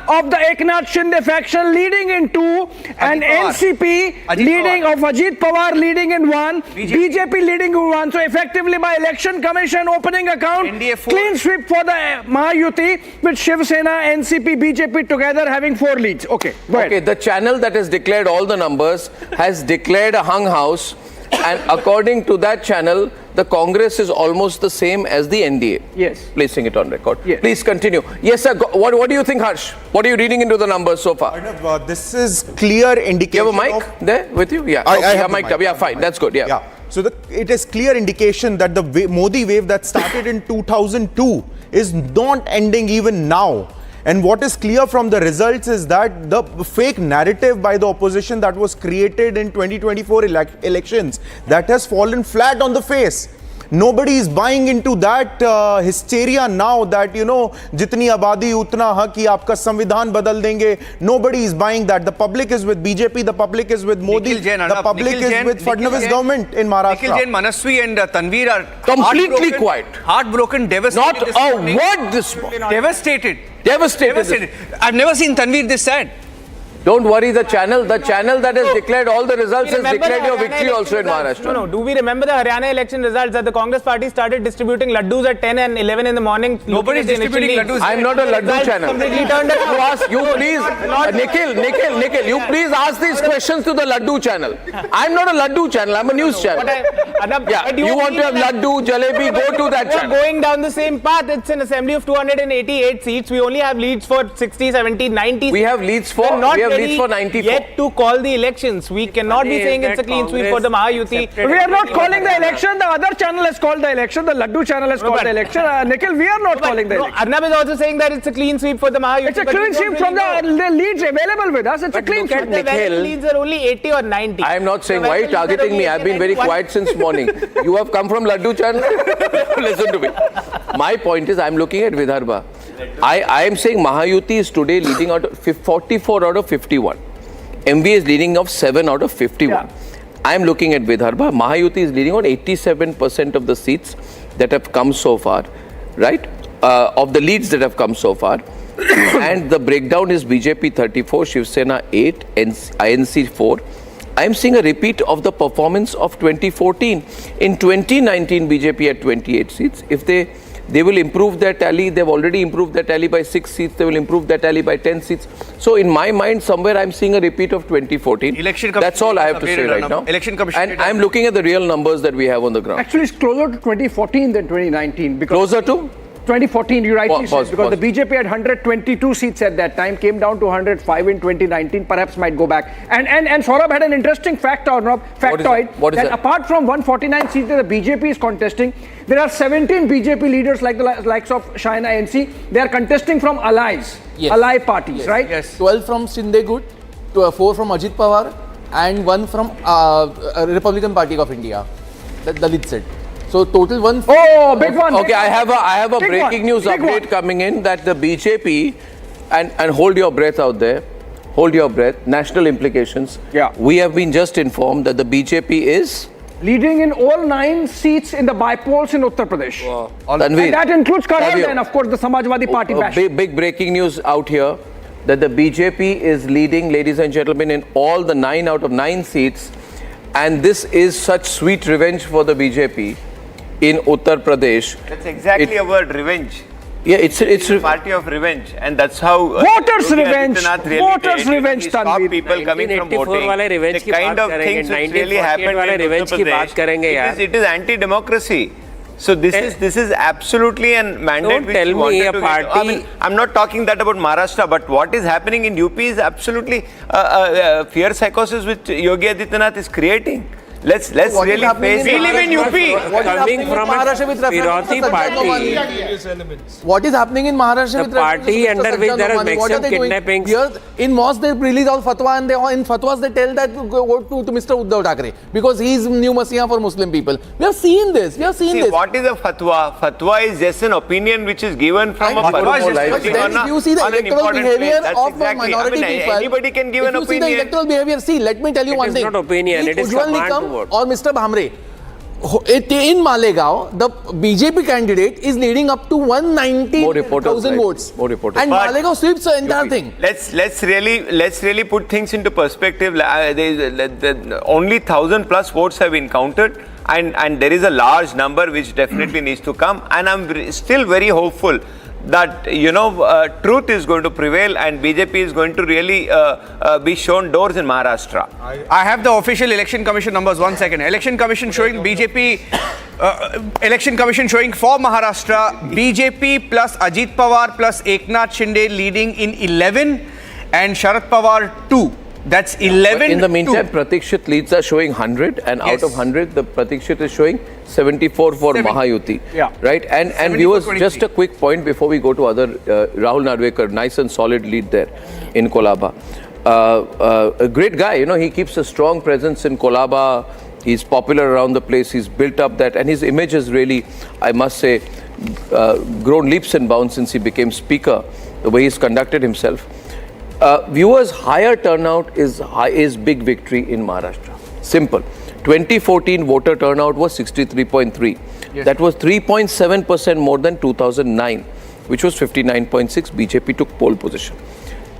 [SPEAKER 2] 1.
[SPEAKER 3] Of the Eknath Shinde faction leading in 2, and NCP leading of Ajit Pawar leading in 1, BJP leading in 1. So effectively by Election Commission opening account, clean sweep for the Mahayuti with Shiv Sena, NCP, BJP together having 4 leads. Okay, go ahead.
[SPEAKER 20] Okay, the channel that has declared all the numbers has declared a hung house, and according to that channel, the Congress is almost the same as the NDA.
[SPEAKER 3] Yes.
[SPEAKER 20] Placing it on record.
[SPEAKER 3] Yes.
[SPEAKER 20] Please continue. Yes, sir. What do you think, Harsh? What are you reading into the numbers so far?
[SPEAKER 13] Arnav, this is clear indication.
[SPEAKER 20] You have a mic there with you? Yeah.
[SPEAKER 13] I
[SPEAKER 20] Okay,
[SPEAKER 13] have
[SPEAKER 20] mic up. Yeah, fine. That's good. Yeah.
[SPEAKER 13] So it is clear indication that the Modi wave that started in 2002 is not ending even now. And what is clear from the results is that the fake narrative by the opposition that was created in 2024 elections, that has fallen flat on the face. Nobody is buying into that hysteria now that, you know, jitni abadi utna hak hi aapka samvidhan badal denge. Nobody is buying that. The public is with BJP, the public is with Modi, the public is with Fadnavis government in Maharashtra.
[SPEAKER 2] Nikhil Jain, Manaswi and Tanveer are
[SPEAKER 20] completely quiet.
[SPEAKER 2] Heartbroken, devastated.
[SPEAKER 20] Not a word this morning.
[SPEAKER 2] Devastated.
[SPEAKER 20] Devastated.
[SPEAKER 2] I've never seen Tanveer this sad.
[SPEAKER 20] Don't worry, the channel that has declared all the results has declared your victory also in Maharashtra.
[SPEAKER 23] No, do we remember the Haryana election results that the Congress party started distributing laddus at 10 and 11 in the morning?
[SPEAKER 2] Nobody's distributing laddus.
[SPEAKER 20] I'm not a laddu channel.
[SPEAKER 23] Completely turned
[SPEAKER 20] You please, Nikhil, you please ask these questions to the laddu channel. I'm not a laddu channel, I'm a news channel. You want to have laddu, jalebi, go to that channel.
[SPEAKER 23] Going down the same path, it's an assembly of 288 seats. We only have leads for 60, 70, 90.
[SPEAKER 20] We have leads for 94.
[SPEAKER 23] Yet to call the elections. We cannot be saying it's a clean sweep for the Mahayuti.
[SPEAKER 3] We are not calling the election. The other channel has called the election. The Laddu channel has called the election. Nikhil, we are not calling the election.
[SPEAKER 23] Arnab is also saying that it's a clean sweep for the Mahayuti.
[SPEAKER 3] It's a clean sweep from the leads available with us. It's a clean sweep.
[SPEAKER 23] The available leads are only 80 or 90.
[SPEAKER 20] I am not saying why are you targeting me. I've been very quiet since morning. You have come from Laddu channel? Listen to me. My point is I'm looking at Vidarbha. I am saying Mahayuti is today leading out of 44 out of 51. MV is leading of 7 out of 51. Yeah. I am looking at Vidarbha. Mahayuti is leading on 87% of the seats that have come so far, right? Of the leads that have come so far. And the breakdown is BJP 34, Shiv Sena 8, INC 4. I am seeing a repeat of the performance of 2014. In 2019, BJP had 28 seats. If they will improve their tally. They've already improved their tally by 6 seats. They will improve their tally by 10 seats. So in my mind, somewhere I'm seeing a repeat of 2014. That's all I have to say right now.
[SPEAKER 2] Election Commission.
[SPEAKER 20] And I'm looking at the real numbers that we have on the ground.
[SPEAKER 3] Actually, it's closer to 2014 than 2019.
[SPEAKER 20] Closer to?
[SPEAKER 3] 2014, you rightly said, because the BJP had 122 seats at that time, came down to 105 in 2019, perhaps might go back. And Saurabh had an interesting factoid that apart from 149 seats that the BJP is contesting, there are 17 BJP leaders like the likes of Shahina NC. They are contesting from allies, ally parties, right?
[SPEAKER 11] Yes. 12 from Shinde Good, 4 from Ajit Pawar, and 1 from Republican Party of India. The Dalit said.
[SPEAKER 21] So total one.
[SPEAKER 3] Oh, big one.
[SPEAKER 20] Okay, I have a
[SPEAKER 3] Big
[SPEAKER 20] breaking
[SPEAKER 3] one,
[SPEAKER 20] news
[SPEAKER 3] big
[SPEAKER 20] update
[SPEAKER 3] one.
[SPEAKER 20] coming in that the BJP, and hold your breath out there, hold your breath, national implications.
[SPEAKER 3] Yeah.
[SPEAKER 20] We have been just informed that the BJP is
[SPEAKER 3] leading in all 9 seats in the by-polls in Uttar Pradesh.
[SPEAKER 20] Tanveer.
[SPEAKER 3] And that includes Karnal
[SPEAKER 20] Tanveer.
[SPEAKER 3] and of course the Samajwadi Party bash.
[SPEAKER 20] Big breaking news out here that the BJP is leading, ladies and gentlemen, in all the 9 out of 9 seats, and this is such sweet revenge for the BJP in Uttar Pradesh.
[SPEAKER 12] That's exactly a word, revenge.
[SPEAKER 20] Yeah, it's
[SPEAKER 12] a party of revenge, and that's how
[SPEAKER 3] Voters'
[SPEAKER 12] Yogi
[SPEAKER 3] revenge.
[SPEAKER 12] Adityanath really
[SPEAKER 3] Voters'
[SPEAKER 12] did.
[SPEAKER 3] revenge,
[SPEAKER 12] He stopped
[SPEAKER 3] Tanveer.
[SPEAKER 12] people coming from
[SPEAKER 14] 1984
[SPEAKER 12] voting.
[SPEAKER 14] वाले revenge
[SPEAKER 12] The
[SPEAKER 14] की
[SPEAKER 12] kind
[SPEAKER 14] बात
[SPEAKER 12] of
[SPEAKER 14] करेंगे,
[SPEAKER 12] things which really
[SPEAKER 14] 1948
[SPEAKER 12] happened
[SPEAKER 14] वाले
[SPEAKER 12] in
[SPEAKER 14] revenge
[SPEAKER 12] Uttar
[SPEAKER 14] की बात
[SPEAKER 12] Pradesh,
[SPEAKER 14] करेंगे यार।
[SPEAKER 12] it is anti-democracy. So this is absolutely a mandate
[SPEAKER 14] Don't
[SPEAKER 12] which
[SPEAKER 14] tell
[SPEAKER 12] you
[SPEAKER 14] me
[SPEAKER 12] wanted
[SPEAKER 14] a
[SPEAKER 12] to
[SPEAKER 14] party-
[SPEAKER 12] get. I mean, I'm not talking that about Maharashtra, but what is happening in UP is absolutely fear psychosis which Yogi Adityanath is creating. Let's
[SPEAKER 21] What is
[SPEAKER 12] really
[SPEAKER 21] happening
[SPEAKER 12] face
[SPEAKER 21] in
[SPEAKER 12] it.
[SPEAKER 21] What is happening in Maharashtra with reference to Mr. Sajjan Gawani? What is happening in Maharashtra with reference to
[SPEAKER 14] party
[SPEAKER 21] Mr.
[SPEAKER 14] under which
[SPEAKER 21] Sajjan
[SPEAKER 14] there is
[SPEAKER 21] Gawani? What are
[SPEAKER 14] maximum
[SPEAKER 21] they doing?
[SPEAKER 14] kidnappings.
[SPEAKER 21] Here in mosque they release all fatwa, and in fatwas they tell that go to Mr. Uddhav Thackeray because he is new messiah for Muslim people. We have seen this. We have seen
[SPEAKER 12] See,
[SPEAKER 21] this.
[SPEAKER 12] what is a fatwa? Fatwa is just an opinion which is given from a
[SPEAKER 21] But
[SPEAKER 12] person
[SPEAKER 21] then
[SPEAKER 12] sitting on
[SPEAKER 21] if you see the
[SPEAKER 12] on an
[SPEAKER 21] electoral
[SPEAKER 12] important
[SPEAKER 21] behavior
[SPEAKER 12] place. That's
[SPEAKER 21] of
[SPEAKER 12] exactly.
[SPEAKER 21] minority people,
[SPEAKER 12] anybody can give an
[SPEAKER 21] if you see the
[SPEAKER 12] opinion.
[SPEAKER 21] electoral behavior, see, let me tell you
[SPEAKER 14] It
[SPEAKER 21] one
[SPEAKER 14] is
[SPEAKER 21] thing.
[SPEAKER 14] not opinion,
[SPEAKER 21] Be
[SPEAKER 14] it is
[SPEAKER 21] Ujjwal
[SPEAKER 14] command to
[SPEAKER 21] Nikam
[SPEAKER 14] vote.
[SPEAKER 21] or Mr. Bhamre. In Malegaon, the BJP candidate is leading up to 190,000 votes.
[SPEAKER 20] More reporters.
[SPEAKER 21] And Malegaon sweeps the entire thing.
[SPEAKER 12] Let's really put things into perspective. Only 1,000+ votes have been counted, and there is a large number which definitely needs to come. And I'm still very hopeful that truth is going to prevail and BJP is going to really be shown doors in Maharashtra.
[SPEAKER 2] I have the official election commission numbers. 1 second. Election commission showing BJP. Election commission showing for Maharashtra BJP plus Ajit Pawar plus Eknath Shinde leading in 11 and Sharad Pawar 2. That's 11.
[SPEAKER 20] But in the meantime, Pratikshit leads are showing 100, and out of 100, the Pratikshit is showing 74 for Mahayuti.
[SPEAKER 3] Yeah.
[SPEAKER 20] Right? And viewers, just a quick point before we go to other, Rahul Narvekar, nice and solid lead there in Kolaba. A great guy, he keeps a strong presence in Kolaba. He's popular around the place. He's built up that, and his image has really, I must say, grown leaps and bounds since he became speaker, the way he's conducted himself. Viewers, higher turnout is big victory in Maharashtra. Simple. 2014 voter turnout was 63.3. Yes. That was 3.7% more than 2009, which was 59.6. BJP took pole position.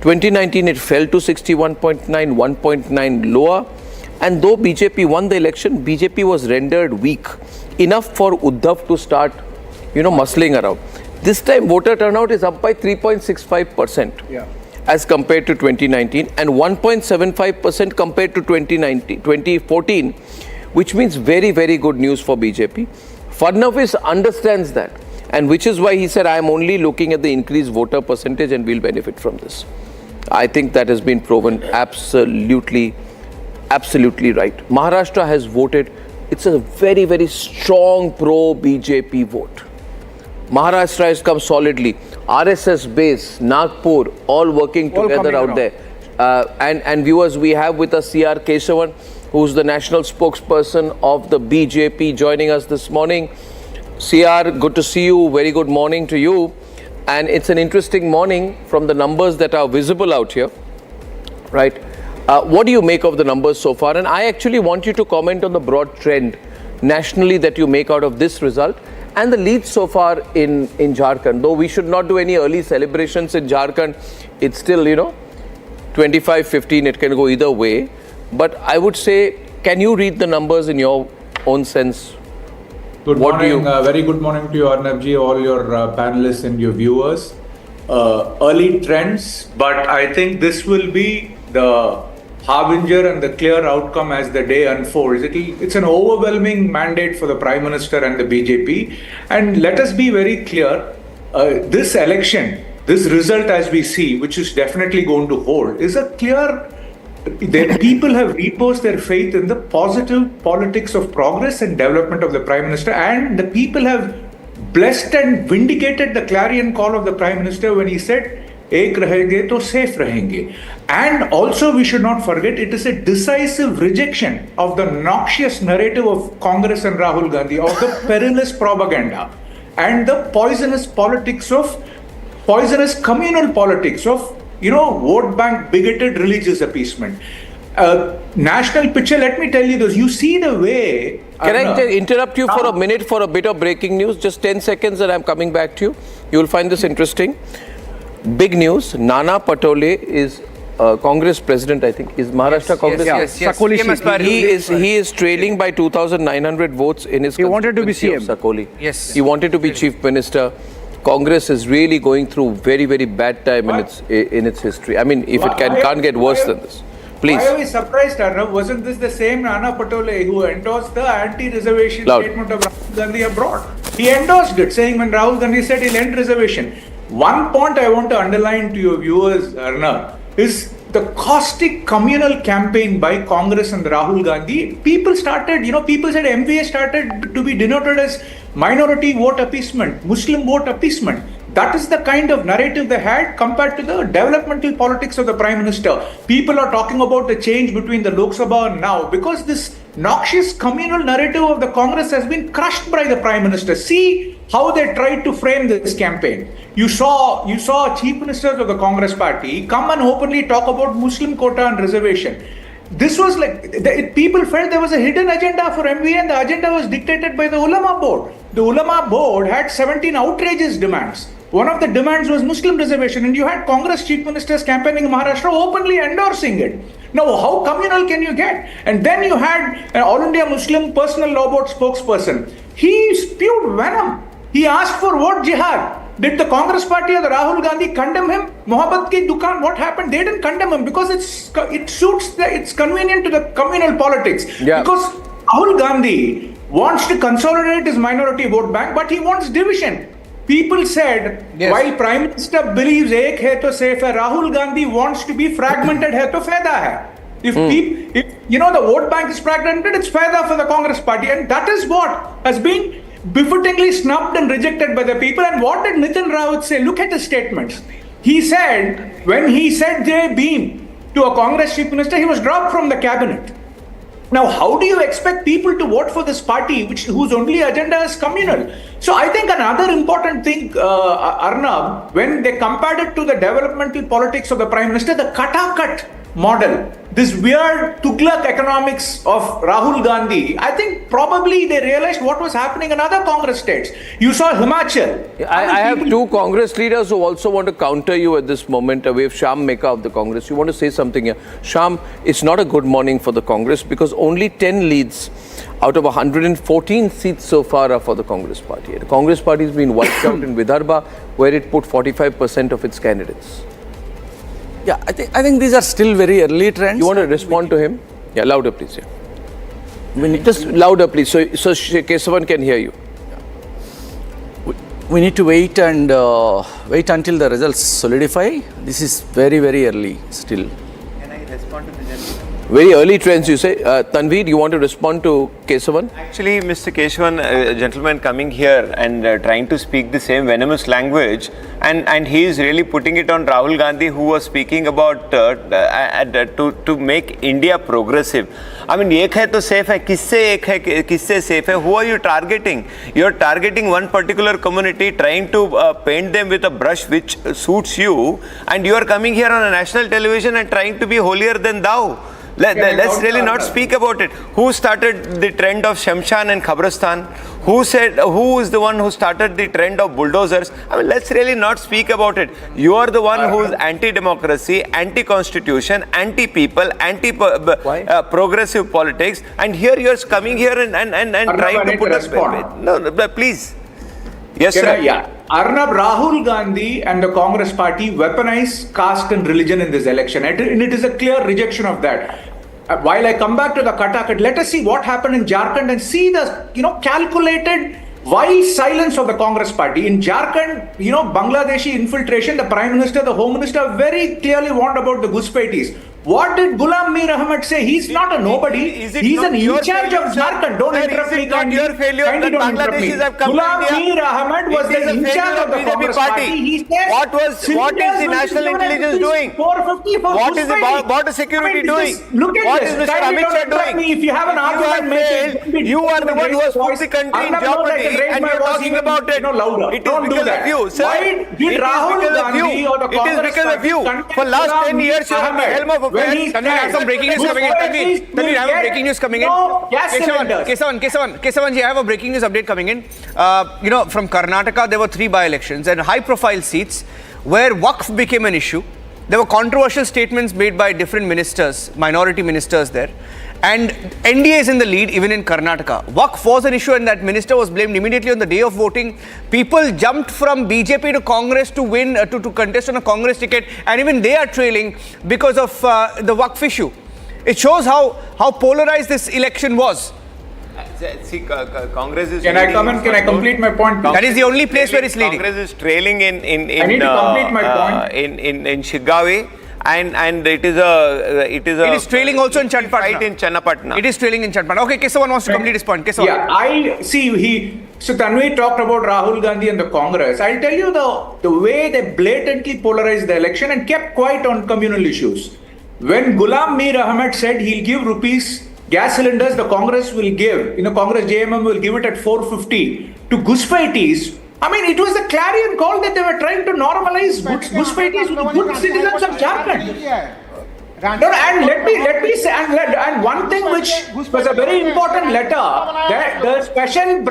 [SPEAKER 20] 2019 it fell to 61.9, 1.9 lower. And though BJP won the election, BJP was rendered weak enough for Uddhav to start, muscling around. This time voter turnout is up by 3.65%. Yeah. As compared to 2019 and 1.75% compared to 2014, which means very, very good news for BJP. Fadnavis understands that, and which is why he said, I am only looking at the increased voter percentage and we'll benefit from this. I think that has been proven absolutely right. Maharashtra has voted. It's a very, very strong pro-BJP vote. Maharashtra has come solidly. RSS base, Nagpur, all working together out there. And viewers, we have with us C.R. Kesavan, who's the national spokesperson of the BJP, joining us this morning. CR, good to see you. Very good morning to you. And it's an interesting morning from the numbers that are visible out here, right? What do you make of the numbers so far? And I actually want you to comment on the broad trend nationally that you make out of this result and the lead so far in Jharkhand. Though we should not do any early celebrations in Jharkhand, it's still, 25-15, it can go either way. But I would say, can you read the numbers in your own sense?
[SPEAKER 4] Good morning, very good morning to you, Arnabji, all your panelists and your viewers. Early trends, but I think this will be the harbinger and the clear outcome as the day unfolds. It's an overwhelming mandate for the Prime Minister and the BJP. And let us be very clear, this election, this result as we see, which is definitely going to hold, is a clear, the people have reposed their faith in the positive politics of progress and development of the Prime Minister, and the people have blessed and vindicated the clarion call of the Prime Minister when he said, एक रहेंगे तो safe रहेंगे. And also we should not forget, it is a decisive rejection of the noxious narrative of Congress and Rahul Gandhi, of the perilous propaganda and the poisonous communal politics of, vote bank bigoted religious appeasement. National picture, let me tell you this, you see the way...
[SPEAKER 20] Can I interrupt you for a minute for a bit of breaking news? Just 10 seconds and I'm coming back to you. You will find this interesting. Big news, Nana Patole is Congress president, I think, is Maharashtra Congress.
[SPEAKER 3] Yes.
[SPEAKER 20] He is trailing by 2,900 votes in his.
[SPEAKER 3] He wanted to be CM.
[SPEAKER 20] Sakoli.
[SPEAKER 2] Yes.
[SPEAKER 20] He wanted to be chief minister. Congress is really going through very, very bad time in its history. I mean, if it can't get worse than this. Please.
[SPEAKER 4] Why are we surprised, Arnav? Wasn't this the same Nana Patole who endorsed the anti-reservation statement of Rahul Gandhi abroad? He endorsed it, saying when Rahul Gandhi said he'll end reservation. One point I want to underline to your viewers, Arnav, is the caustic communal campaign by Congress and Rahul Gandhi. People started, people said MVA started to be denoted as minority vote appeasement, Muslim vote appeasement. That is the kind of narrative they had compared to the developmental politics of the Prime Minister. People are talking about the change between the Lok Sabha and now because this noxious communal narrative of the Congress has been crushed by the Prime Minister. See how they tried to frame this campaign. You saw chief ministers of the Congress party come and openly talk about Muslim quota and reservation. This was like, people felt there was a hidden agenda for MVA and the agenda was dictated by the Ulama board. The Ulama board had 17 outrageous demands. One of the demands was Muslim reservation, and you had Congress chief ministers campaigning in Maharashtra openly endorsing it. Now, how communal can you get? And then you had an All India Muslim personal law board spokesperson. He spewed venom. He asked for vote jihad. Did the Congress party or the Rahul Gandhi condemn him? Mohabbat ki dukan, what happened? They didn't condemn him because it's convenient to the communal politics.
[SPEAKER 20] Yeah.
[SPEAKER 4] Because Rahul Gandhi wants to consolidate his minority vote bank, but he wants division. People said, while Prime Minister believes ek hai to safe hai, Rahul Gandhi wants to be fragmented hai to faida hai. If the vote bank is fragmented, it's faida for the Congress party, and that is what has been befittingly snubbed and rejected by the people. And what did Nitin Rawat say? Look at his statements. He said, when he said Jai Bhim to a Congress chief minister, he was dropped from the cabinet. Now, how do you expect people to vote for this party whose only agenda is communal? So I think another important thing, Arnab, when they compared it to the developmental politics of the Prime Minister, the cut model, this weird Tughlaq economics of Rahul Gandhi, I think probably they realized what was happening in other Congress states. You saw Himachal.
[SPEAKER 20] I have two Congress leaders who also want to counter you at this moment. We have Shyam Meka of the Congress. You want to say something here? Shyam, it's not a good morning for the Congress because only 10 leads out of 114 seats so far are for the Congress party. The Congress party has been wiped out in Vidarbha, where it put 45% of its candidates.
[SPEAKER 21] Yeah, I think these are still very early trends.
[SPEAKER 20] You want to respond to him? Yeah, louder please. Yeah. Just louder please, so Kesavan can hear you.
[SPEAKER 21] We need to wait until the results solidify. This is very, very early still.
[SPEAKER 12] Can I respond to the gentleman?
[SPEAKER 20] Very early trends, you say. Tanveer, you want to respond to Kesavan?
[SPEAKER 12] Actually, Mr. Kesavan, a gentleman coming here and trying to speak the same venomous language, and he is really putting it on Rahul Gandhi, who was speaking about to make India progressive. I mean, ek hai to safe hai, kisse safe hai, who are you targeting? You are targeting one particular community, trying to paint them with a brush which suits you, and you are coming here on a national television and trying to be holier than thou. Let's really not speak about it. Who started the trend of Shamshan and Khabristan? Who is the one who started the trend of bulldozers? I mean, let's really not speak about it. You are the one who is anti-democracy, anti-constitution, anti-people, anti-progressive politics, and here you are coming here and trying to put us... No, please. Yes, sir.
[SPEAKER 4] Yeah. Arnab, Rahul Gandhi and the Congress party weaponize caste and religion in this election, and it is a clear rejection of that. While I come back to the Katakat, let us see what happened in Jharkhand and see the calculated wild silence of the Congress party. In Jharkhand, Bangladeshi infiltration, the Prime Minister, the Home Minister very clearly warned about the Guspaitis. What did Ghulam Mir Ahmed say? He's not a nobody. He's an in charge of Jharkhand. Don't interrupt me.
[SPEAKER 12] Not your failure that Bangladeshis have come to India.
[SPEAKER 4] Ghulam Mir Ahmed was the in charge of the Congress party. He says,
[SPEAKER 12] What is the national intelligence doing?
[SPEAKER 4] 450 for
[SPEAKER 12] What is the border security doing?
[SPEAKER 4] Look at
[SPEAKER 12] What
[SPEAKER 4] this.
[SPEAKER 12] is Mr. Amit Shah doing?
[SPEAKER 4] If you have an argument, make it.
[SPEAKER 12] You are the one who has put the country in jeopardy, and you're talking about it. It is because of you, sir.
[SPEAKER 4] Why did Rahul Gandhi or the Congress
[SPEAKER 12] It is because of you. For last 10 years, you have the helm of affairs.
[SPEAKER 2] Tanvir, I have some breaking news coming in. Tanvir, I have a breaking news coming in. Kesavan, I have a breaking news update coming in. From Karnataka, there were 3 by-elections and high-profile seats where Waqf became an issue. There were controversial statements made by different ministers, minority ministers there. And NDA is in the lead even in Karnataka. Waqf was an issue and that minister was blamed immediately on the day of voting. People jumped from BJP to Congress to win, to contest on a Congress ticket, and even they are trailing because of the Waqf issue. It shows how polarized this election was.
[SPEAKER 12] See, Congress is.
[SPEAKER 4] Can I come in? Can I complete my point?
[SPEAKER 2] That is the only place where it's leading.
[SPEAKER 12] Congress is trailing in
[SPEAKER 4] I need to complete my point.
[SPEAKER 12] in Shigawe. And it is
[SPEAKER 2] trailing also in Channapatna.
[SPEAKER 12] Fight in Channapatna.
[SPEAKER 2] It is trailing in Channapatna. Okay, Kesavan wants to complete his point. Kesavan.
[SPEAKER 4] Yeah, so Tanvir talked about Rahul Gandhi and the Congress. I'll tell you the way they blatantly polarized the election and kept quiet on communal issues. When Ghulam Mir Ahmed said he'll give rupees gas cylinders, the Congress will give, Congress JMM will give it at 450 to Guspaitis. I mean, it was the clarion call that they were trying to normalize Guspaitis with good citizens of Jharkhand. No, and let me say, and one thing which was a very important letter, that the special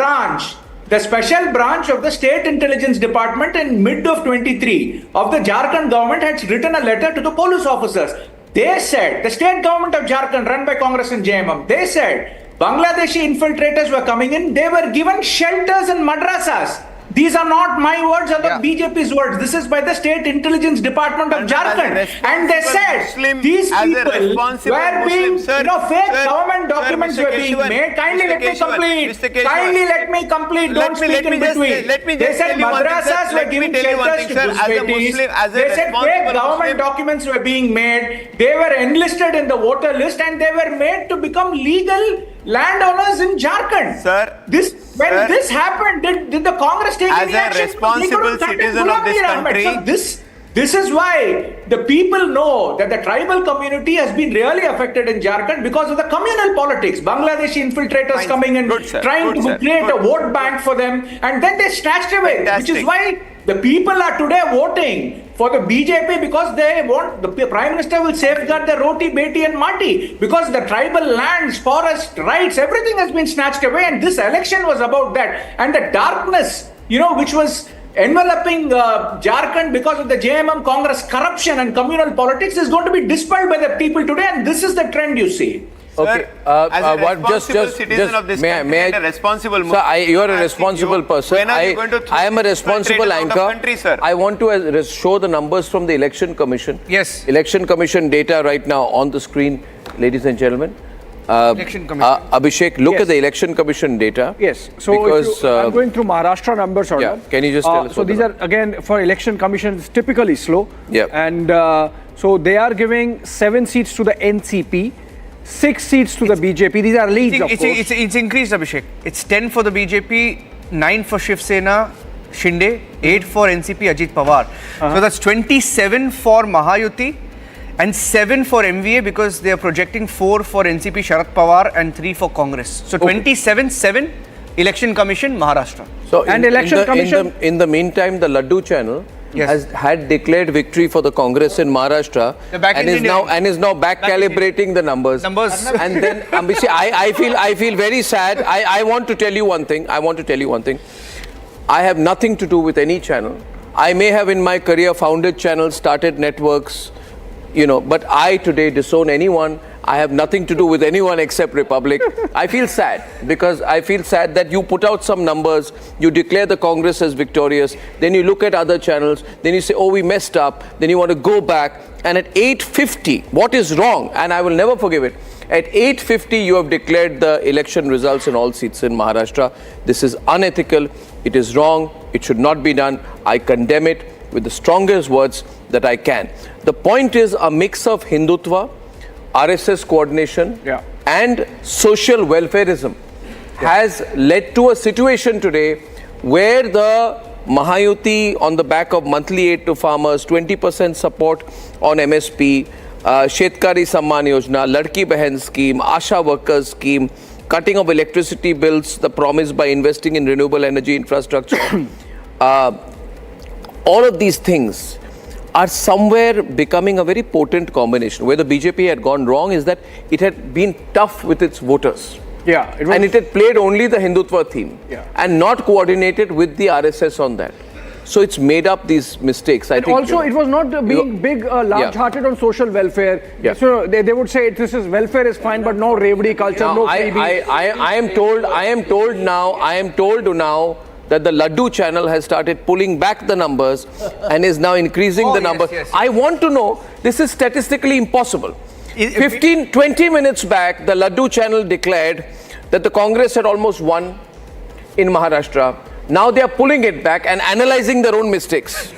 [SPEAKER 4] branch of the State Intelligence Department in mid of 23 of the Jharkhand government had written a letter to the police officers. They said, the state government of Jharkhand run by Congress and JMM, they said Bangladeshi infiltrators were coming in, they were given shelters in madrasas. These are not my words or the BJP's words. This is by the State Intelligence Department of Jharkhand. And they said these people were being, fake government documents were being made. Kindly let me complete. Kindly let me complete. Don't speak in between. They said madrasas were giving shelters to Guspaitis. They said fake government documents were being made. They were enlisted in the voter list and they were made to become legal landowners in Jharkhand.
[SPEAKER 12] Sir,
[SPEAKER 4] when this happened, did the Congress take any action?
[SPEAKER 12] As a responsible citizen of this country,
[SPEAKER 4] so this is why the people know that the tribal community has been really affected in Jharkhand because of the communal politics. Bangladeshi infiltrators coming in, trying to create a vote bank for them, and then they snatched away. Which is why the people are today voting for the BJP because they want, the Prime Minister will safeguard the roti, beti and mati because the tribal lands, forest rights, everything has been snatched away, and this election was about that. And the darkness, which was enveloping Jharkhand because of the JMM Congress corruption and communal politics is going to be dispelled by the people today, and this is the trend you see.
[SPEAKER 12] Okay, as a responsible citizen of this country, and a responsible Muslim,
[SPEAKER 20] sir, you are a responsible person. I am a responsible anchor. I want to show the numbers from the Election Commission.
[SPEAKER 2] Yes.
[SPEAKER 20] Election Commission data right now on the screen, ladies and gentlemen.
[SPEAKER 2] Election Commission.
[SPEAKER 20] Abhishek, look at the Election Commission data.
[SPEAKER 3] Yes. So because, I'm going through Maharashtra numbers.
[SPEAKER 20] Yeah. Can you just tell us?
[SPEAKER 3] So these are again for Election Commission typically slow.
[SPEAKER 20] Yeah.
[SPEAKER 3] And so they are giving 7 seats to the NCP. 6 seats to the BJP. These are leads, of course.
[SPEAKER 2] It's increased, Abhishek. It's 10 for the BJP, 9 for Shiv Sena, Shinde, 8 for NCP, Ajit Pawar. So that's 27 for Mahayuti and 7 for MVA because they are projecting 4 for NCP, Sharad Pawar and 3 for Congress. So 27-7, Election Commission, Maharashtra.
[SPEAKER 20] So in the meantime, the Laddu channel has had declared victory for the Congress in Maharashtra and is now back calibrating the numbers. And then Ambishi, I feel very sad. I want to tell you one thing. I have nothing to do with any channel. I may have in my career founded channels, started networks, but I today disown anyone. I have nothing to do with anyone except Republic. I feel sad because I feel sad that you put out some numbers, you declare the Congress as victorious, then you look at other channels, then you say, oh, we messed up, then you want to go back, and at 8:50, what is wrong? And I will never forgive it. At 8:50, you have declared the election results in all seats in Maharashtra. This is unethical, it is wrong, it should not be done. I condemn it with the strongest words that I can. The point is a mix of Hindutva, RSS coordination and social welfareism has led to a situation today where the Mahayuti, on the back of monthly aid to farmers, 20% support on MSP, Shetkari Samman Yojana, Ladki Behan scheme, Asha workers scheme, cutting of electricity bills, the promise by investing in renewable energy infrastructure, all of these things are somewhere becoming a very potent combination. Where the BJP had gone wrong is that it had been tough with its voters.
[SPEAKER 3] Yeah,
[SPEAKER 20] and it had played only the Hindutva theme and not coordinated with the RSS on that. So it's made up these mistakes. I think
[SPEAKER 3] also it was not being big, large-hearted on social welfare. So they would say this is welfare is fine, but no revdi culture,
[SPEAKER 20] now,
[SPEAKER 3] no
[SPEAKER 20] I am told now that the Laddu channel has started pulling back the numbers and is now increasing the numbers. I want to know, this is statistically impossible. 20 minutes back, the Laddu channel declared that the Congress had almost won in Maharashtra. Now they are pulling it back and analyzing their own mistakes.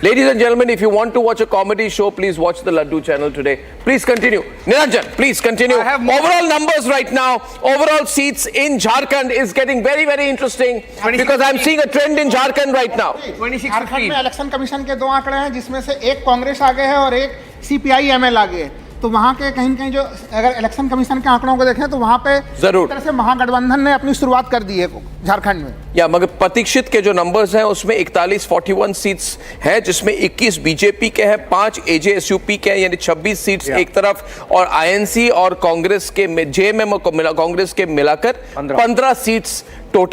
[SPEAKER 20] Ladies and gentlemen, if you want to watch a comedy show, please watch the Laddu channel today. Please continue. Niranjan, please continue. Overall numbers right now, overall seats in Jharkhand is getting very, very interesting because I'm seeing a trend in Jharkhand right now.
[SPEAKER 8] Jharkhand में election commission के 2 आंकड़े हैं जिसमें से एक कांग्रेस आगे है और एक CPI ML आगे है। तो वहाँ के कहीं न कहीं जो अगर इलेक्शन कमीशन के आंकड़ों को देखें तो वहाँ पे
[SPEAKER 20] जरूर
[SPEAKER 8] तरह से महागठबंधन ने अपनी शुरुआत कर दी है झारखंड में।
[SPEAKER 20] या मगर प्रतीक्षित के जो नंबर्स हैं उसमें 41 सीट्स हैं जिसमें 21 बीजेपी के हैं, 5 AJSUP के हैं, यानी 26 सीट्स एक तरफ और INC और कांग्रेस के JMM कांग्रेस के मिलाकर 15 सीट्स टोटल